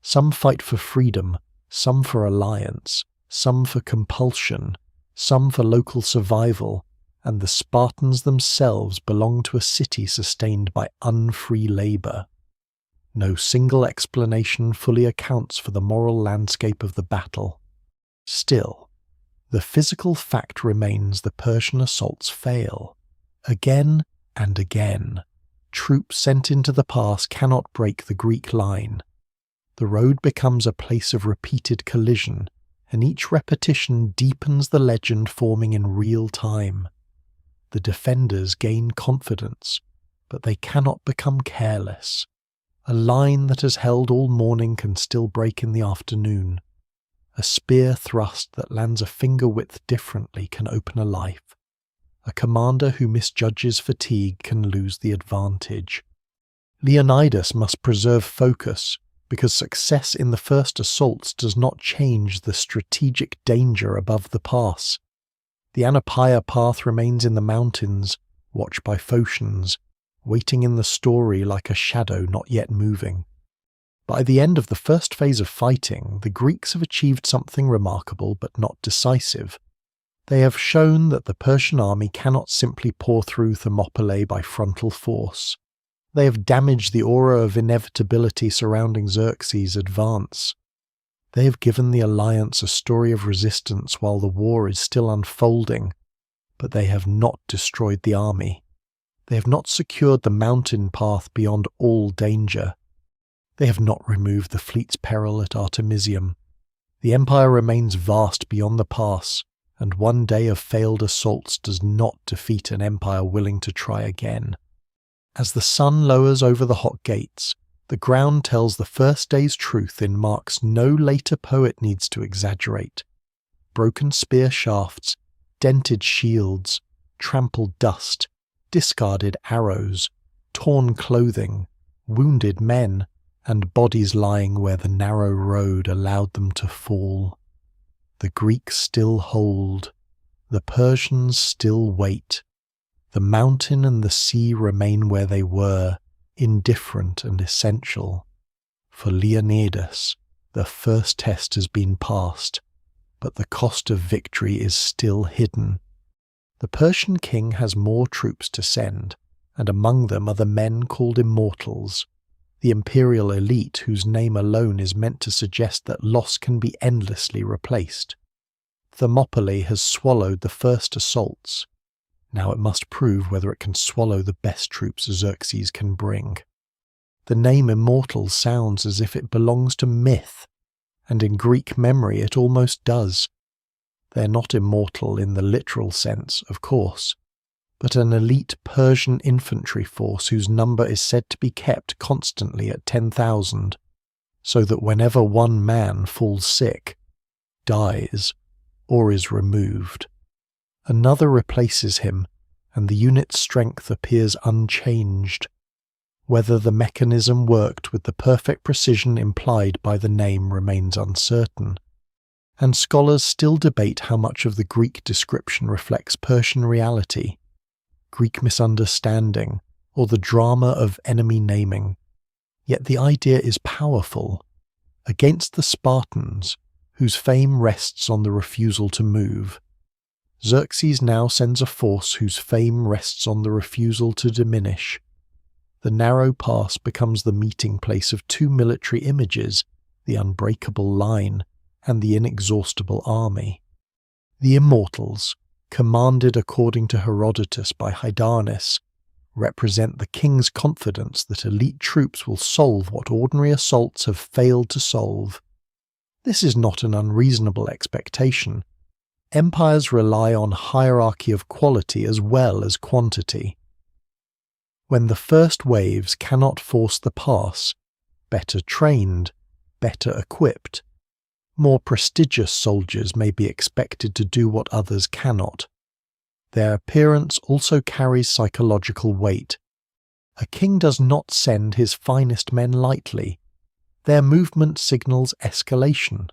Some fight for freedom, some for alliance, some for compulsion, some for local survival, and the Spartans themselves belong to a city sustained by unfree labour. No single explanation fully accounts for the moral landscape of the battle. Still, the physical fact remains: the Persian assaults fail. Again and again, troops sent into the pass cannot break the Greek line. The road becomes a place of repeated collision, and each repetition deepens the legend forming in real time. The defenders gain confidence, but they cannot become careless. A line that has held all morning can still break in the afternoon. A spear thrust that lands a finger width differently can open a life. A commander who misjudges fatigue can lose the advantage. Leonidas must preserve focus, because success in the first assaults does not change the strategic danger above the pass. The Anapaia path remains in the mountains, watched by Phocians, waiting in the story like a shadow not yet moving. By the end of the first phase of fighting, the Greeks have achieved something remarkable but not decisive. They have shown that the Persian army cannot simply pour through Thermopylae by frontal force. They have damaged the aura of inevitability surrounding Xerxes' advance. They have given the alliance a story of resistance while the war is still unfolding, but they have not destroyed the army. They have not secured the mountain path beyond all danger. They have not removed the fleet's peril at Artemisium. The empire remains vast beyond the pass, and one day of failed assaults does not defeat an empire willing to try again. As the sun lowers over the hot gates, the ground tells the first day's truth in marks no later poet needs to exaggerate. Broken spear shafts, dented shields, trampled dust, discarded arrows, torn clothing, wounded men, and bodies lying where the narrow road allowed them to fall. The Greeks still hold. The Persians still wait. The mountain and the sea remain where they were, indifferent and essential. For Leonidas, the first test has been passed, but the cost of victory is still hidden. The Persian king has more troops to send, and among them are the men called Immortals, the imperial elite whose name alone is meant to suggest that loss can be endlessly replaced. Thermopylae has swallowed the first assaults. Now it must prove whether it can swallow the best troops Xerxes can bring. The name Immortal sounds as if it belongs to myth, and in Greek memory it almost does. They're not immortal in the literal sense, of course, but an elite Persian infantry force whose number is said to be kept constantly at 10,000, so that whenever one man falls sick, dies, or is removed, another replaces him, and the unit's strength appears unchanged. Whether the mechanism worked with the perfect precision implied by the name remains uncertain, and scholars still debate how much of the Greek description reflects Persian reality, Greek misunderstanding, or the drama of enemy naming. Yet the idea is powerful. Against the Spartans, whose fame rests on the refusal to move, Xerxes now sends a force whose fame rests on the refusal to diminish. The narrow pass becomes the meeting place of two military images, the unbreakable line and the inexhaustible army. The Immortals, commanded according to Herodotus by Hydarnes, represent the king's confidence that elite troops will solve what ordinary assaults have failed to solve. This is not an unreasonable expectation. Empires rely on hierarchy of quality as well as quantity. When the first waves cannot force the pass, better trained, better equipped, more prestigious soldiers may be expected to do what others cannot. Their appearance also carries psychological weight. A king does not send his finest men lightly. Their movement signals escalation.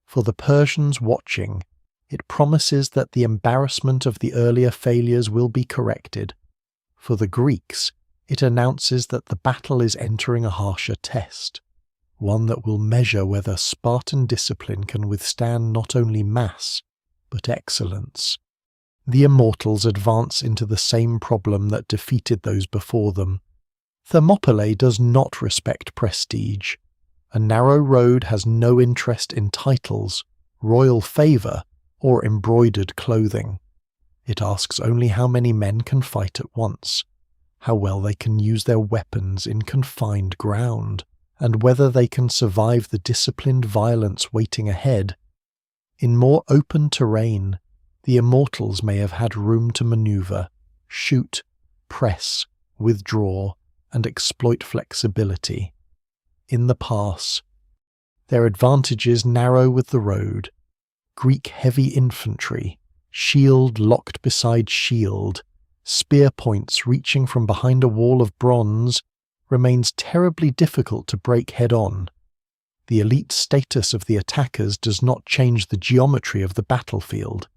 For the Persians watching, it promises that the embarrassment of the earlier failures will be corrected. For the Greeks, it announces that the battle is entering a harsher test, one that will measure whether Spartan discipline can withstand not only mass, but excellence. The Immortals advance into the same problem that defeated those before them. Thermopylae does not respect prestige. A narrow road has no interest in titles, royal favour, or embroidered clothing. It asks only how many men can fight at once, how well they can use their weapons in confined ground, and whether they can survive the disciplined violence waiting ahead. In more open terrain, the Immortals may have had room to maneuver, shoot, press, withdraw, and exploit flexibility. In the pass, their advantages narrow with the road. Greek heavy infantry, shield locked beside shield, spear points reaching from behind a wall of bronze, remains terribly difficult to break head-on. The elite status of the attackers does not change the geometry of the battlefield.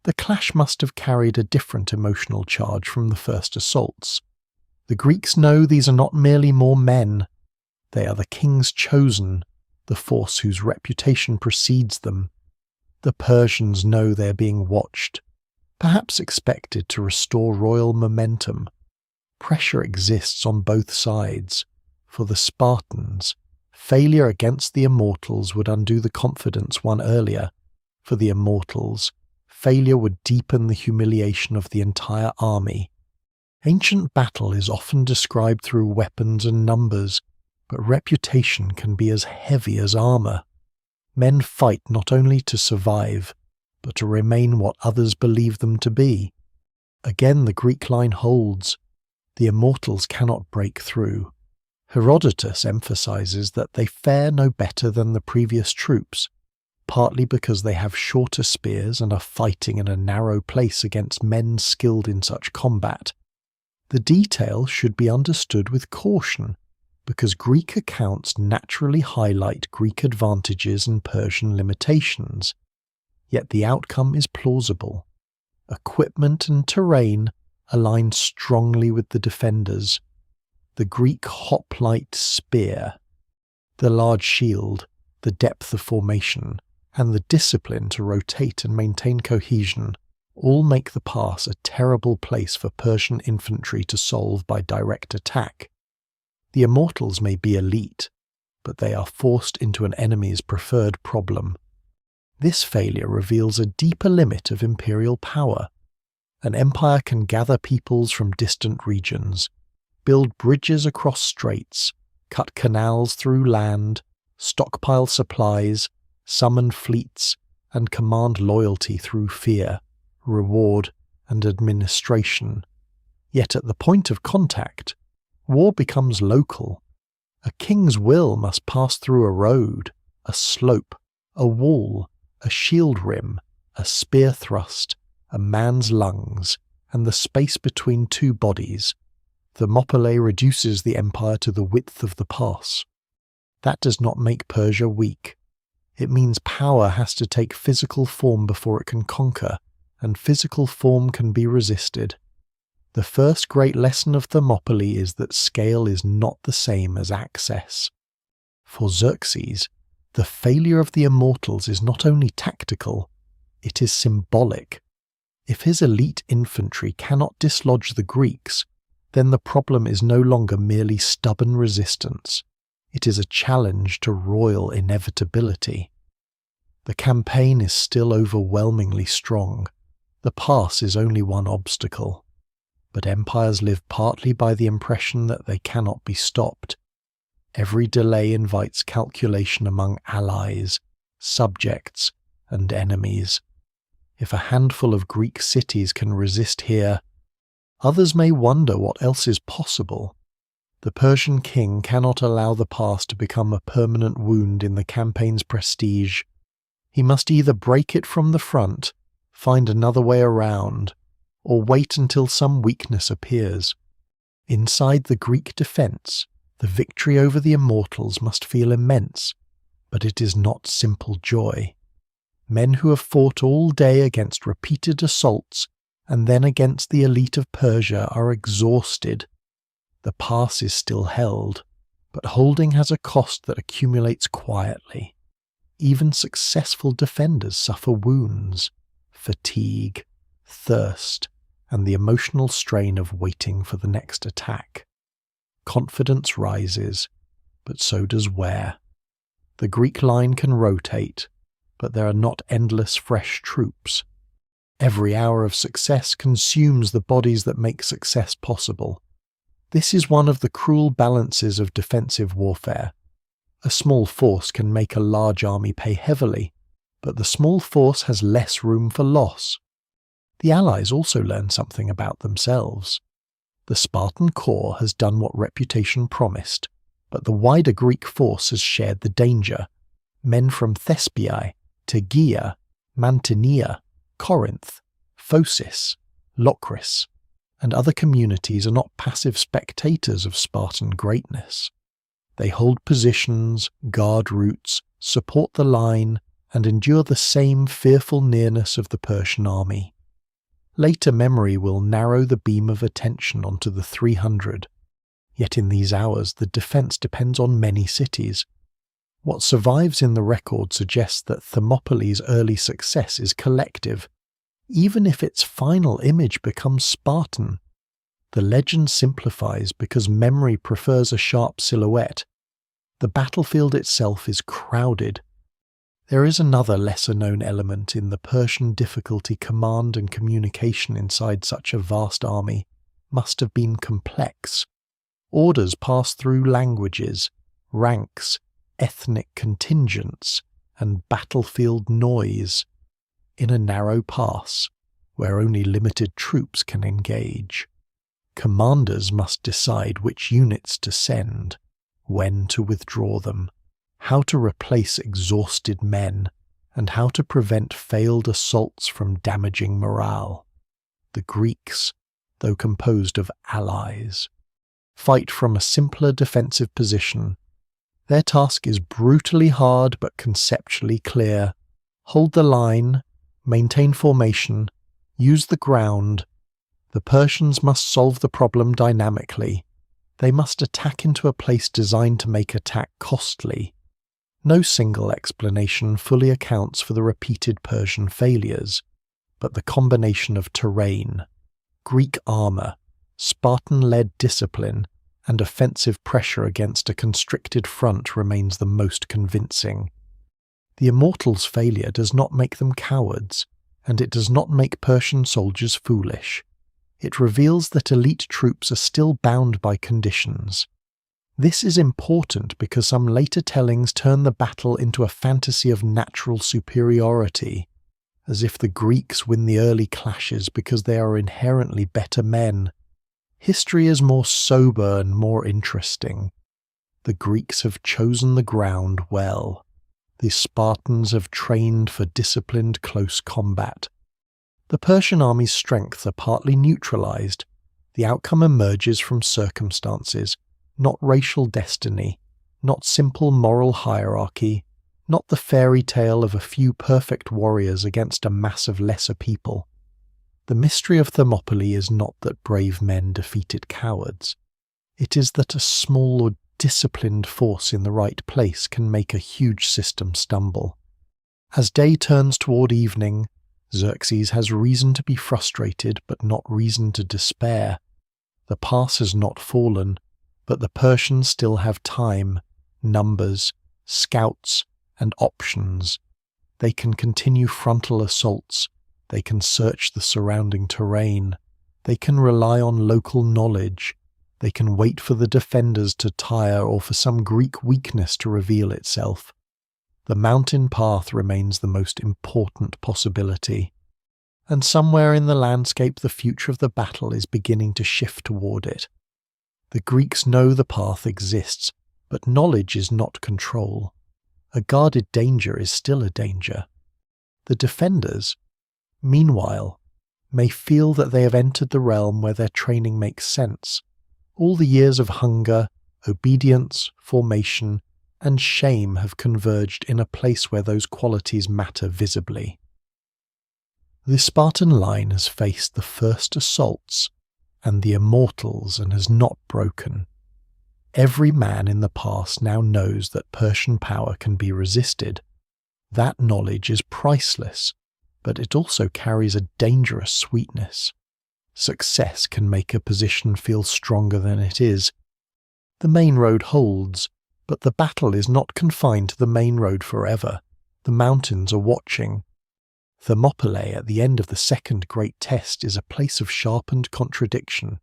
The clash must have carried a different emotional charge from the first assaults. The Greeks know these are not merely more men. They are the king's chosen, the force whose reputation precedes them. The Persians know they are being watched, perhaps expected to restore royal momentum. Pressure exists on both sides. For the Spartans, failure against the Immortals would undo the confidence won earlier. For the Immortals, failure would deepen the humiliation of the entire army. Ancient battle is often described through weapons and numbers, but reputation can be as heavy as armour. Men fight not only to survive, but to remain what others believe them to be. Again the Greek line holds. The Immortals cannot break through. Herodotus emphasizes that they fare no better than the previous troops, partly because they have shorter spears and are fighting in a narrow place against men skilled in such combat. The detail should be understood with caution, because Greek accounts naturally highlight Greek advantages and Persian limitations. Yet the outcome is plausible. Equipment and terrain align strongly with the defenders. The Greek hoplite spear, the large shield, the depth of formation, and the discipline to rotate and maintain cohesion all make the pass a terrible place for Persian infantry to solve by direct attack. The Immortals may be elite, but they are forced into an enemy's preferred problem. This failure reveals a deeper limit of imperial power. An empire can gather peoples from distant regions, build bridges across straits, cut canals through land, stockpile supplies, summon fleets, and command loyalty through fear, reward, and administration. Yet at the point of contact, war becomes local. A king's will must pass through a road, a slope, a wall, a shield rim, a spear thrust, a man's lungs, and the space between two bodies. Thermopylae reduces the empire to the width of the pass. That does not make Persia weak. It means power has to take physical form before it can conquer, and physical form can be resisted. The first great lesson of Thermopylae is that scale is not the same as access. For Xerxes, the failure of the Immortals is not only tactical, it is symbolic. If his elite infantry cannot dislodge the Greeks, then the problem is no longer merely stubborn resistance. It is a challenge to royal inevitability. The campaign is still overwhelmingly strong. The pass is only one obstacle. But empires live partly by the impression that they cannot be stopped. Every delay invites calculation among allies, subjects, and enemies. If a handful of Greek cities can resist here, others may wonder what else is possible. The Persian king cannot allow the pass to become a permanent wound in the campaign's prestige. He must either break it from the front, find another way around, or wait until some weakness appears. Inside the Greek defence, the victory over the Immortals must feel immense, but it is not simple joy. Men who have fought all day against repeated assaults and then against the elite of Persia are exhausted. The pass is still held, but holding has a cost that accumulates quietly. Even successful defenders suffer wounds, fatigue, thirst, and the emotional strain of waiting for the next attack. Confidence rises, but so does wear. The Greek line can rotate, but there are not endless fresh troops. Every hour of success consumes the bodies that make success possible. This is one of the cruel balances of defensive warfare. A small force can make a large army pay heavily, but the small force has less room for loss. The Allies also learn something about themselves. The Spartan core has done what reputation promised, but the wider Greek force has shared the danger. Men from Thespiae, Tegea, Mantinea, Corinth, Phocis, Locris, and other communities are not passive spectators of Spartan greatness. They hold positions, guard routes, support the line, and endure the same fearful nearness of the Persian army. Later memory will narrow the beam of attention onto the 300, yet in these hours the defence depends on many cities. What survives in the record suggests that Thermopylae's early success is collective, even if its final image becomes Spartan. The legend simplifies because memory prefers a sharp silhouette. The battlefield itself is crowded. There is another lesser-known element in the Persian difficulty. Command and communication inside such a vast army must have been complex. Orders pass through languages, ranks, ethnic contingents, and battlefield noise. In a narrow pass, where only limited troops can engage, commanders must decide which units to send, when to withdraw them, how to replace exhausted men, and how to prevent failed assaults from damaging morale. The Greeks, though composed of allies, fight from a simpler defensive position. Their task is brutally hard but conceptually clear. Hold the line, maintain formation, use the ground. The Persians must solve the problem dynamically. They must attack into a place designed to make attack costly. No single explanation fully accounts for the repeated Persian failures, but the combination of terrain, Greek armour, Spartan-led discipline, and offensive pressure against a constricted front remains the most convincing. The Immortals' failure does not make them cowards. and it does not make Persian soldiers foolish. It reveals that elite troops are still bound by conditions. This is important because some later tellings turn the battle into a fantasy of natural superiority, as if the Greeks win the early clashes because they are inherently better men. History is more sober and more interesting. The Greeks have chosen the ground well. The Spartans have trained for disciplined close combat. The Persian army's strengths are partly neutralized. The outcome emerges from circumstances, not racial destiny, not simple moral hierarchy, not the fairy tale of a few perfect warriors against a mass of lesser people. The mystery of Thermopylae is not that brave men defeated cowards. It is that a small or disciplined force in the right place can make a huge system stumble. As day turns toward evening, Xerxes has reason to be frustrated but not reason to despair. The pass has not fallen, but the Persians still have time, numbers, scouts, and options. They can continue frontal assaults. They can search the surrounding terrain. They can rely on local knowledge. They can wait for the defenders to tire or for some Greek weakness to reveal itself. The mountain path remains the most important possibility. And somewhere in the landscape the future of the battle is beginning to shift toward it. The Greeks know the path exists, but knowledge is not control. A guarded danger is still a danger. The defenders, meanwhile, may feel that they have entered the realm where their training makes sense. All the years of hunger, obedience, formation, and shame have converged in a place where those qualities matter visibly. The Spartan line has faced the first assaults and the Immortals and has not broken. Every man in the past now knows that Persian power can be resisted. That knowledge is priceless, but it also carries a dangerous sweetness. Success can make a position feel stronger than it is. The main road holds, but the battle is not confined to the main road forever. The mountains are watching. Thermopylae at the end of the second great test is a place of sharpened contradiction.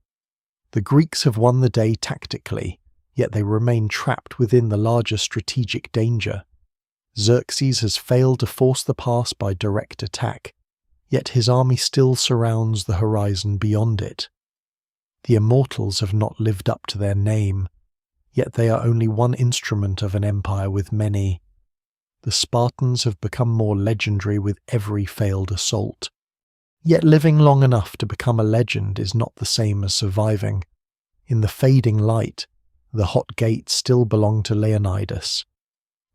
The Greeks have won the day tactically, yet they remain trapped within the larger strategic danger. Xerxes has failed to force the pass by direct attack, yet his army still surrounds the horizon beyond it. The Immortals have not lived up to their name, yet they are only one instrument of an empire with many. The Spartans have become more legendary with every failed assault. Yet living long enough to become a legend is not the same as surviving. In the fading light, the hot gates still belong to Leonidas.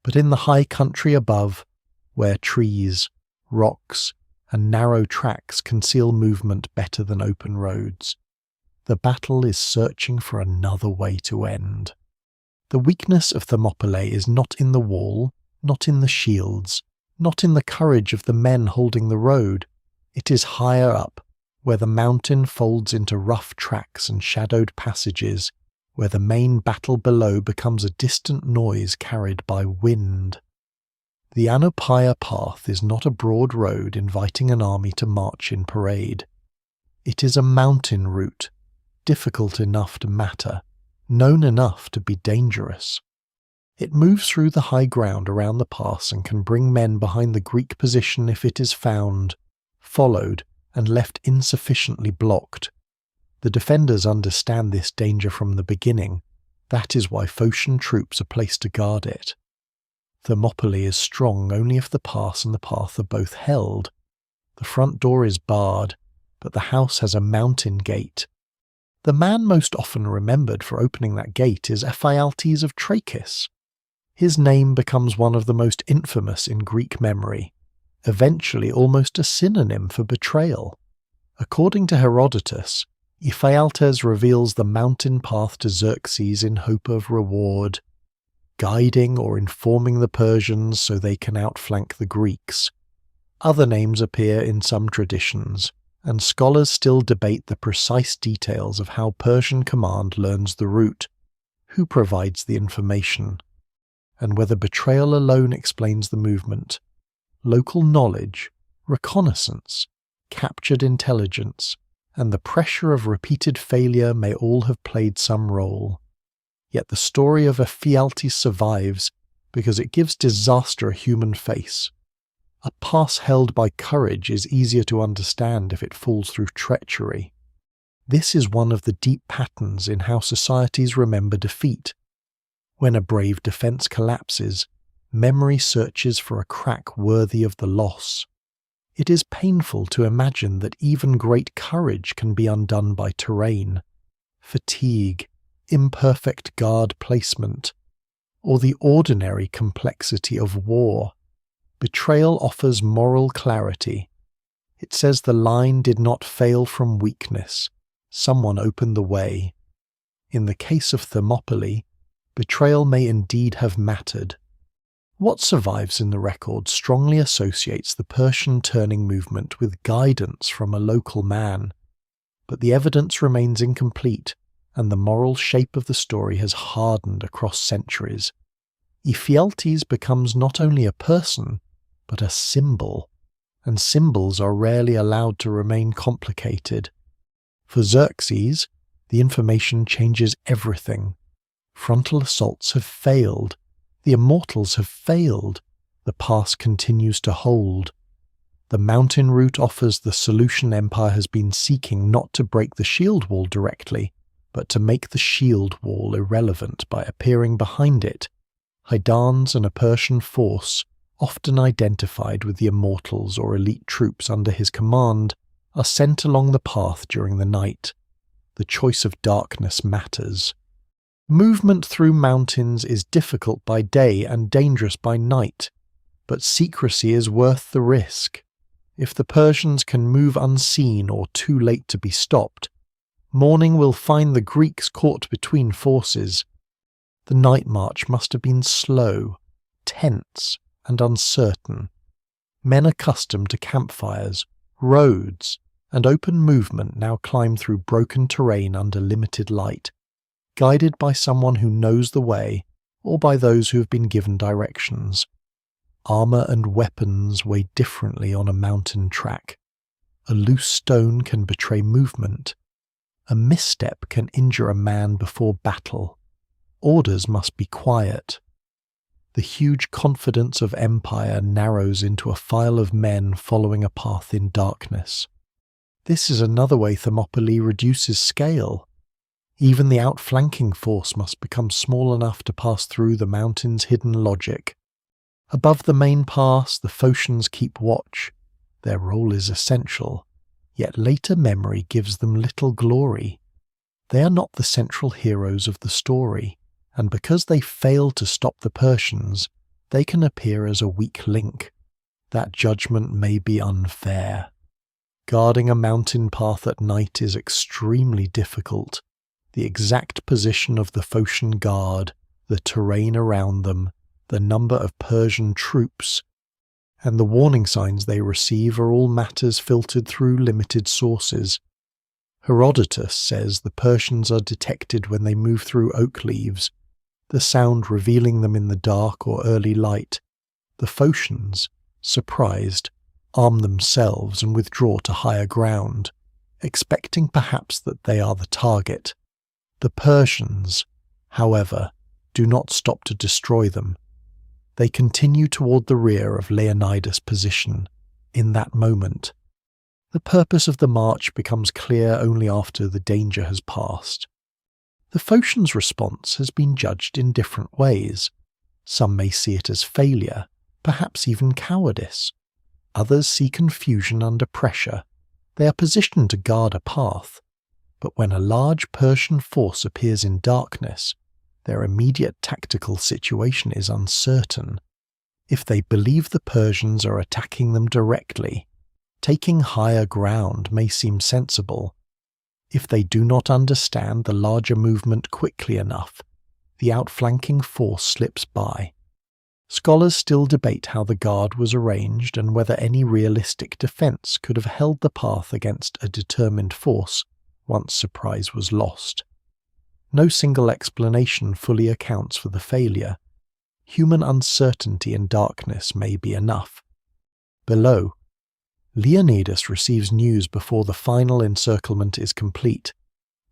But in the high country above, where trees, rocks, and narrow tracks conceal movement better than open roads, the battle is searching for another way to end. The weakness of Thermopylae is not in the wall, not in the shields, not in the courage of the men holding the road. It is higher up, where the mountain folds into rough tracks and shadowed passages, where the main battle below becomes a distant noise carried by wind. The Outnumbered path is not a broad road inviting an army to march in parade. It is a mountain route, difficult enough to matter, known enough to be dangerous. It moves through the high ground around the pass and can bring men behind the Greek position if it is found, followed, and left insufficiently blocked. The defenders understand this danger from the beginning. That is why Phocian troops are placed to guard it. Thermopylae is strong only if the pass and the path are both held. The front door is barred, but the house has a mountain gate. The man most often remembered for opening that gate is Ephialtes of Trachis. His name becomes one of the most infamous in Greek memory, eventually almost a synonym for betrayal. According to Herodotus, Ephialtes reveals the mountain path to Xerxes in hope of reward, guiding or informing the Persians so they can outflank the Greeks. Other names appear in some traditions, and scholars still debate the precise details of how Persian command learns the route, who provides the information, and whether betrayal alone explains the movement. Local knowledge, reconnaissance, captured intelligence, and the pressure of repeated failure may all have played some role. Yet the story of Ephialtes survives because it gives disaster a human face. A pass held by courage is easier to understand if it falls through treachery. This is one of the deep patterns in how societies remember defeat. When a brave defense collapses, memory searches for a crack worthy of the loss. It is painful to imagine that even great courage can be undone by terrain, fatigue, imperfect guard placement, or the ordinary complexity of war. Betrayal offers moral clarity. It says the line did not fail from weakness. Someone opened the way. In the case of Thermopylae, betrayal may indeed have mattered. What survives in the record strongly associates the Persian turning movement with guidance from a local man, but the evidence remains incomplete, and the moral shape of the story has hardened across centuries. Ephialtes becomes not only a person, but a symbol, and symbols are rarely allowed to remain complicated. For Xerxes, the information changes everything. Frontal assaults have failed. The Immortals have failed. The pass continues to hold. The mountain route offers the solution Empire has been seeking, not to break the shield wall directly, but to make the shield wall irrelevant by appearing behind it. Haidans and a Persian force, often identified with the Immortals or elite troops under his command, are sent along the path during the night. The choice of darkness matters. Movement through mountains is difficult by day and dangerous by night, but secrecy is worth the risk. If the Persians can move unseen or too late to be stopped, morning will find the Greeks caught between forces. The night march must have been slow, tense, and uncertain. Men accustomed to campfires, roads, and open movement now climb through broken terrain under limited light, guided by someone who knows the way or by those who have been given directions. Armour and weapons weigh differently on a mountain track. A loose stone can betray movement. A misstep can injure a man before battle. Orders must be quiet. The huge confidence of empire narrows into a file of men following a path in darkness. This is another way Thermopylae reduces scale. Even the outflanking force must become small enough to pass through the mountain's hidden logic. Above the main pass, the Phocians keep watch. Their role is essential, yet later memory gives them little glory. They are not the central heroes of the story, and because they fail to stop the Persians, they can appear as a weak link. That judgment may be unfair. Guarding a mountain path at night is extremely difficult. The exact position of the Phocian guard, the terrain around them, the number of Persian troops, and the warning signs they receive are all matters filtered through limited sources. Herodotus says the Persians are detected when they move through oak leaves, the sound revealing them in the dark or early light. The Phocians, surprised, arm themselves and withdraw to higher ground, expecting perhaps that they are the target. The Persians, however, do not stop to destroy them. They continue toward the rear of Leonidas' position. In that moment, the purpose of the march becomes clear only after the danger has passed. The Phocians' response has been judged in different ways. Some may see it as failure, perhaps even cowardice. Others see confusion under pressure. They are positioned to guard a path, but when a large Persian force appears in darkness, their immediate tactical situation is uncertain. If they believe the Persians are attacking them directly, taking higher ground may seem sensible. If they do not understand the larger movement quickly enough, the outflanking force slips by. Scholars still debate how the guard was arranged and whether any realistic defense could have held the path against a determined force once surprise was lost. No single explanation fully accounts for the failure. Human uncertainty and darkness may be enough. Below, Leonidas receives news before the final encirclement is complete.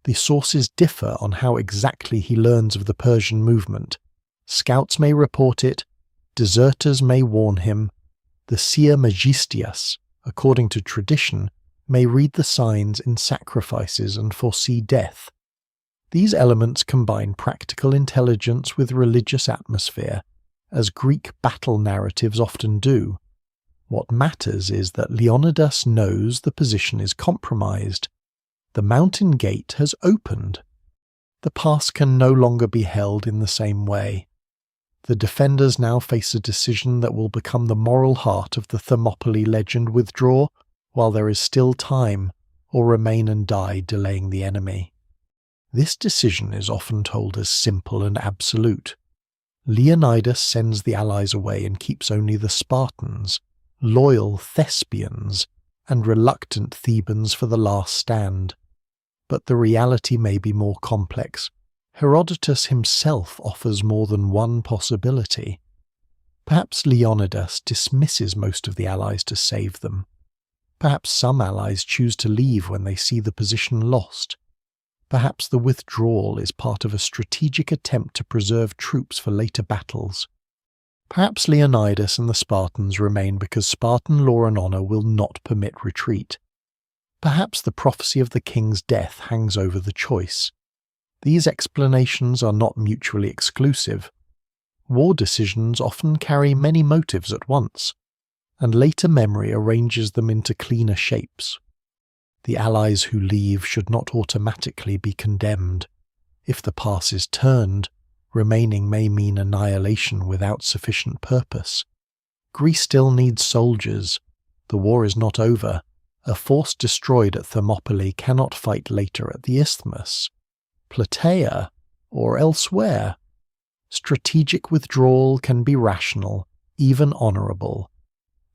The sources differ on how exactly he learns of the Persian movement. Scouts may report it, deserters may warn him, the seer Megistias, according to tradition, may read the signs in sacrifices and foresee death. These elements combine practical intelligence with religious atmosphere, as Greek battle narratives often do. What matters is that Leonidas knows the position is compromised. The mountain gate has opened. The pass can no longer be held in the same way. The defenders now face a decision that will become the moral heart of the Thermopylae legend: withdraw while there is still time, or remain and die delaying the enemy. This decision is often told as simple and absolute. Leonidas sends the allies away and keeps only the Spartans, loyal Thespians, and reluctant Thebans for the last stand. But the reality may be more complex. Herodotus himself offers more than one possibility. Perhaps Leonidas dismisses most of the allies to save them. Perhaps some allies choose to leave when they see the position lost. Perhaps the withdrawal is part of a strategic attempt to preserve troops for later battles. Perhaps Leonidas and the Spartans remain because Spartan law and honor will not permit retreat. Perhaps the prophecy of the king's death hangs over the choice. These explanations are not mutually exclusive. War decisions often carry many motives at once, and later memory arranges them into cleaner shapes. The allies who leave should not automatically be condemned. If the pass is turned, remaining may mean annihilation without sufficient purpose. Greece still needs soldiers. The war is not over. A force destroyed at Thermopylae cannot fight later at the Isthmus, Plataea, or elsewhere. Strategic withdrawal can be rational, even honourable.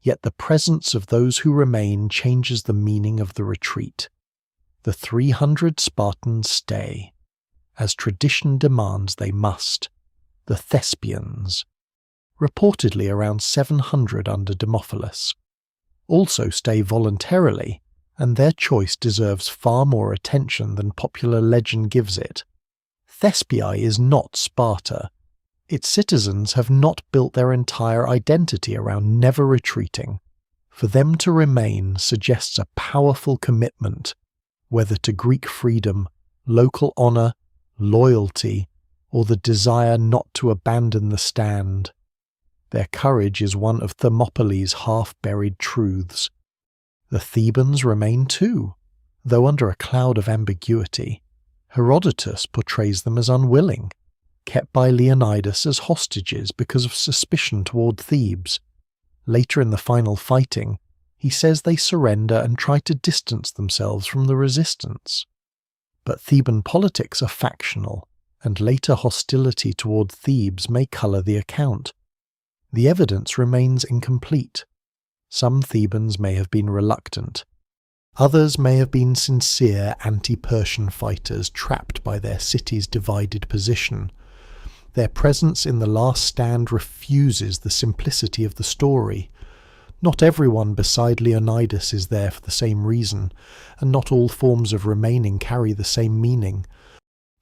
Yet the presence of those who remain changes the meaning of the retreat. The 300 Spartans stay. As tradition demands they must. The Thespians. Reportedly around 700 under Demophilus. Also stay voluntarily, and their choice deserves far more attention than popular legend gives it. Thespiae is not Sparta. Its citizens have not built their entire identity around never retreating. For them to remain suggests a powerful commitment, whether to Greek freedom, local honour, loyalty, or the desire not to abandon the stand. Their courage is one of Thermopylae's half-buried truths. The Thebans remain too, though under a cloud of ambiguity. Herodotus portrays them as unwilling, kept by Leonidas as hostages because of suspicion toward Thebes. Later in the final fighting, he says they surrender and try to distance themselves from the resistance. But Theban politics are factional, and later hostility toward Thebes may colour the account. The evidence remains incomplete. Some Thebans may have been reluctant. Others may have been sincere anti-Persian fighters trapped by their city's divided position. Their presence in the last stand refuses the simplicity of the story. Not everyone beside Leonidas is there for the same reason, and not all forms of remaining carry the same meaning.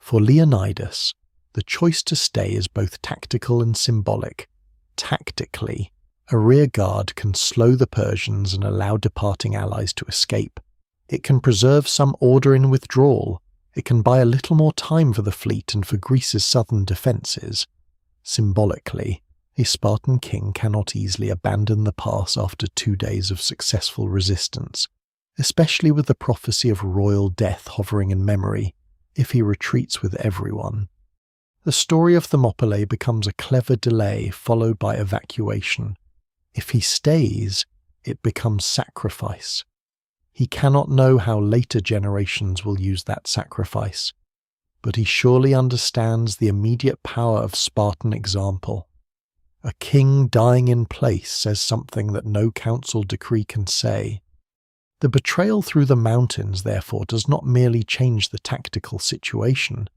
For Leonidas, the choice to stay is both tactical and symbolic. Tactically, a rear guard can slow the Persians and allow departing allies to escape. It can preserve some order in withdrawal. It can buy a little more time for the fleet and for Greece's southern defences. Symbolically, a Spartan king cannot easily abandon the pass after 2 days of successful resistance, especially with the prophecy of royal death hovering in memory, if he retreats with everyone. The story of Thermopylae becomes a clever delay followed by evacuation. If he stays, it becomes sacrifice. He cannot know how later generations will use that sacrifice, but he surely understands the immediate power of Spartan example. A king dying in place says something that no council decree can say. The betrayal through the mountains, therefore, does not merely change the tactical situation.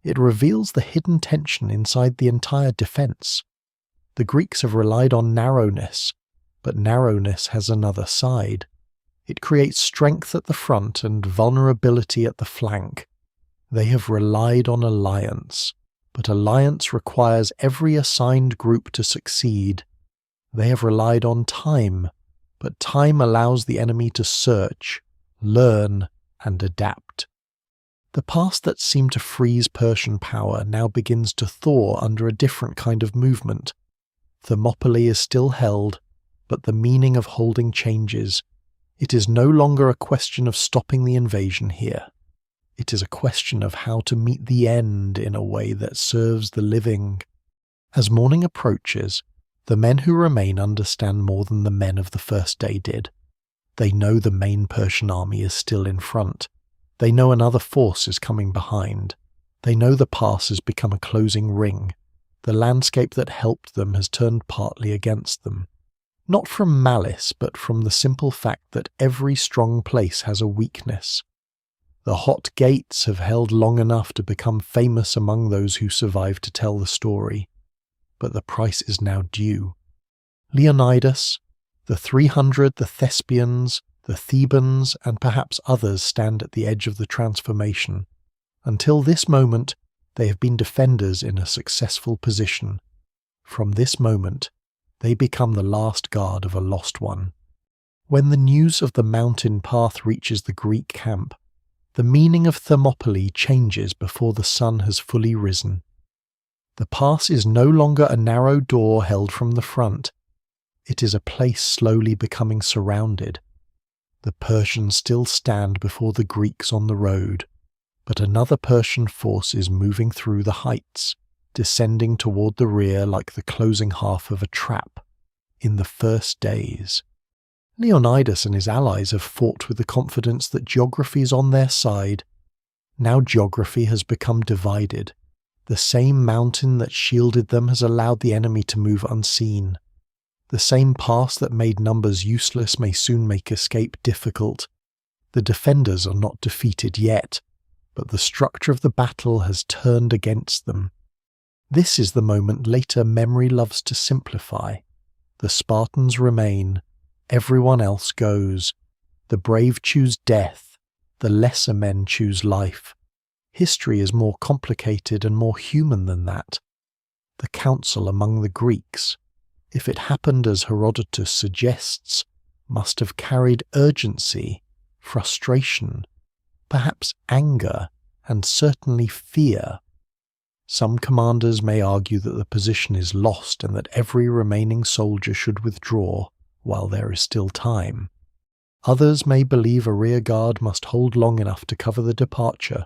It reveals the hidden tension inside the entire defence. The Greeks have relied on narrowness, but narrowness has another side. It creates strength at the front and vulnerability at the flank. They have relied on alliance, but alliance requires every assigned group to succeed. They have relied on time, but time allows the enemy to search, learn, and adapt. The past that seemed to freeze Persian power now begins to thaw under a different kind of movement. Thermopylae is still held, but the meaning of holding changes. It is no longer a question of stopping the invasion here. It is a question of how to meet the end in a way that serves the living. As morning approaches, the men who remain understand more than the men of the first day did. They know the main Persian army is still in front. They know another force is coming behind. They know the pass has become a closing ring. The landscape that helped them has turned partly against them. Not from malice, but from the simple fact that every strong place has a weakness. The hot gates have held long enough to become famous among those who survive to tell the story. But the price is now due. Leonidas, the 300, the Thespians, the Thebans, and perhaps others stand at the edge of the transformation. Until this moment, they have been defenders in a successful position. From this moment, they become the last guard of a lost one. When the news of the mountain path reaches the Greek camp, the meaning of Thermopylae changes before the sun has fully risen. The pass is no longer a narrow door held from the front. It is a place slowly becoming surrounded. The Persians still stand before the Greeks on the road, but another Persian force is moving through the heights, descending toward the rear like the closing half of a trap. In the first days, Leonidas and his allies have fought with the confidence that geography is on their side. Now geography has become divided. The same mountain that shielded them has allowed the enemy to move unseen. The same pass that made numbers useless may soon make escape difficult. The defenders are not defeated yet, but the structure of the battle has turned against them. This is the moment later memory loves to simplify. The Spartans remain, everyone else goes. The brave choose death, the lesser men choose life. History is more complicated and more human than that. The council among the Greeks, if it happened as Herodotus suggests, must have carried urgency, frustration, perhaps anger, and certainly fear. Some commanders may argue that the position is lost and that every remaining soldier should withdraw while there is still time. Others may believe a rearguard must hold long enough to cover the departure.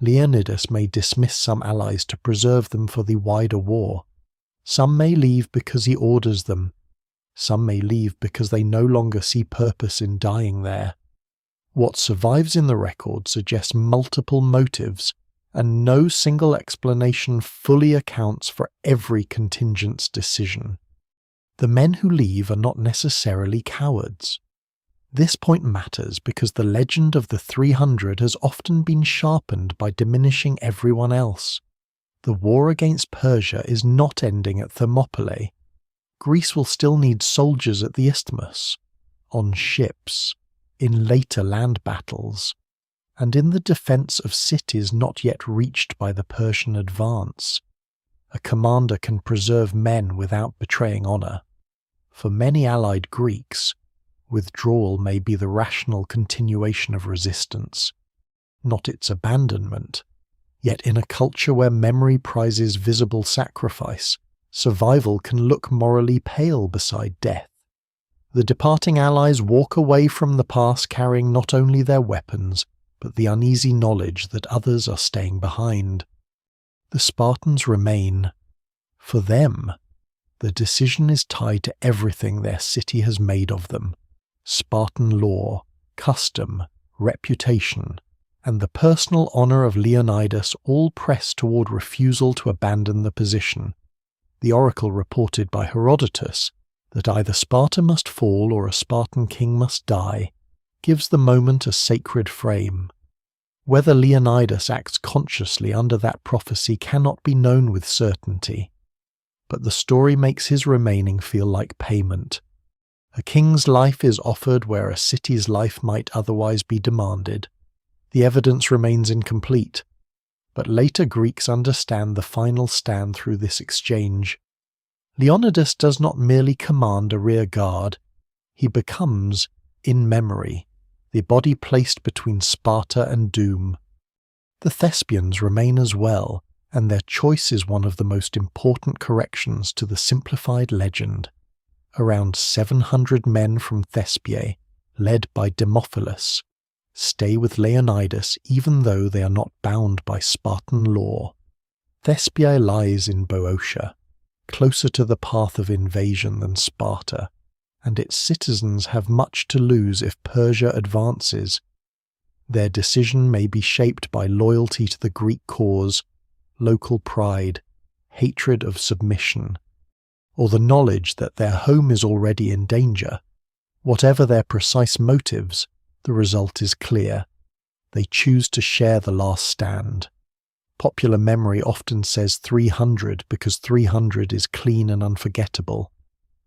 Leonidas may dismiss some allies to preserve them for the wider war. Some may leave because he orders them. Some may leave because they no longer see purpose in dying there. What survives in the record suggests multiple motives, and no single explanation fully accounts for every contingent's decision. The men who leave are not necessarily cowards. This point matters because the legend of the 300 has often been sharpened by diminishing everyone else. The war against Persia is not ending at Thermopylae. Greece will still need soldiers at the isthmus, on ships, in later land battles, and in the defence of cities not yet reached by the Persian advance. A commander can preserve men without betraying honour. For many allied Greeks, withdrawal may be the rational continuation of resistance, not its abandonment. Yet in a culture where memory prizes visible sacrifice, survival can look morally pale beside death. The departing allies walk away from the pass carrying not only their weapons, but the uneasy knowledge that others are staying behind. The Spartans remain. For them, the decision is tied to everything their city has made of them: Spartan law, custom, reputation, and the personal honour of Leonidas all press toward refusal to abandon the position. The oracle reported by Herodotus that either Sparta must fall or a Spartan king must die gives the moment a sacred frame. Whether Leonidas acts consciously under that prophecy cannot be known with certainty, but the story makes his remaining feel like payment, A king's life is offered where a city's life might otherwise be demanded. The evidence remains incomplete, but later Greeks understand the final stand through this exchange. Leonidas does not merely command a rear guard, he becomes, in memory, the body placed between Sparta and doom. The Thespians remain as well, and their choice is one of the most important corrections to the simplified legend. Around 700 men from Thespiae, led by Demophilus, stay with Leonidas even though they are not bound by Spartan law. Thespiae lies in Boeotia, closer to the path of invasion than Sparta, and its citizens have much to lose if Persia advances. Their decision may be shaped by loyalty to the Greek cause, local pride, hatred of submission, or the knowledge that their home is already in danger. Whatever their precise motives, the result is clear. They choose to share the last stand. Popular memory often says 300 because 300 is clean and unforgettable.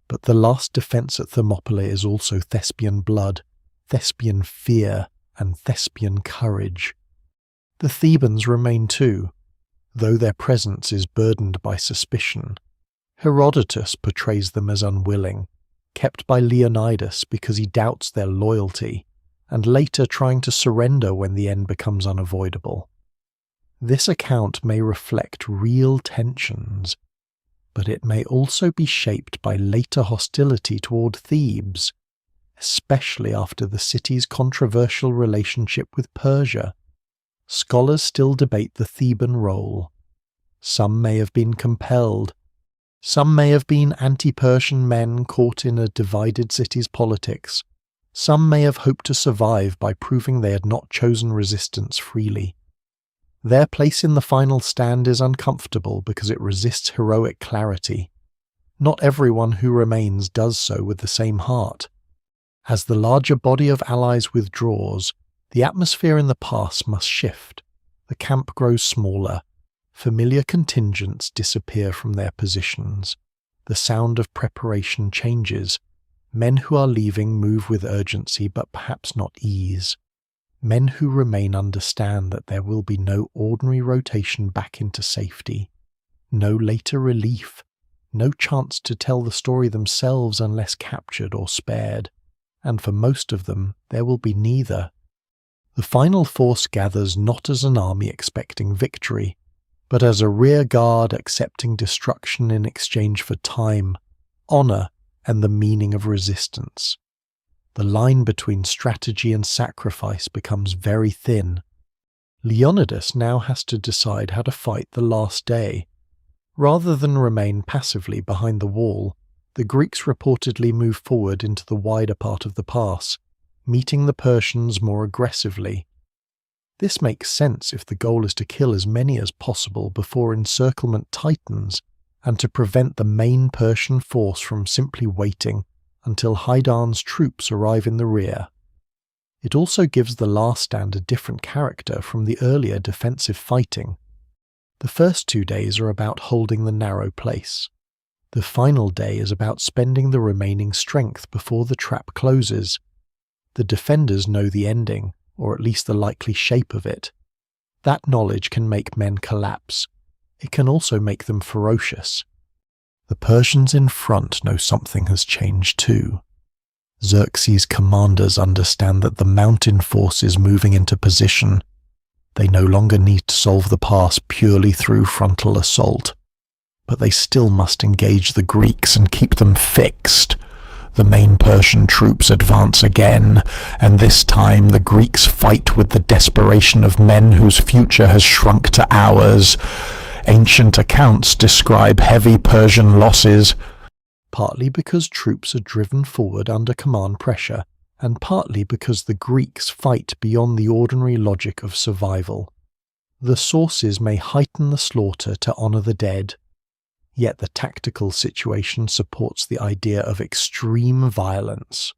But the last defense at Thermopylae is also Thespian blood, Thespian fear, and Thespian courage. The Thebans remain too, though their presence is burdened by suspicion. Herodotus portrays them as unwilling, kept by Leonidas because he doubts their loyalty, and later trying to surrender when the end becomes unavoidable. This account may reflect real tensions, but it may also be shaped by later hostility toward Thebes, especially after the city's controversial relationship with Persia. Scholars still debate the Theban role. Some may have been compelled. Some may have been anti-Persian men caught in a divided city's politics. Some may have hoped to survive by proving they had not chosen resistance freely. Their place in the final stand is uncomfortable because it resists heroic clarity. Not everyone who remains does so with the same heart. As the larger body of allies withdraws, the atmosphere in the pass must shift. The camp grows smaller. Familiar contingents disappear from their positions. The sound of preparation changes. Men who are leaving move with urgency but perhaps not ease. Men who remain understand that there will be no ordinary rotation back into safety, no later relief, no chance to tell the story themselves unless captured or spared, and for most of them there will be neither. The final force gathers not as an army expecting victory, but as a rear guard accepting destruction in exchange for time, honor, and the meaning of resistance. The line between strategy and sacrifice becomes very thin. Leonidas now has to decide how to fight the last day. Rather than remain passively behind the wall, the Greeks reportedly move forward into the wider part of the pass, meeting the Persians more aggressively. This makes sense if the goal is to kill as many as possible before encirclement tightens, and to prevent the main Persian force from simply waiting until Hydarne's troops arrive in the rear. It also gives the last stand a different character from the earlier defensive fighting. The first 2 days are about holding the narrow place. The final day is about spending the remaining strength before the trap closes. The defenders know the ending, or at least the likely shape of it. That knowledge can make men collapse. It can also make them ferocious. The Persians in front know something has changed too. Xerxes' commanders understand that the mountain force is moving into position. They no longer need to solve the pass purely through frontal assault, but they still must engage the Greeks and keep them fixed. The main Persian troops advance again, and this time the Greeks fight with the desperation of men whose future has shrunk to hours. Ancient accounts describe heavy Persian losses, partly because troops are driven forward under command pressure, and partly because the Greeks fight beyond the ordinary logic of survival. The sources may heighten the slaughter to honor the dead, yet the tactical situation supports the idea of extreme violence.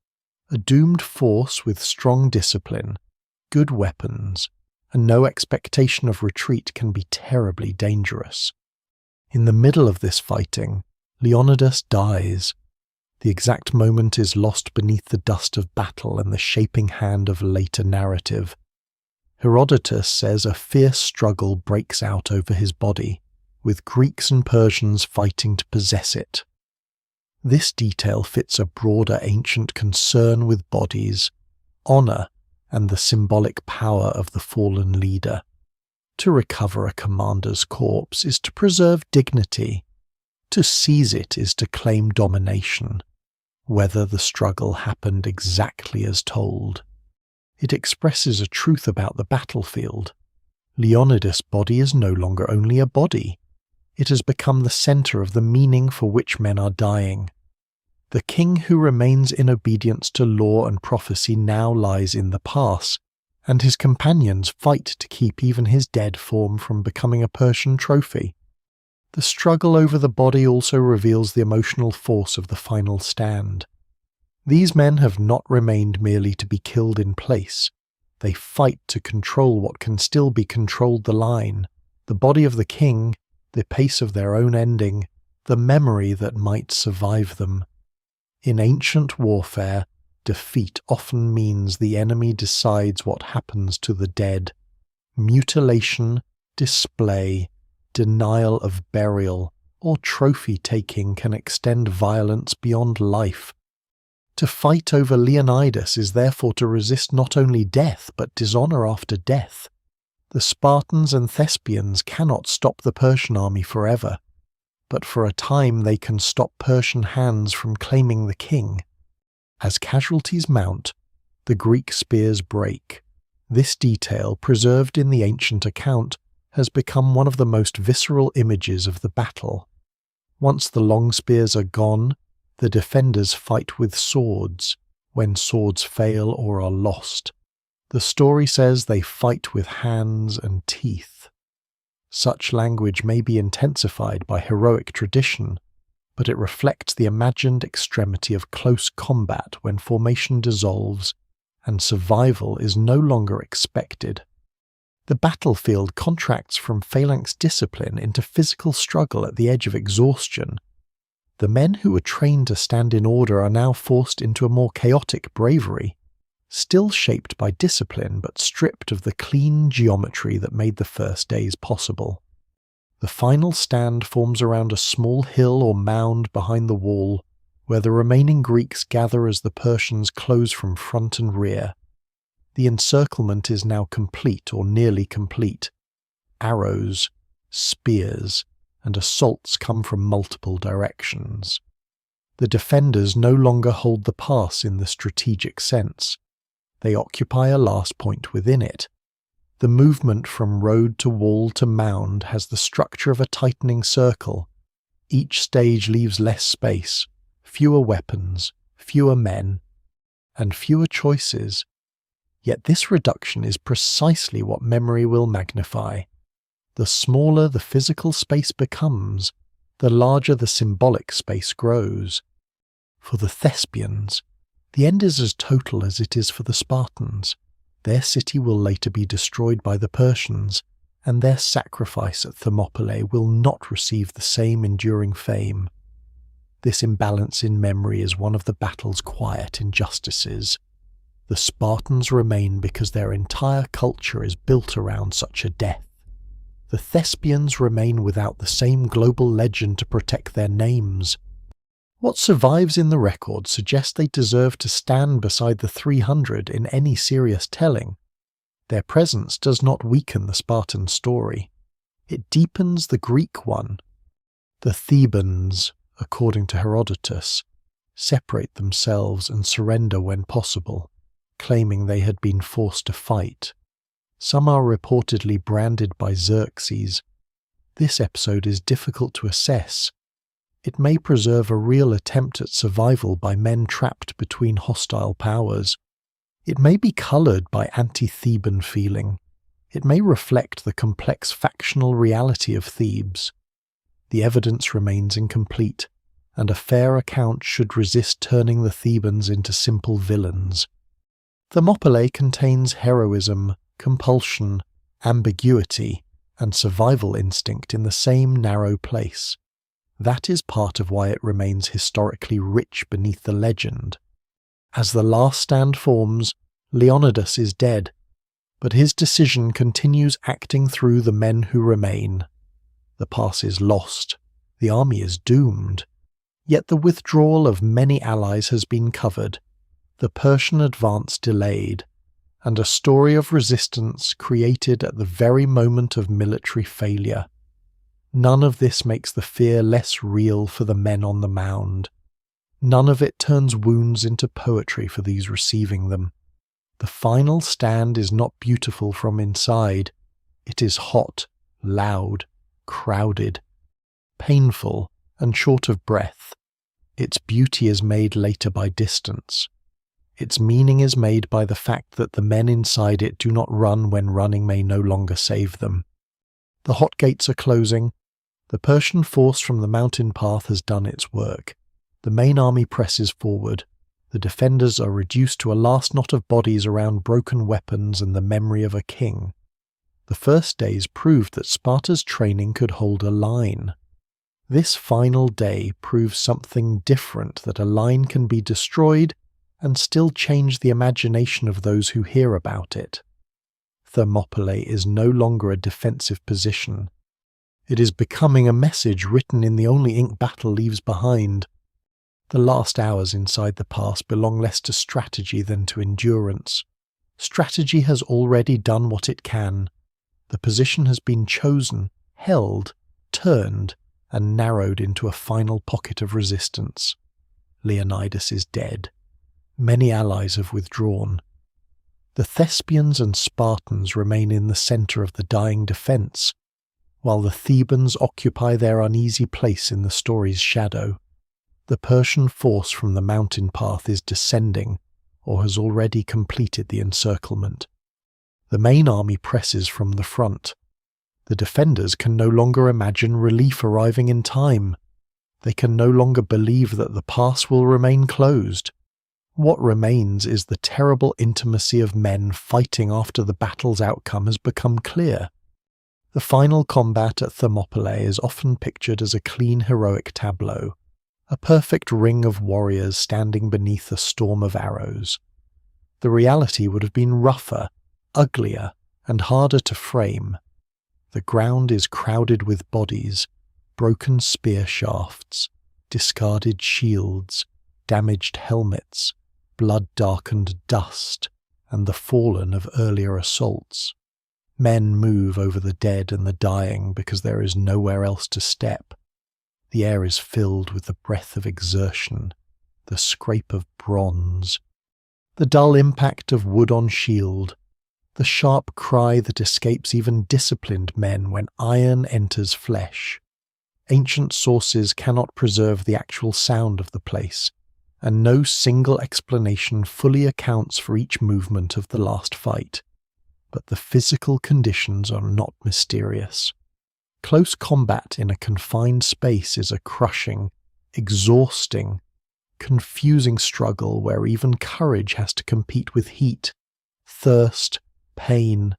A doomed force with strong discipline, good weapons, and no expectation of retreat can be terribly dangerous. In the middle of this fighting, Leonidas dies. The exact moment is lost beneath the dust of battle and the shaping hand of later narrative. Herodotus says a fierce struggle breaks out over his body, with Greeks and Persians fighting to possess it. This detail fits a broader ancient concern with bodies, honour, and the symbolic power of the fallen leader. To recover a commander's corpse is to preserve dignity. To seize it is to claim domination, whether the struggle happened exactly as told. It expresses a truth about the battlefield. Leonidas' body is no longer only a body. It has become the centre of the meaning for which men are dying. The king who remains in obedience to law and prophecy now lies in the pass, and his companions fight to keep even his dead form from becoming a Persian trophy. The struggle over the body also reveals the emotional force of the final stand. These men have not remained merely to be killed in place. They fight to control what can still be controlled: the line, the body of the king, the pace of their own ending, the memory that might survive them. In ancient warfare, defeat often means the enemy decides what happens to the dead. Mutilation, display, denial of burial, or trophy-taking can extend violence beyond life. To fight over Leonidas is therefore to resist not only death, but dishonour after death. The Spartans and Thespians cannot stop the Persian army forever, but for a time they can stop Persian hands from claiming the king. As casualties mount, the Greek spears break. This detail, preserved in the ancient account, has become one of the most visceral images of the battle. Once the long spears are gone, the defenders fight with swords, when swords fail or are lost. The story says they fight with hands and teeth. Such language may be intensified by heroic tradition, but it reflects the imagined extremity of close combat when formation dissolves and survival is no longer expected. The battlefield contracts from phalanx discipline into physical struggle at the edge of exhaustion. The men who were trained to stand in order are now forced into a more chaotic bravery, still shaped by discipline but stripped of the clean geometry that made the first days possible. The final stand forms around a small hill or mound behind the wall, where the remaining Greeks gather as the Persians close from front and rear. The encirclement is now complete or nearly complete. Arrows, spears, and assaults come from multiple directions. The defenders no longer hold the pass in the strategic sense. They occupy a last point within it. The movement from road to wall to mound has the structure of a tightening circle. Each stage leaves less space, fewer weapons, fewer men, and fewer choices. Yet this reduction is precisely what memory will magnify. The smaller the physical space becomes, the larger the symbolic space grows. For the Thespians, the end is as total as it is for the Spartans. Their city will later be destroyed by the Persians, and their sacrifice at Thermopylae will not receive the same enduring fame. This imbalance in memory is one of the battle's quiet injustices. The Spartans remain because their entire culture is built around such a death. The Thespians remain without the same global legend to protect their names. What survives in the record suggests they deserve to stand beside the 300 in any serious telling. Their presence does not weaken the Spartan story. It deepens the Greek one. The Thebans, according to Herodotus, separate themselves and surrender when possible, claiming they had been forced to fight. Some are reportedly branded by Xerxes. This episode is difficult to assess. It may preserve a real attempt at survival by men trapped between hostile powers. It may be coloured by anti-Theban feeling. It may reflect the complex factional reality of Thebes. The evidence remains incomplete, and a fair account should resist turning the Thebans into simple villains. Thermopylae contains heroism, compulsion, ambiguity, and survival instinct in the same narrow place. That is part of why it remains historically rich beneath the legend. As the last stand forms, Leonidas is dead, but his decision continues acting through the men who remain. The pass is lost, the army is doomed, yet the withdrawal of many allies has been covered, the Persian advance delayed, and a story of resistance created at the very moment of military failure. None of this makes the fear less real for the men on the mound. None of it turns wounds into poetry for these receiving them. The final stand is not beautiful from inside. It is hot, loud, crowded, painful, and short of breath. Its beauty is made later by distance. Its meaning is made by the fact that the men inside it do not run when running may no longer save them. The hot gates are closing. The Persian force from the mountain path has done its work. The main army presses forward. The defenders are reduced to a last knot of bodies around broken weapons and the memory of a king. The first days proved that Sparta's training could hold a line. This final day proves something different, that a line can be destroyed and still change the imagination of those who hear about it. Thermopylae is no longer a defensive position. It is becoming a message written in the only ink battle leaves behind. The last hours inside the pass belong less to strategy than to endurance. Strategy has already done what it can. The position has been chosen, held, turned, and narrowed into a final pocket of resistance. Leonidas is dead. Many allies have withdrawn. The Thespians and Spartans remain in the centre of the dying defence, while the Thebans occupy their uneasy place in the story's shadow. The Persian force from the mountain path is descending, or has already completed the encirclement. The main army presses from the front. The defenders can no longer imagine relief arriving in time. They can no longer believe that the pass will remain closed. What remains is the terrible intimacy of men fighting after the battle's outcome has become clear. The final combat at Thermopylae is often pictured as a clean heroic tableau, a perfect ring of warriors standing beneath a storm of arrows. The reality would have been rougher, uglier, and harder to frame. The ground is crowded with bodies, broken spear shafts, discarded shields, damaged helmets, blood-darkened dust, and the fallen of earlier assaults. Men move over the dead and the dying because there is nowhere else to step. The air is filled with the breath of exertion, the scrape of bronze, the dull impact of wood on shield, the sharp cry that escapes even disciplined men when iron enters flesh. Ancient sources cannot preserve the actual sound of the place, and no single explanation fully accounts for each movement of the last fight. But the physical conditions are not mysterious. Close combat in a confined space is a crushing, exhausting, confusing struggle where even courage has to compete with heat, thirst, pain,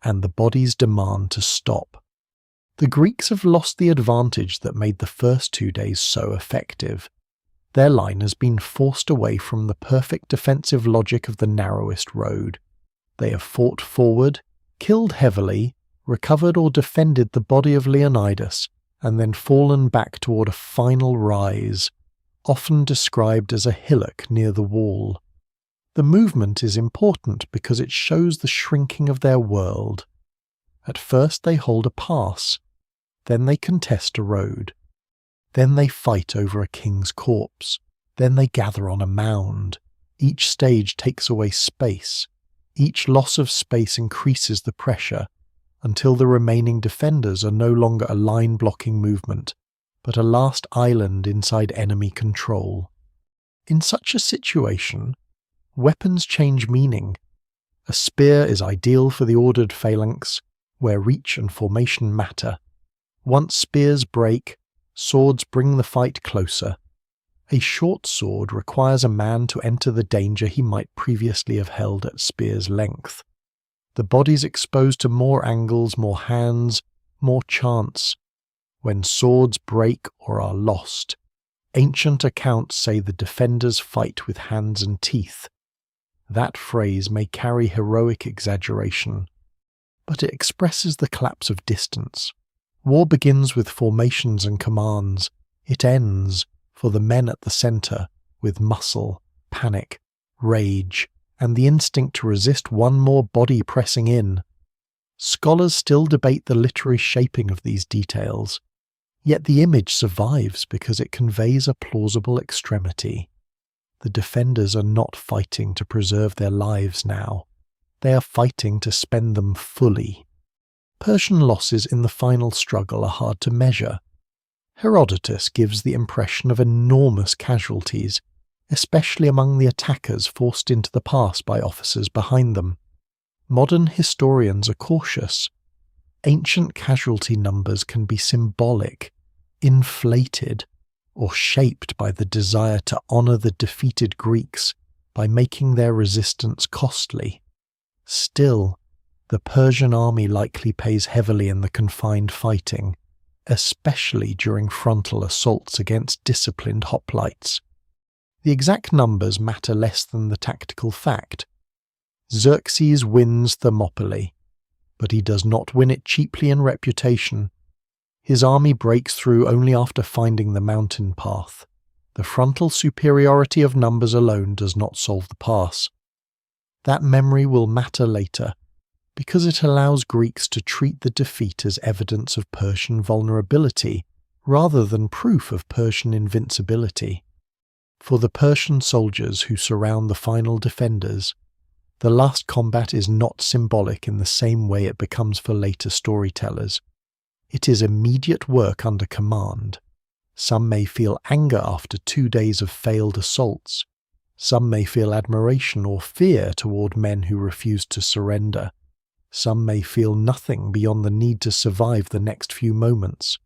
and the body's demand to stop. The Greeks have lost the advantage that made the first 2 days so effective. Their line has been forced away from the perfect defensive logic of the narrowest road. They have fought forward, killed heavily, recovered or defended the body of Leonidas, and then fallen back toward a final rise, often described as a hillock near the wall. The movement is important because it shows the shrinking of their world. At first they hold a pass, then they contest a road. Then they fight over a king's corpse. Then they gather on a mound. Each stage takes away space. Each loss of space increases the pressure, until the remaining defenders are no longer a line-blocking movement, but a last island inside enemy control. In such a situation, weapons change meaning. A spear is ideal for the ordered phalanx, where reach and formation matter. Once spears break, swords bring the fight closer. A short sword requires a man to enter the danger he might previously have held at spear's length. The body's exposed to more angles, more hands, more chance. when swords break or are lost. Ancient accounts say the defenders fight with hands and teeth. That phrase may carry heroic exaggeration, but it expresses the collapse of distance. War begins with formations and commands. It ends, for the men at the centre, with muscle, panic, rage, and the instinct to resist one more body pressing in. Scholars still debate the literary shaping of these details, yet the image survives because it conveys a plausible extremity. The defenders are not fighting to preserve their lives now. They are fighting to spend them fully. Persian losses in the final struggle are hard to measure. Herodotus gives the impression of enormous casualties, especially among the attackers forced into the pass by officers behind them. Modern historians are cautious. Ancient casualty numbers can be symbolic, inflated, or shaped by the desire to honour the defeated Greeks by making their resistance costly. Still, the Persian army likely pays heavily in the confined fighting, especially during frontal assaults against disciplined hoplites. The exact numbers matter less than the tactical fact. Xerxes wins Thermopylae, but he does not win it cheaply in reputation. His army breaks through only after finding the mountain path. The frontal superiority of numbers alone does not solve the pass. That memory will matter later, because it allows Greeks to treat the defeat as evidence of Persian vulnerability, rather than proof of Persian invincibility. For the Persian soldiers who surround the final defenders, the last combat is not symbolic in the same way it becomes for later storytellers. It is immediate work under command. Some may feel anger after 2 days of failed assaults. Some may feel admiration or fear toward men who refuse to surrender. Some may feel nothing beyond the need to survive the next few moments.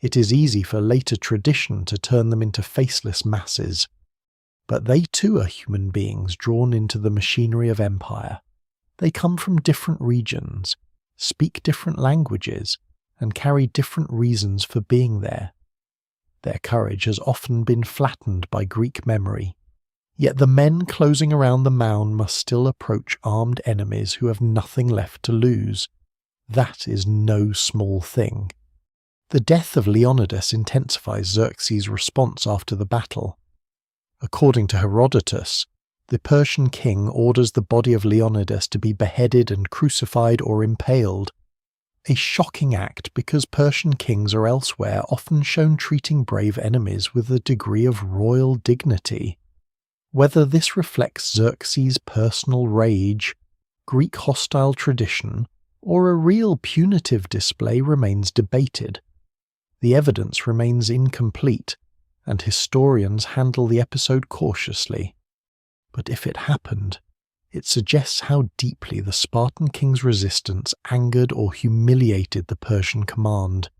It is easy for later tradition to turn them into faceless masses. But they too are human beings drawn into the machinery of empire. They come from different regions, speak different languages, and carry different reasons for being there. Their courage has often been flattened by Greek memory. Yet the men closing around the mound must still approach armed enemies who have nothing left to lose. That is no small thing. The death of Leonidas intensifies Xerxes' response after the battle. According to Herodotus, the Persian king orders the body of Leonidas to be beheaded and crucified or impaled. A shocking act because Persian kings are elsewhere often shown treating brave enemies with a degree of royal dignity. Whether this reflects Xerxes' personal rage, Greek hostile tradition, or a real punitive display remains debated. The evidence remains incomplete, and historians handle the episode cautiously. But if it happened, it suggests how deeply the Spartan king's resistance angered or humiliated the Persian command.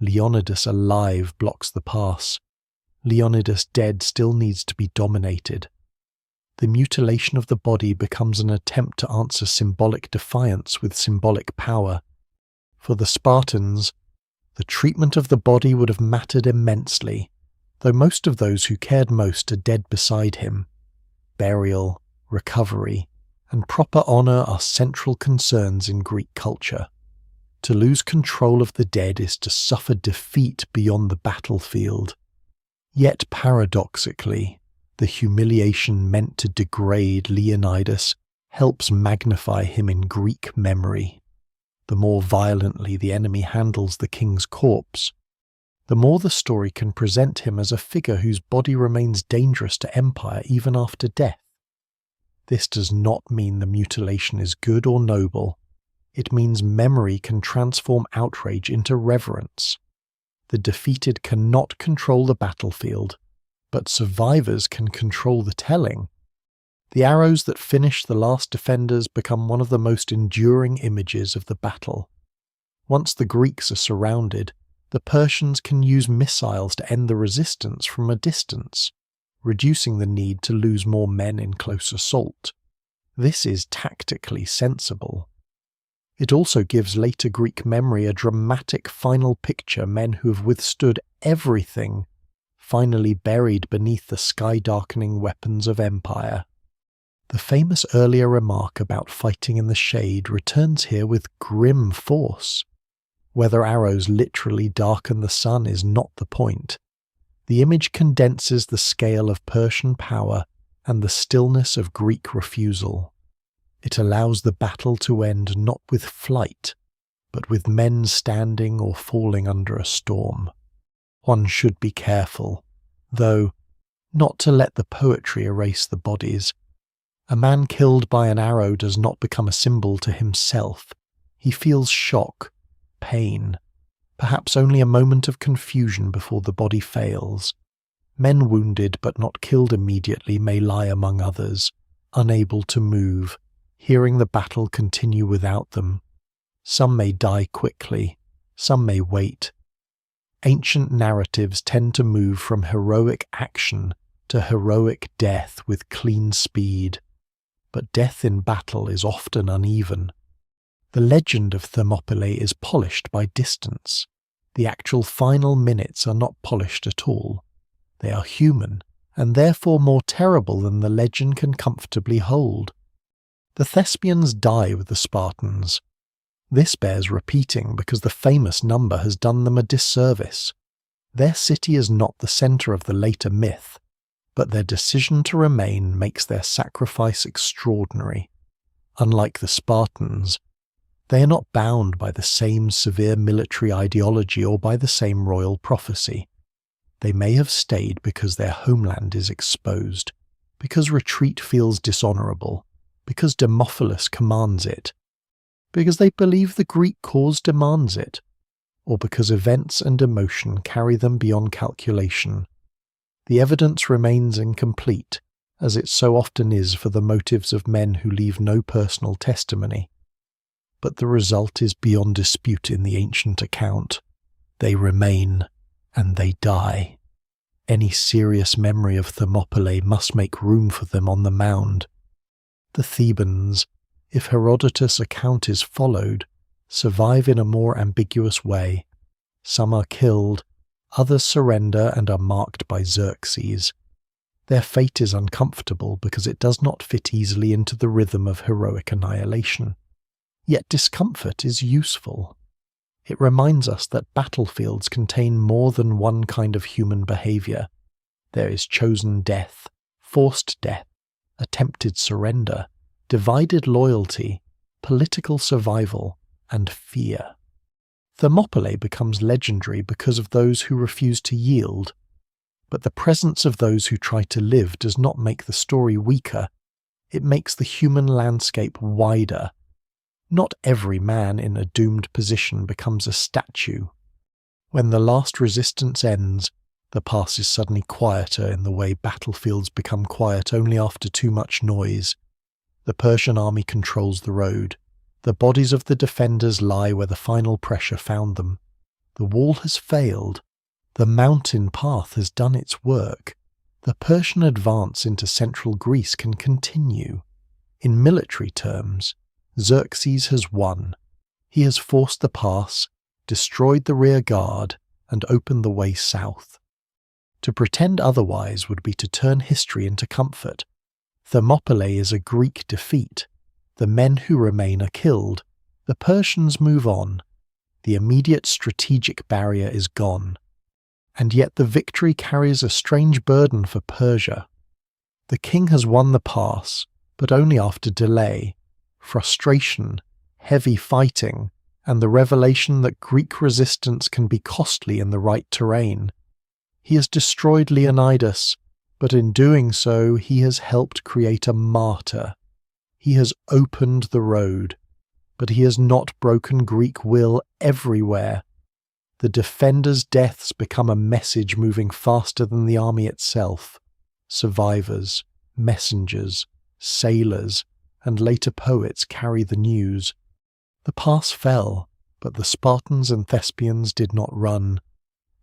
Leonidas alive blocks the pass. Leonidas dead still needs to be dominated. The mutilation of the body becomes an attempt to answer symbolic defiance with symbolic power. For the Spartans, the treatment of the body would have mattered immensely, though most of those who cared most are dead beside him. Burial, recovery, and proper honour are central concerns in Greek culture. To lose control of the dead is to suffer defeat beyond the battlefield. Yet paradoxically, the humiliation meant to degrade Leonidas helps magnify him in Greek memory. The more violently the enemy handles the king's corpse, the more the story can present him as a figure whose body remains dangerous to empire even after death. This does not mean the mutilation is good or noble. It means memory can transform outrage into reverence. The defeated cannot control the battlefield, but survivors can control the telling. The arrows that finish the last defenders become one of the most enduring images of the battle. Once the Greeks are surrounded, the Persians can use missiles to end the resistance from a distance, reducing the need to lose more men in close assault. This is tactically sensible. It also gives later Greek memory a dramatic final picture, men who have withstood everything, finally buried beneath the sky-darkening weapons of empire. The famous earlier remark about fighting in the shade returns here with grim force. Whether arrows literally darken the sun is not the point. The image condenses the scale of Persian power and the stillness of Greek refusal. It allows the battle to end not with flight, but with men standing or falling under a storm. One should be careful, though, not to let the poetry erase the bodies. A man killed by an arrow does not become a symbol to himself. He feels shock, pain, perhaps only a moment of confusion before the body fails. Men wounded but not killed immediately may lie among others, unable to move, hearing the battle continue without them. Some may die quickly, some may wait. Ancient narratives tend to move from heroic action to heroic death with clean speed, but death in battle is often uneven. The legend of Thermopylae is polished by distance. The actual final minutes are not polished at all. They are human, and therefore more terrible than the legend can comfortably hold. The Thespians die with the Spartans. This bears repeating because the famous number has done them a disservice. Their city is not the centre of the later myth, but their decision to remain makes their sacrifice extraordinary. Unlike the Spartans, they are not bound by the same severe military ideology or by the same royal prophecy. They may have stayed because their homeland is exposed, because retreat feels dishonourable, because Demophilus commands it, because they believe the Greek cause demands it, or because events and emotion carry them beyond calculation. The evidence remains incomplete, as it so often is for the motives of men who leave no personal testimony. But the result is beyond dispute in the ancient account. They remain, and they die. Any serious memory of Thermopylae must make room for them on the mound. The Thebans, if Herodotus' account is followed, survive in a more ambiguous way. Some are killed, others surrender and are marked by Xerxes. Their fate is uncomfortable because it does not fit easily into the rhythm of heroic annihilation. Yet discomfort is useful. It reminds us that battlefields contain more than one kind of human behaviour. There is chosen death, forced death, attempted surrender, divided loyalty, political survival, and fear. Thermopylae becomes legendary because of those who refuse to yield, but the presence of those who try to live does not make the story weaker, it makes the human landscape wider. Not every man in a doomed position becomes a statue. When the last resistance ends, the past is suddenly quieter in the way battlefields become quiet only after too much noise. The Persian army controls the road. The bodies of the defenders lie where the final pressure found them. The wall has failed. The mountain path has done its work. The Persian advance into central Greece can continue. In military terms, Xerxes has won. He has forced the pass, destroyed the rear guard, and opened the way south. To pretend otherwise would be to turn history into comfort. Thermopylae is a Greek defeat. The men who remain are killed. The Persians move on. The immediate strategic barrier is gone. And yet the victory carries a strange burden for Persia. The king has won the pass, but only after delay, frustration, heavy fighting, and the revelation that Greek resistance can be costly in the right terrain. He has destroyed Leonidas, but in doing so he has helped create a martyr. He has opened the road, but he has not broken Greek will everywhere. The defenders' deaths become a message moving faster than the army itself. Survivors, messengers, sailors, and later poets carry the news. The pass fell, but the Spartans and Thespians did not run.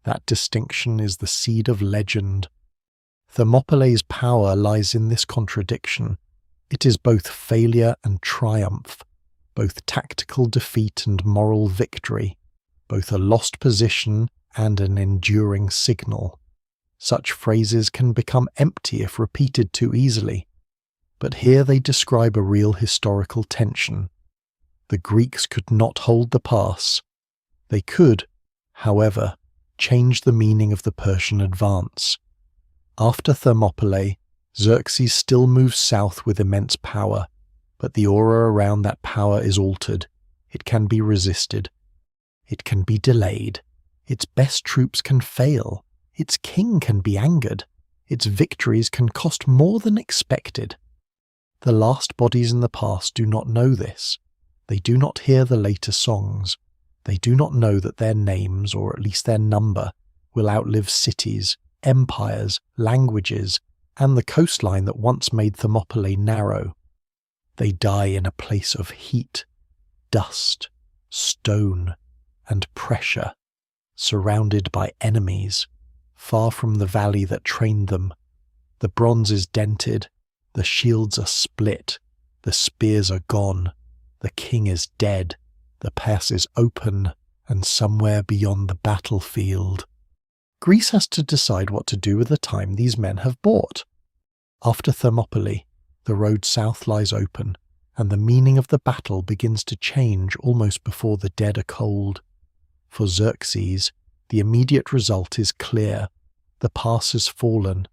That distinction is the seed of legend. Thermopylae's power lies in this contradiction. It is both failure and triumph. both tactical defeat and moral victory, both a lost position and an enduring signal. Such phrases can become empty if repeated too easily, but here they describe a real historical tension. The Greeks could not hold the pass. They could, however, change the meaning of the Persian advance. After Thermopylae, Xerxes still moves south with immense power, but the aura around that power is altered. It can be resisted. It can be delayed. Its best troops can fail. Its king can be angered. Its victories can cost more than expected. The last bodies in the past do not know this. They do not hear the later songs. They do not know that their names, or at least their number, will outlive cities, empires, languages, and the coastline that once made Thermopylae narrow. They die in a place of heat, dust, stone, and pressure, surrounded by enemies, far from the valley that trained them. The bronze is dented, the shields are split, the spears are gone, the king is dead, the pass is open, and somewhere beyond the battlefield. Greece has to decide what to do with the time these men have bought. After Thermopylae, the road south lies open, and the meaning of the battle begins to change almost before the dead are cold. For Xerxes, the immediate result is clear. The pass has fallen.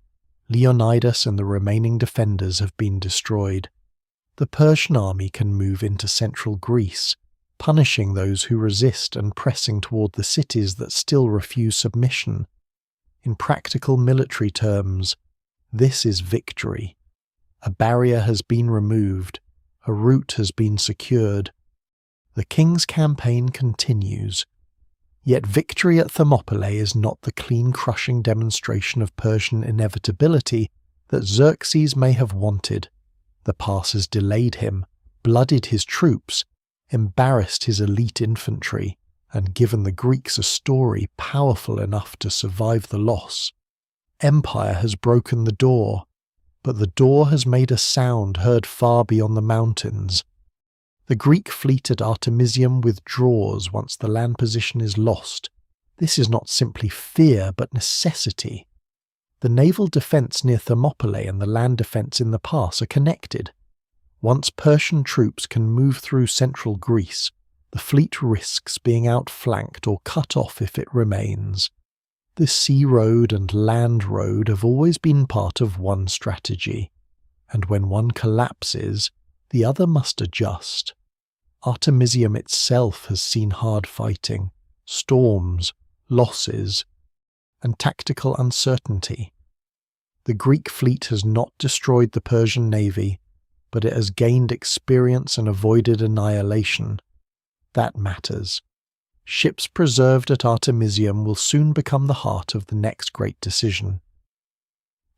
Leonidas and the remaining defenders have been destroyed. The Persian army can move into central Greece, punishing those who resist and pressing toward the cities that still refuse submission. In practical military terms, this is victory. A barrier has been removed. A route has been secured. The king's campaign continues. Yet victory at Thermopylae is not the clean, crushing demonstration of Persian inevitability that Xerxes may have wanted. The pass has delayed him, blooded his troops, embarrassed his elite infantry, and given the Greeks a story powerful enough to survive the loss. Empire has broken the door, but the door has made a sound heard far beyond the mountains. The Greek fleet at Artemisium withdraws once the land position is lost. This is not simply fear, but necessity. The naval defence near Thermopylae and the land defence in the pass are connected. Once Persian troops can move through central Greece, the fleet risks being outflanked or cut off if it remains. The sea road and land road have always been part of one strategy, and when one collapses, the other must adjust. Artemisium itself has seen hard fighting, storms, losses, and tactical uncertainty. The Greek fleet has not destroyed the Persian navy, but it has gained experience and avoided annihilation. That matters. Ships preserved at Artemisium will soon become the heart of the next great decision.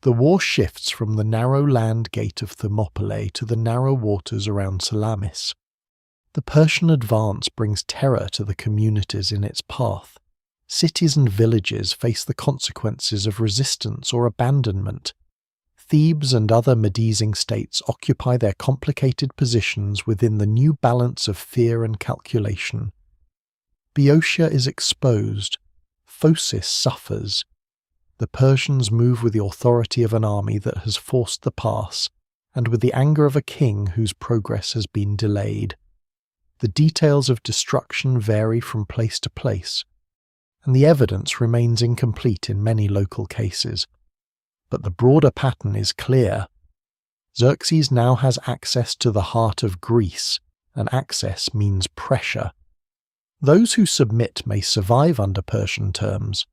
The war shifts from the narrow land gate of Thermopylae to the narrow waters around Salamis. The Persian advance brings terror to the communities in its path. Cities and villages face the consequences of resistance or abandonment. Thebes and other Medizing states occupy their complicated positions within the new balance of fear and calculation. Boeotia is exposed. Phocis suffers. The Persians move with the authority of an army that has forced the pass, and with the anger of a king whose progress has been delayed. The details of destruction vary from place to place, and the evidence remains incomplete in many local cases. But the broader pattern is clear. Xerxes now has access to the heart of Greece, and access means pressure. Those who submit may survive under Persian terms.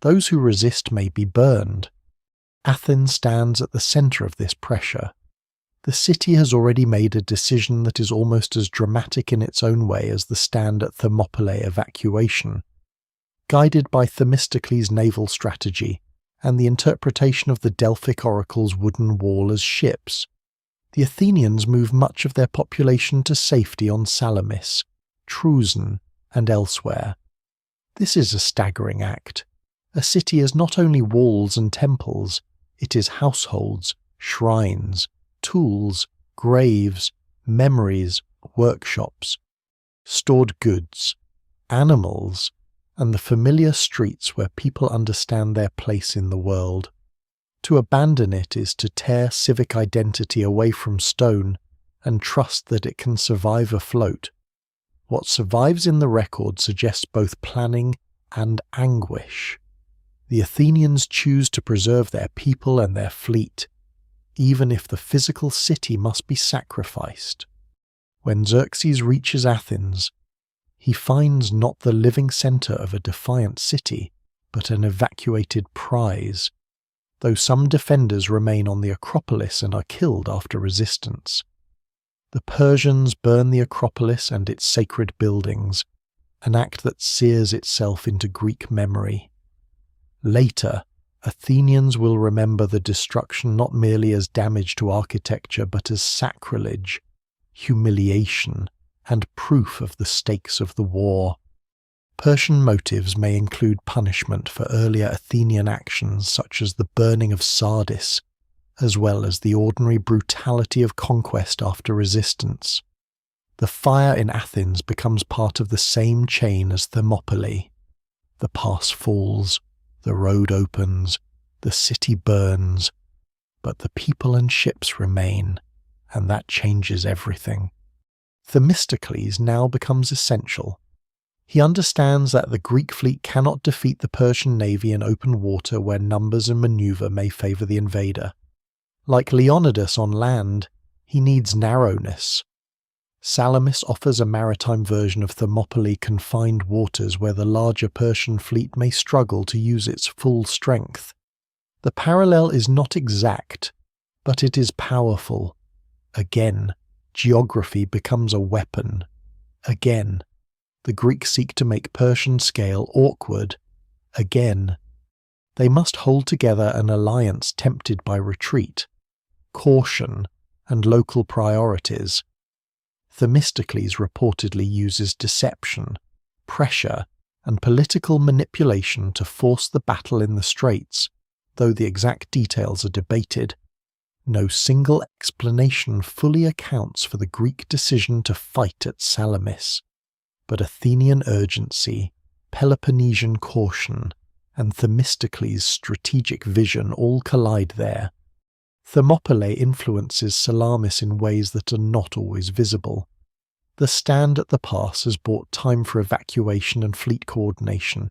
Those who resist may be burned. Athens stands at the centre of this pressure. The city has already made a decision that is almost as dramatic in its own way as the stand at Thermopylae evacuation. Guided by Themistocles' naval strategy and the interpretation of the Delphic oracle's wooden wall as ships, the Athenians move much of their population to safety on Salamis, Troezen, and elsewhere. This is a staggering act. A city is not only walls and temples, it is households, shrines, tools, graves, memories, workshops, stored goods, animals, and the familiar streets where people understand their place in the world. To abandon it is to tear civic identity away from stone and trust that it can survive afloat. What survives in the record suggests both planning and anguish. The Athenians choose to preserve their people and their fleet, even if the physical city must be sacrificed. When Xerxes reaches Athens, he finds not the living centre of a defiant city, but an evacuated prize, though some defenders remain on the Acropolis and are killed after resistance. The Persians burn the Acropolis and its sacred buildings, an act that sears itself into Greek memory. Later, Athenians will remember the destruction not merely as damage to architecture but as sacrilege, humiliation, and proof of the stakes of the war. Persian motives may include punishment for earlier Athenian actions such as the burning of Sardis, as well as the ordinary brutality of conquest after resistance. The fire in Athens becomes part of the same chain as Thermopylae. The pass falls, the road opens, the city burns, but the people and ships remain, and that changes everything. Themistocles now becomes essential. He understands that the Greek fleet cannot defeat the Persian navy in open water where numbers and maneuver may favour the invader. Like Leonidas on land, he needs narrowness. Salamis offers a maritime version of Thermopylae confined waters where the larger Persian fleet may struggle to use its full strength. The parallel is not exact, but it is powerful. Again, geography becomes a weapon. Again, the Greeks seek to make Persian scale awkward. Again, they must hold together an alliance tempted by retreat, caution, and local priorities. Themistocles reportedly uses deception, pressure, and political manipulation to force the battle in the straits, though the exact details are debated. No single explanation fully accounts for the Greek decision to fight at Salamis, but Athenian urgency, Peloponnesian caution, and Themistocles' strategic vision all collide there. Thermopylae influences Salamis in ways that are not always visible. The stand at the pass has bought time for evacuation and fleet coordination.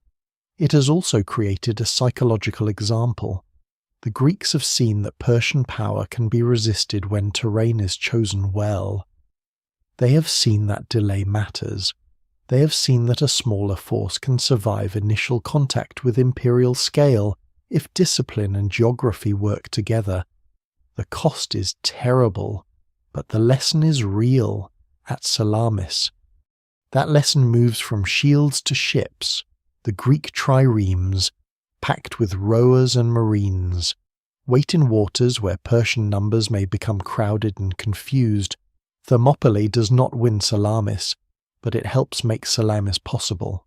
It has also created a psychological example. The Greeks have seen that Persian power can be resisted when terrain is chosen well. They have seen that delay matters. They have seen that a smaller force can survive initial contact with imperial scale if discipline and geography work together. The cost is terrible, but the lesson is real at Salamis. That lesson moves from shields to ships, the Greek triremes, packed with rowers and marines. Wait in waters where Persian numbers may become crowded and confused. Thermopylae does not win Salamis, but it helps make Salamis possible.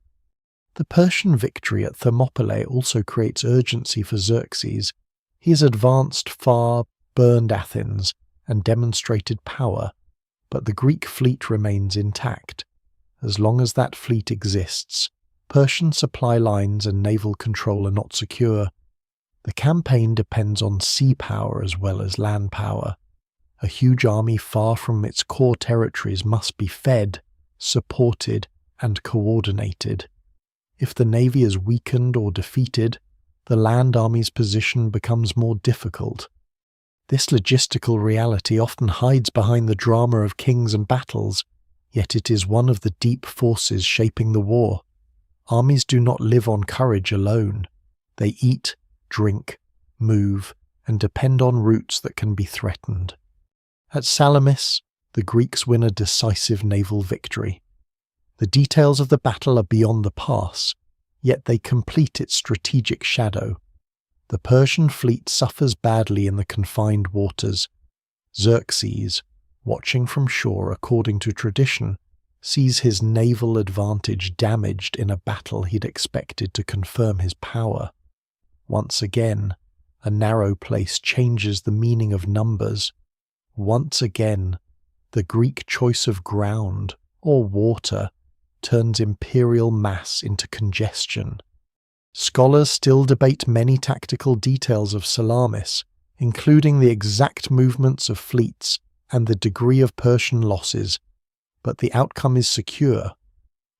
The Persian victory at Thermopylae also creates urgency for Xerxes. He has advanced far, burned Athens, and demonstrated power, but the Greek fleet remains intact. As long as that fleet exists, Persian supply lines and naval control are not secure. The campaign depends on sea power as well as land power. A huge army far from its core territories must be fed, supported, and coordinated. If the navy is weakened or defeated, the land army's position becomes more difficult. This logistical reality often hides behind the drama of kings and battles, yet it is one of the deep forces shaping the war. Armies do not live on courage alone. They eat, drink, move, and depend on routes that can be threatened. At Salamis, the Greeks win a decisive naval victory. The details of the battle are beyond the pass, yet they complete its strategic shadow. The Persian fleet suffers badly in the confined waters. Xerxes, watching from shore according to tradition, sees his naval advantage damaged in a battle he'd expected to confirm his power. Once again, a narrow place changes the meaning of numbers. Once again, the Greek choice of ground, or water, turns imperial mass into congestion. Scholars still debate many tactical details of Salamis, including the exact movements of fleets and the degree of Persian losses, but the outcome is secure.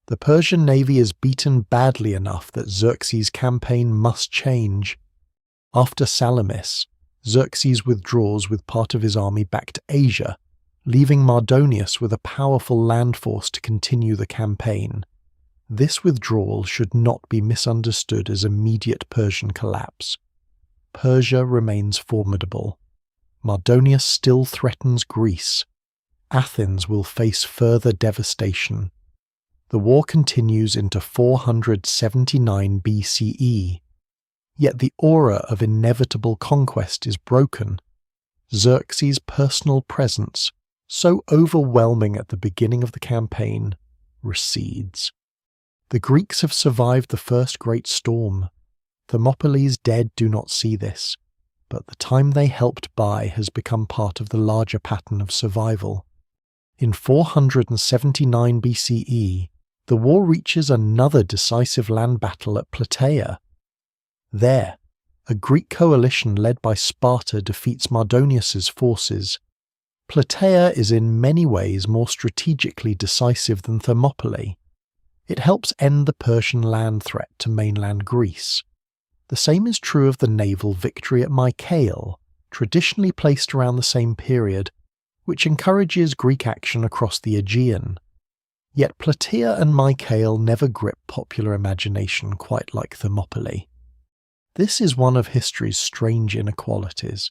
The Persian navy is beaten badly enough that Xerxes' campaign must change. After Salamis, Xerxes withdraws with part of his army back to Asia, leaving Mardonius with a powerful land force to continue the campaign. This withdrawal should not be misunderstood as immediate Persian collapse. Persia remains formidable. Mardonius still threatens Greece. Athens will face further devastation. The war continues into 479 BCE. Yet the aura of inevitable conquest is broken. Xerxes' personal presence, so overwhelming at the beginning of the campaign, recedes. The Greeks have survived the first great storm. Thermopylae's dead do not see this, but the time they helped buy has become part of the larger pattern of survival. In 479 BCE, the war reaches another decisive land battle at Plataea. There, a Greek coalition led by Sparta defeats Mardonius's forces. Plataea is in many ways more strategically decisive than Thermopylae. It helps end the Persian land threat to mainland Greece. The same is true of the naval victory at Mycale, traditionally placed around the same period, which encourages Greek action across the Aegean. Yet Plataea and Mycale never grip popular imagination quite like Thermopylae. This is one of history's strange inequalities.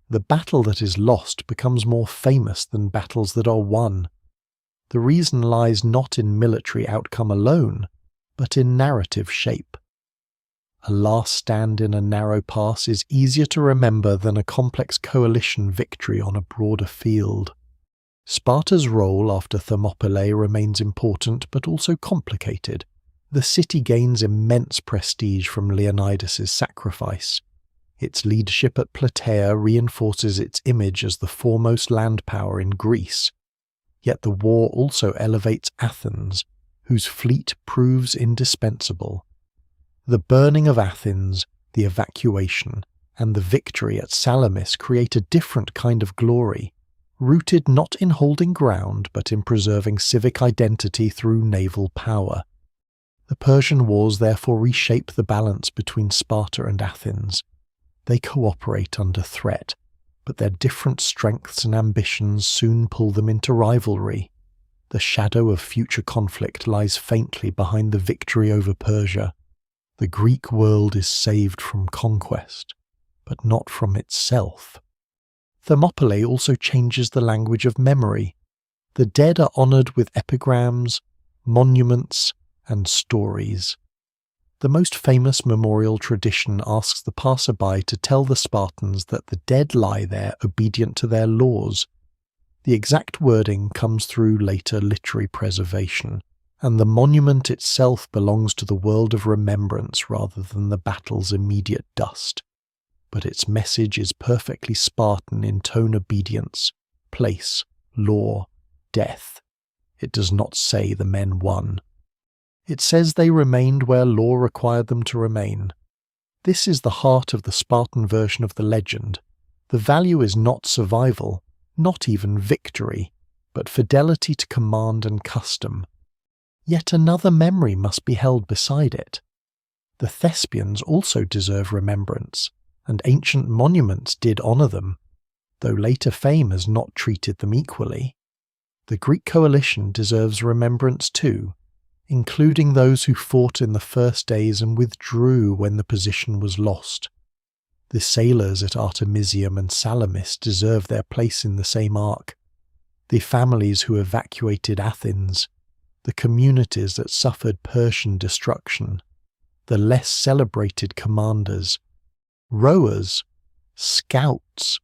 The battle that is lost becomes more famous than battles that are won. The reason lies not in military outcome alone, but in narrative shape. A last stand in a narrow pass is easier to remember than a complex coalition victory on a broader field. Sparta's role after Thermopylae remains important but also complicated. The city gains immense prestige from Leonidas' sacrifice. Its leadership at Plataea reinforces its image as the foremost land power in Greece. Yet the war also elevates Athens, whose fleet proves indispensable. The burning of Athens, the evacuation, and the victory at Salamis create a different kind of glory, rooted not in holding ground but in preserving civic identity through naval power. The Persian wars therefore reshape the balance between Sparta and Athens. They cooperate under threat, but their different strengths and ambitions soon pull them into rivalry. The shadow of future conflict lies faintly behind the victory over Persia. The Greek world is saved from conquest, but not from itself. Thermopylae also changes the language of memory. The dead are honoured with epigrams, monuments, and stories. The most famous memorial tradition asks the passerby to tell the Spartans that the dead lie there obedient to their laws. The exact wording comes through later literary preservation, and the monument itself belongs to the world of remembrance rather than the battle's immediate dust. But its message is perfectly Spartan in tone: obedience, place, law, death. It does not say the men won. It says they remained where law required them to remain. This is the heart of the Spartan version of the legend. The value is not survival, not even victory, but fidelity to command and custom. Yet another memory must be held beside it. The Thespians also deserve remembrance, and ancient monuments did honour them, though later fame has not treated them equally. The Greek coalition deserves remembrance too, including those who fought in the first days and withdrew when the position was lost. The sailors at Artemisium and Salamis deserve their place in the same arc. The families who evacuated Athens, the communities that suffered Persian destruction, the less celebrated commanders, rowers, scouts,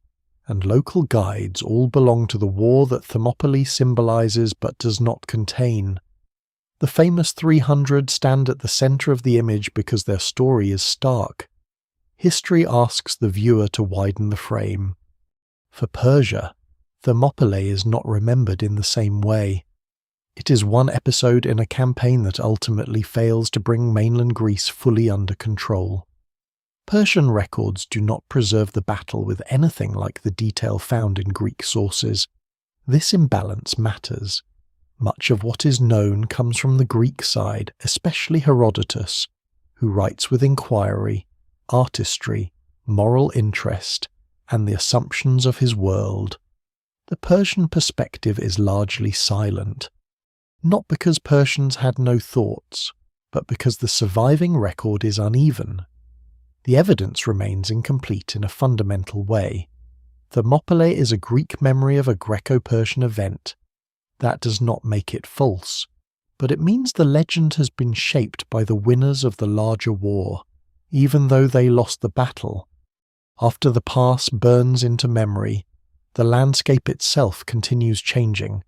and local guides all belong to the war that Thermopylae symbolizes but does not contain. The famous 300 stand at the center of the image because their story is stark. History asks the viewer to widen the frame. For Persia, Thermopylae is not remembered in the same way. It is one episode in a campaign that ultimately fails to bring mainland Greece fully under control. Persian records do not preserve the battle with anything like the detail found in Greek sources. This imbalance matters. Much of what is known comes from the Greek side, especially Herodotus, who writes with inquiry, artistry, moral interest, and the assumptions of his world. The Persian perspective is largely silent, not because Persians had no thoughts, but because the surviving record is uneven. The evidence remains incomplete in a fundamental way. Thermopylae is a Greek memory of a Greco-Persian event. That does not make it false, but it means the legend has been shaped by the winners of the larger war, even though they lost the battle. After the past burns into memory, the landscape itself continues changing.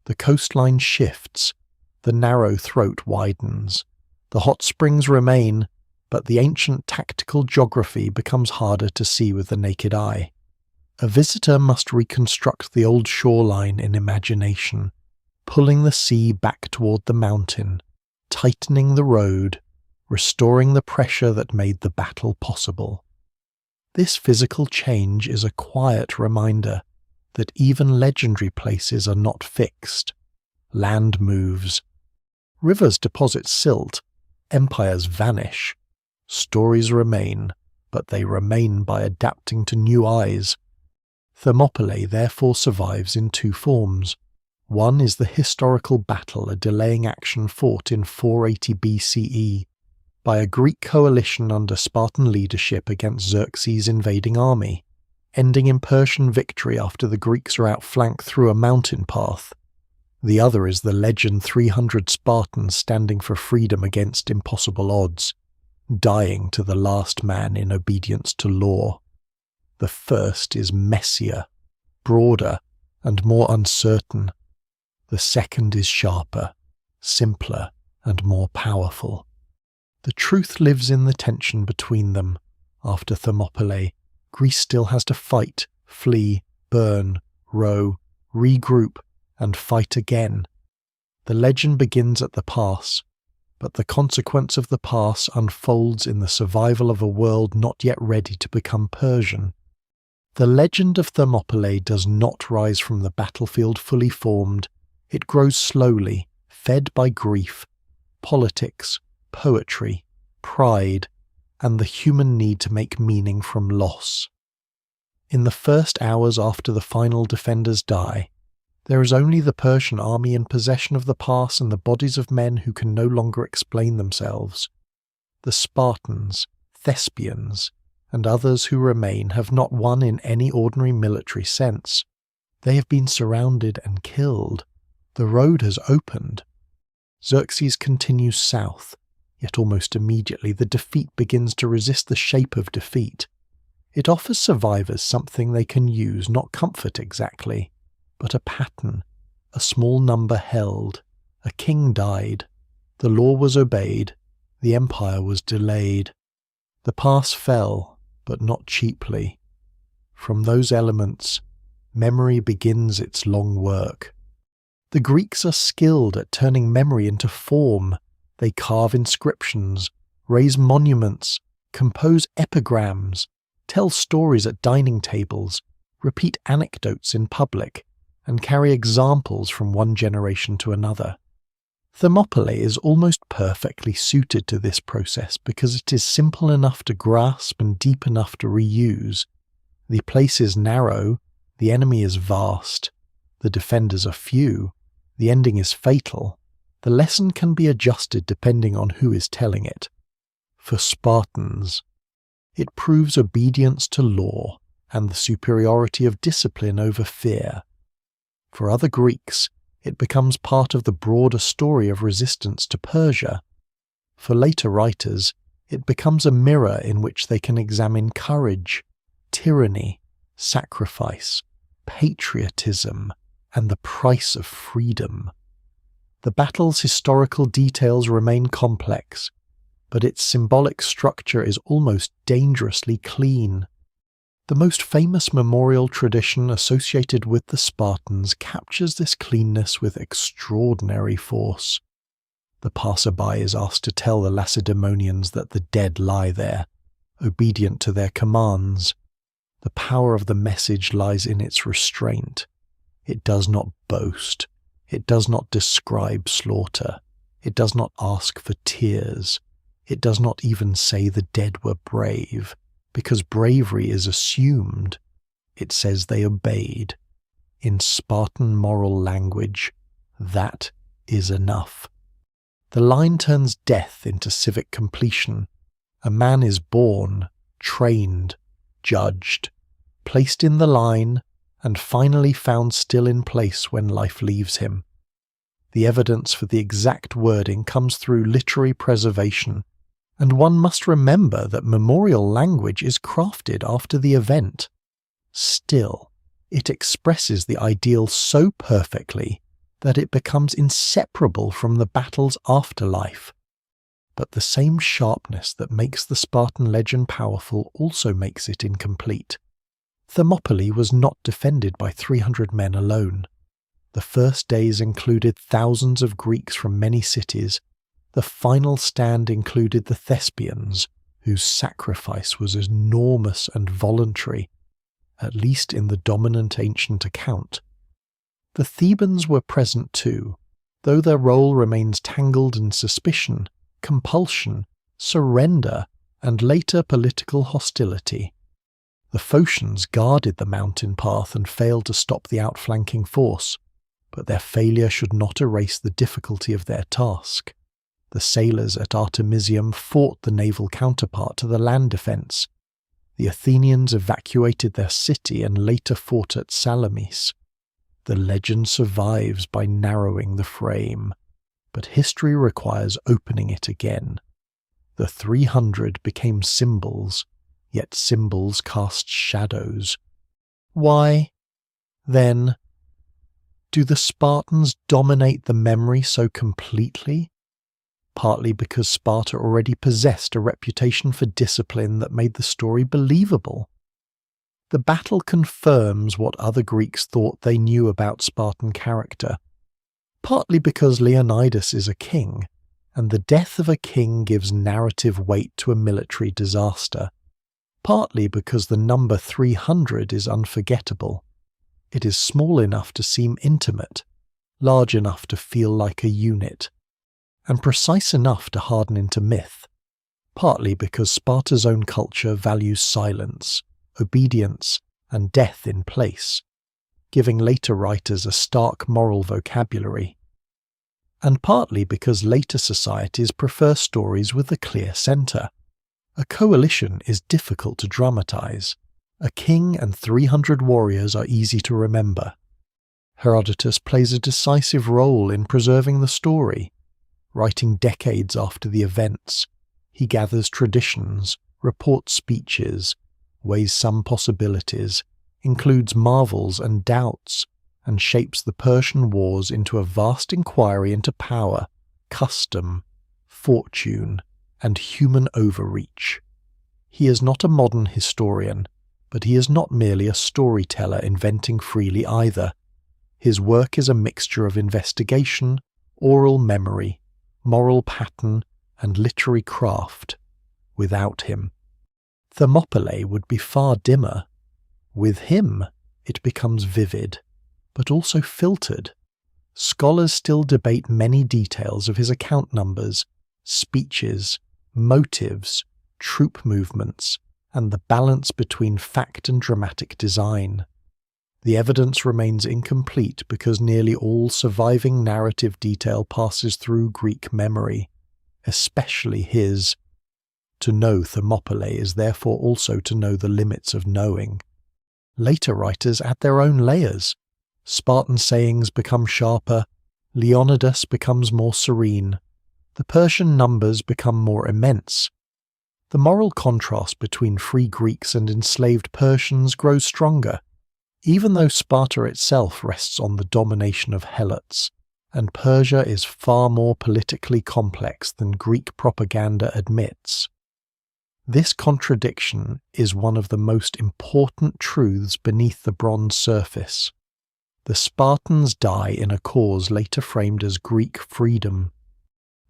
The coastline shifts, the narrow throat widens, the hot springs remain, but the ancient tactical geography becomes harder to see with the naked eye. A visitor must reconstruct the old shoreline in imagination, pulling the sea back toward the mountain, tightening the road, restoring the pressure that made the battle possible. This physical change is a quiet reminder that even legendary places are not fixed. Land moves. Rivers deposit silt. Empires vanish. Stories remain, but they remain by adapting to new eyes. Thermopylae therefore survives in two forms. One is the historical battle, a delaying action fought in 480 BCE by a Greek coalition under Spartan leadership against Xerxes' invading army, ending in Persian victory after the Greeks are outflanked through a mountain path. The other is the legend 300 Spartans standing for freedom against impossible odds, dying to the last man in obedience to law. The first is messier, broader, and more uncertain. The second is sharper, simpler, and more powerful. The truth lives in the tension between them. After Thermopylae, Greece still has to fight, flee, burn, row, regroup, and fight again. The legend begins at the pass, but the consequence of the pass unfolds in the survival of a world not yet ready to become Persian. The legend of Thermopylae does not rise from the battlefield fully formed. It grows slowly, fed by grief, politics, poetry, pride, and the human need to make meaning from loss. In the first hours after the final defenders die, there is only the Persian army in possession of the pass and the bodies of men who can no longer explain themselves. The Spartans, Thespians, and others who remain have not won in any ordinary military sense. They have been surrounded and killed. The road has opened. Xerxes continues south, yet almost immediately the defeat begins to resist the shape of defeat. It offers survivors something they can use, not comfort exactly, but a pattern. A small number held. A king died. The law was obeyed. The empire was delayed. The pass fell, but not cheaply. From those elements, memory begins its long work. The Greeks are skilled at turning memory into form. They carve inscriptions, raise monuments, compose epigrams, tell stories at dining tables, repeat anecdotes in public, and carry examples from one generation to another. Thermopylae is almost perfectly suited to this process because it is simple enough to grasp and deep enough to reuse. The place is narrow, the enemy is vast, the defenders are few, the ending is fatal. The lesson can be adjusted depending on who is telling it. For Spartans, it proves obedience to law and the superiority of discipline over fear. For other Greeks, it becomes part of the broader story of resistance to Persia. For later writers, it becomes a mirror in which they can examine courage, tyranny, sacrifice, patriotism, and the price of freedom. The battle's historical details remain complex, but its symbolic structure is almost dangerously clean. The most famous memorial tradition associated with the Spartans captures this cleanness with extraordinary force. The passerby is asked to tell the Lacedaemonians that the dead lie there, obedient to their commands. The power of the message lies in its restraint. It does not boast. It does not describe slaughter. It does not ask for tears. It does not even say the dead were brave, because bravery is assumed. It says they obeyed. In Spartan moral language, that is enough. The line turns death into civic completion. A man is born, trained, judged, placed in the line, and finally found still in place when life leaves him. The evidence for the exact wording comes through literary preservation, and one must remember that memorial language is crafted after the event. Still, it expresses the ideal so perfectly that it becomes inseparable from the battle's afterlife. But the same sharpness that makes the Spartan legend powerful also makes it incomplete. Thermopylae was not defended by 300 men alone. The first days included thousands of Greeks from many cities. The final stand included the Thespians, whose sacrifice was enormous and voluntary, at least in the dominant ancient account. The Thebans were present too, though their role remains tangled in suspicion, compulsion, surrender, and later political hostility. The Phocians guarded the mountain path and failed to stop the outflanking force, but their failure should not erase the difficulty of their task. The sailors at Artemisium fought the naval counterpart to the land defence. The Athenians evacuated their city and later fought at Salamis. The legend survives by narrowing the frame, but history requires opening it again. The 300 became symbols, yet symbols cast shadows. Why, then, do the Spartans dominate the memory so completely? Partly because Sparta already possessed a reputation for discipline that made the story believable. The battle confirms what other Greeks thought they knew about Spartan character. Partly because Leonidas is a king, and the death of a king gives narrative weight to a military disaster. Partly because the number 300 is unforgettable. It is small enough to seem intimate, large enough to feel like a unit, and precise enough to harden into myth. Partly because Sparta's own culture values silence, obedience, and death in place, giving later writers a stark moral vocabulary. And partly because later societies prefer stories with a clear centre. A coalition is difficult to dramatize. A king and 300 warriors are easy to remember. Herodotus plays a decisive role in preserving the story. Writing decades after the events, he gathers traditions, reports speeches, weighs some possibilities, includes marvels and doubts, and shapes the Persian wars into a vast inquiry into power, custom, fortune, and human overreach. He is not a modern historian, but he is not merely a storyteller inventing freely either. His work is a mixture of investigation, oral memory, moral pattern, and literary craft. Without him, Thermopylae would be far dimmer. With him, it becomes vivid, but also filtered. Scholars still debate many details of his account numbers, speeches, motives, troop movements, and the balance between fact and dramatic design. The evidence remains incomplete because nearly all surviving narrative detail passes through Greek memory, especially his. To know Thermopylae is therefore also to know the limits of knowing. Later writers add their own layers. Spartan sayings become sharper, Leonidas becomes more serene, the Persian numbers become more immense. The moral contrast between free Greeks and enslaved Persians grows stronger, even though Sparta itself rests on the domination of Helots, and Persia is far more politically complex than Greek propaganda admits. This contradiction is one of the most important truths beneath the bronze surface. The Spartans die in a cause later framed as Greek freedom.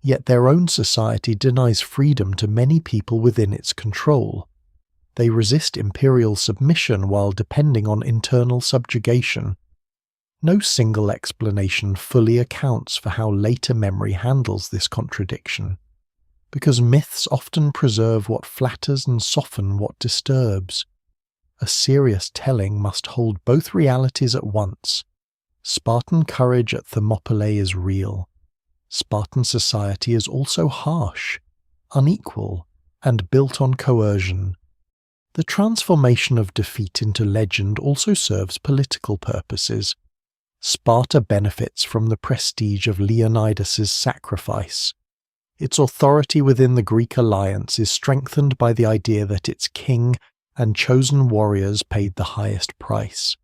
Yet their own society denies freedom to many people within its control. They resist imperial submission while depending on internal subjugation. No single explanation fully accounts for how later memory handles this contradiction, because myths often preserve what flatters and soften what disturbs. A serious telling must hold both realities at once. Spartan courage at Thermopylae is real. Spartan society is also harsh, unequal, and built on coercion. The transformation of defeat into legend also serves political purposes. Sparta benefits from the prestige of Leonidas' sacrifice. Its authority within the Greek alliance is strengthened by the idea that its king and chosen warriors paid the highest price.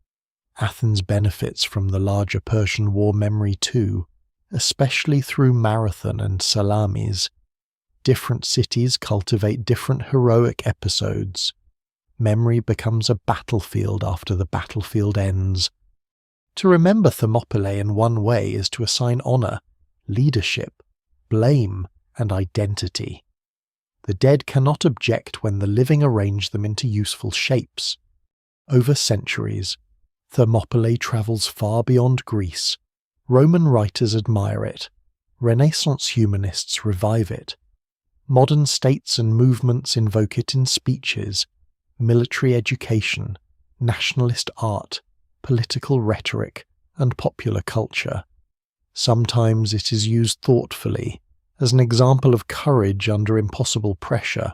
Athens benefits from the larger Persian war memory too, especially through Marathon and Salamis. Different cities cultivate different heroic episodes. Memory becomes a battlefield after the battlefield ends. To remember Thermopylae in one way is to assign honor, leadership, blame, and identity. The dead cannot object when the living arrange them into useful shapes. Over centuries, Thermopylae travels far beyond Greece. Roman writers admire it. Renaissance humanists revive it. Modern states and movements invoke it in speeches, military education, nationalist art, political rhetoric, and popular culture. Sometimes it is used thoughtfully, as an example of courage under impossible pressure.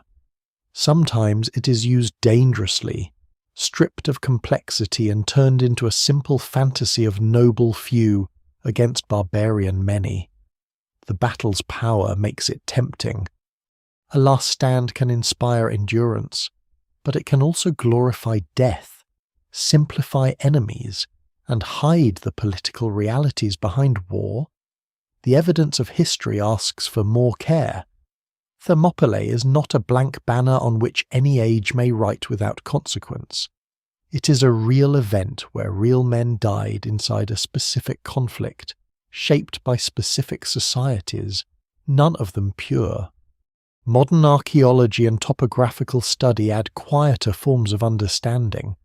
Sometimes it is used dangerously, stripped of complexity and turned into a simple fantasy of noble few against barbarian many. The battle's power makes it tempting. A last stand can inspire endurance, but it can also glorify death, simplify enemies, and hide the political realities behind war. The evidence of history asks for more care. Thermopylae is not a blank banner on which any age may write without consequence. It is a real event where real men died inside a specific conflict, shaped by specific societies, none of them pure. Modern archaeology and topographical study add quieter forms of understanding.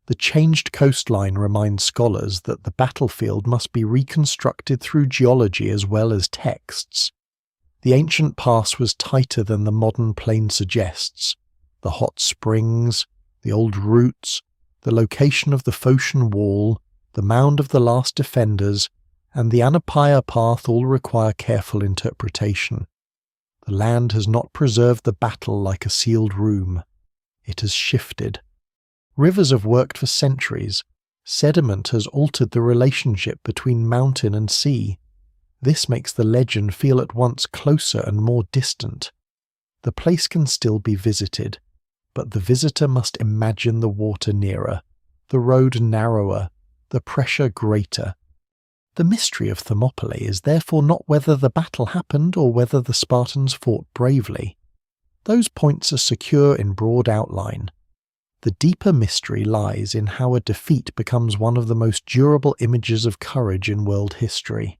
The changed coastline reminds scholars that the battlefield must be reconstructed through geology as well as texts. The ancient pass was tighter than the modern plain suggests. The hot springs, the old routes, the location of the Phocian wall, the mound of the last defenders, and the Anapaia path all require careful interpretation. The land has not preserved the battle like a sealed room. It has shifted. Rivers have worked for centuries. Sediment has altered the relationship between mountain and sea. This makes the legend feel at once closer and more distant. The place can still be visited, but the visitor must imagine the water nearer, the road narrower, the pressure greater. The mystery of Thermopylae is therefore not whether the battle happened or whether the Spartans fought bravely. Those points are secure in broad outline. The deeper mystery lies in how a defeat becomes one of the most durable images of courage in world history.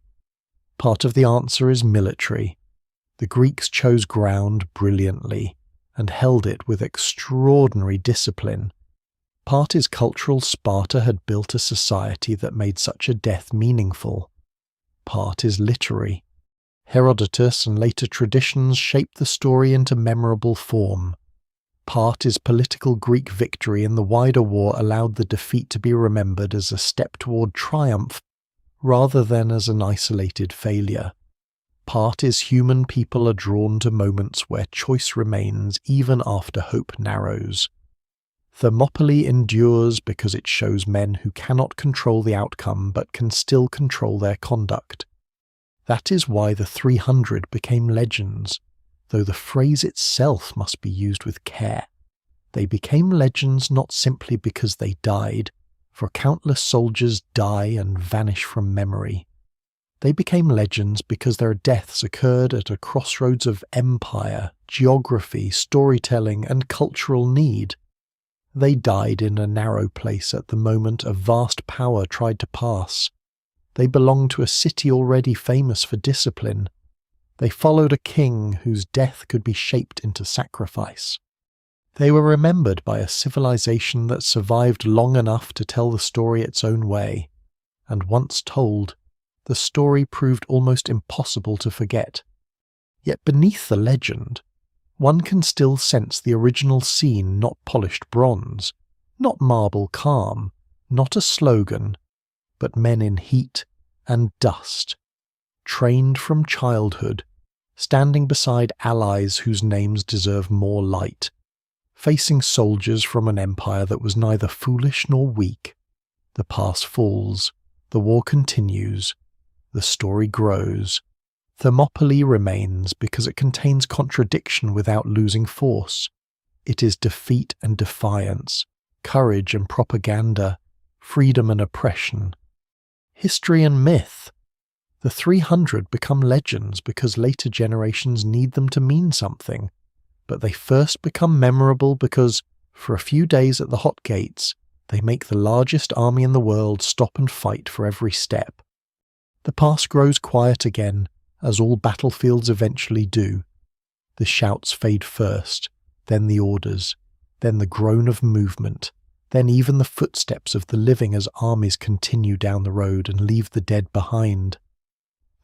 Part of the answer is military. The Greeks chose ground brilliantly and held it with extraordinary discipline. Part is cultural. Sparta had built a society that made such a death meaningful. Part is literary. Herodotus and later traditions shaped the story into memorable form. Part is political. Greek victory in the wider war allowed the defeat to be remembered as a step toward triumph rather than as an isolated failure. Part is human. People are drawn to moments where choice remains even after hope narrows. Thermopylae endures because it shows men who cannot control the outcome but can still control their conduct. That is why the 300 became legends, though the phrase itself must be used with care. They became legends not simply because they died, for countless soldiers die and vanish from memory. They became legends because their deaths occurred at a crossroads of empire, geography, storytelling, and cultural need. They died in a narrow place at the moment a vast power tried to pass. They belonged to a city already famous for discipline. They followed a king whose death could be shaped into sacrifice. They were remembered by a civilization that survived long enough to tell the story its own way, and once told, the story proved almost impossible to forget. Yet beneath the legend, one can still sense the original scene, not polished bronze, not marble calm, not a slogan, but men in heat and dust, trained from childhood, standing beside allies whose names deserve more light, facing soldiers from an empire that was neither foolish nor weak. The past falls, the war continues, the story grows. Thermopylae remains because it contains contradiction without losing force. It is defeat and defiance, courage and propaganda, freedom and oppression. History and myth. The 300 become legends because later generations need them to mean something, but they first become memorable because, for a few days at the hot gates, they make the largest army in the world stop and fight for every step. The past grows quiet again, as all battlefields eventually do. The shouts fade first, then the orders, then the groan of movement, then even the footsteps of the living as armies continue down the road and leave the dead behind.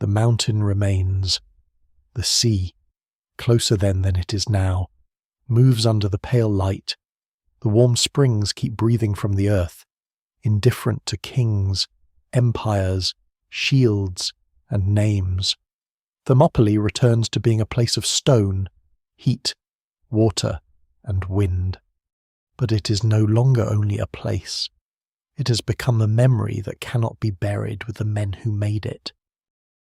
The mountain remains. The sea, closer then than it is now, moves under the pale light. The warm springs keep breathing from the earth, indifferent to kings, empires, shields, and names. Thermopylae returns to being a place of stone, heat, water, and wind. But it is no longer only a place. It has become a memory that cannot be buried with the men who made it.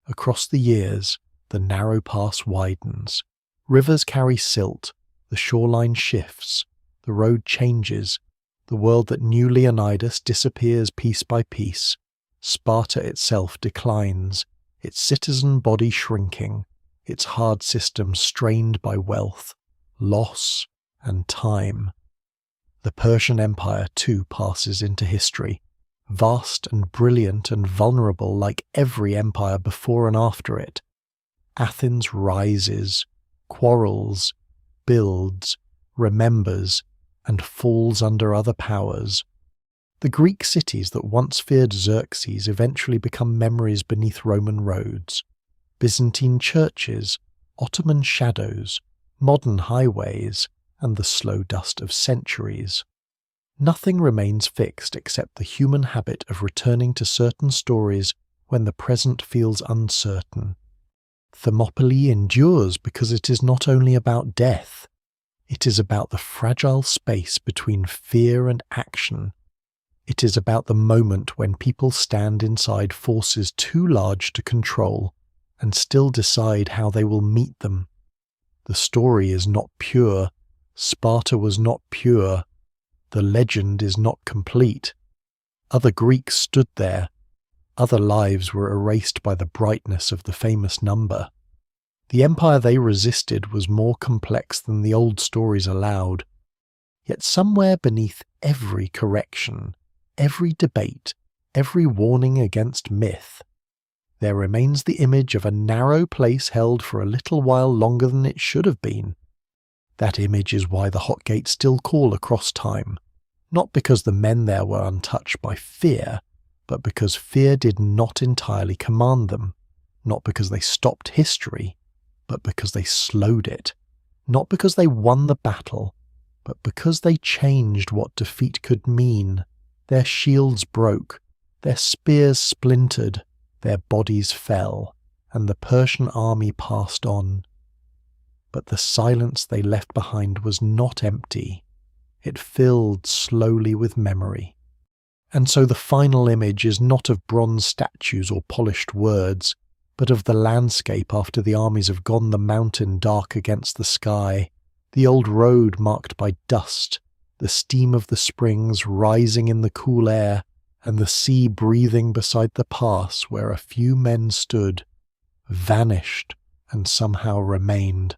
Across the years, the narrow pass widens. Rivers carry silt, the shoreline shifts, the road changes, the world that knew Leonidas disappears piece by piece. Sparta itself declines, its citizen body shrinking, its hard system strained by wealth, loss, and time. The Persian Empire too passes into history, vast and brilliant and vulnerable like every empire before and after it. Athens rises, quarrels, builds, remembers, and falls under other powers. The Greek cities that once feared Xerxes eventually become memories beneath Roman roads. Byzantine churches, Ottoman shadows, modern highways, and the slow dust of centuries. Nothing remains fixed except the human habit of returning to certain stories when the present feels uncertain. Thermopylae endures because it is not only about death, it is about the fragile space between fear and action. It is about the moment when people stand inside forces too large to control and still decide how they will meet them. The story is not pure. Sparta was not pure. The legend is not complete. Other Greeks stood there. Other lives were erased by the brightness of the famous number. The empire they resisted was more complex than the old stories allowed. Yet somewhere beneath every correction, every debate, every warning against myth, there remains the image of a narrow place held for a little while longer than it should have been. That image is why the hot gates still call across time, not because the men there were untouched by fear, but because fear did not entirely command them, not because they stopped history, but because they slowed it, not because they won the battle, but because they changed what defeat could mean. Their shields broke, their spears splintered, their bodies fell, and the Persian army passed on. But the silence they left behind was not empty. It filled slowly with memory. And so the final image is not of bronze statues or polished words, but of the landscape after the armies have gone, the mountain dark against the sky, the old road marked by dust, the steam of the springs rising in the cool air, and the sea breathing beside the pass where a few men stood vanished and somehow remained.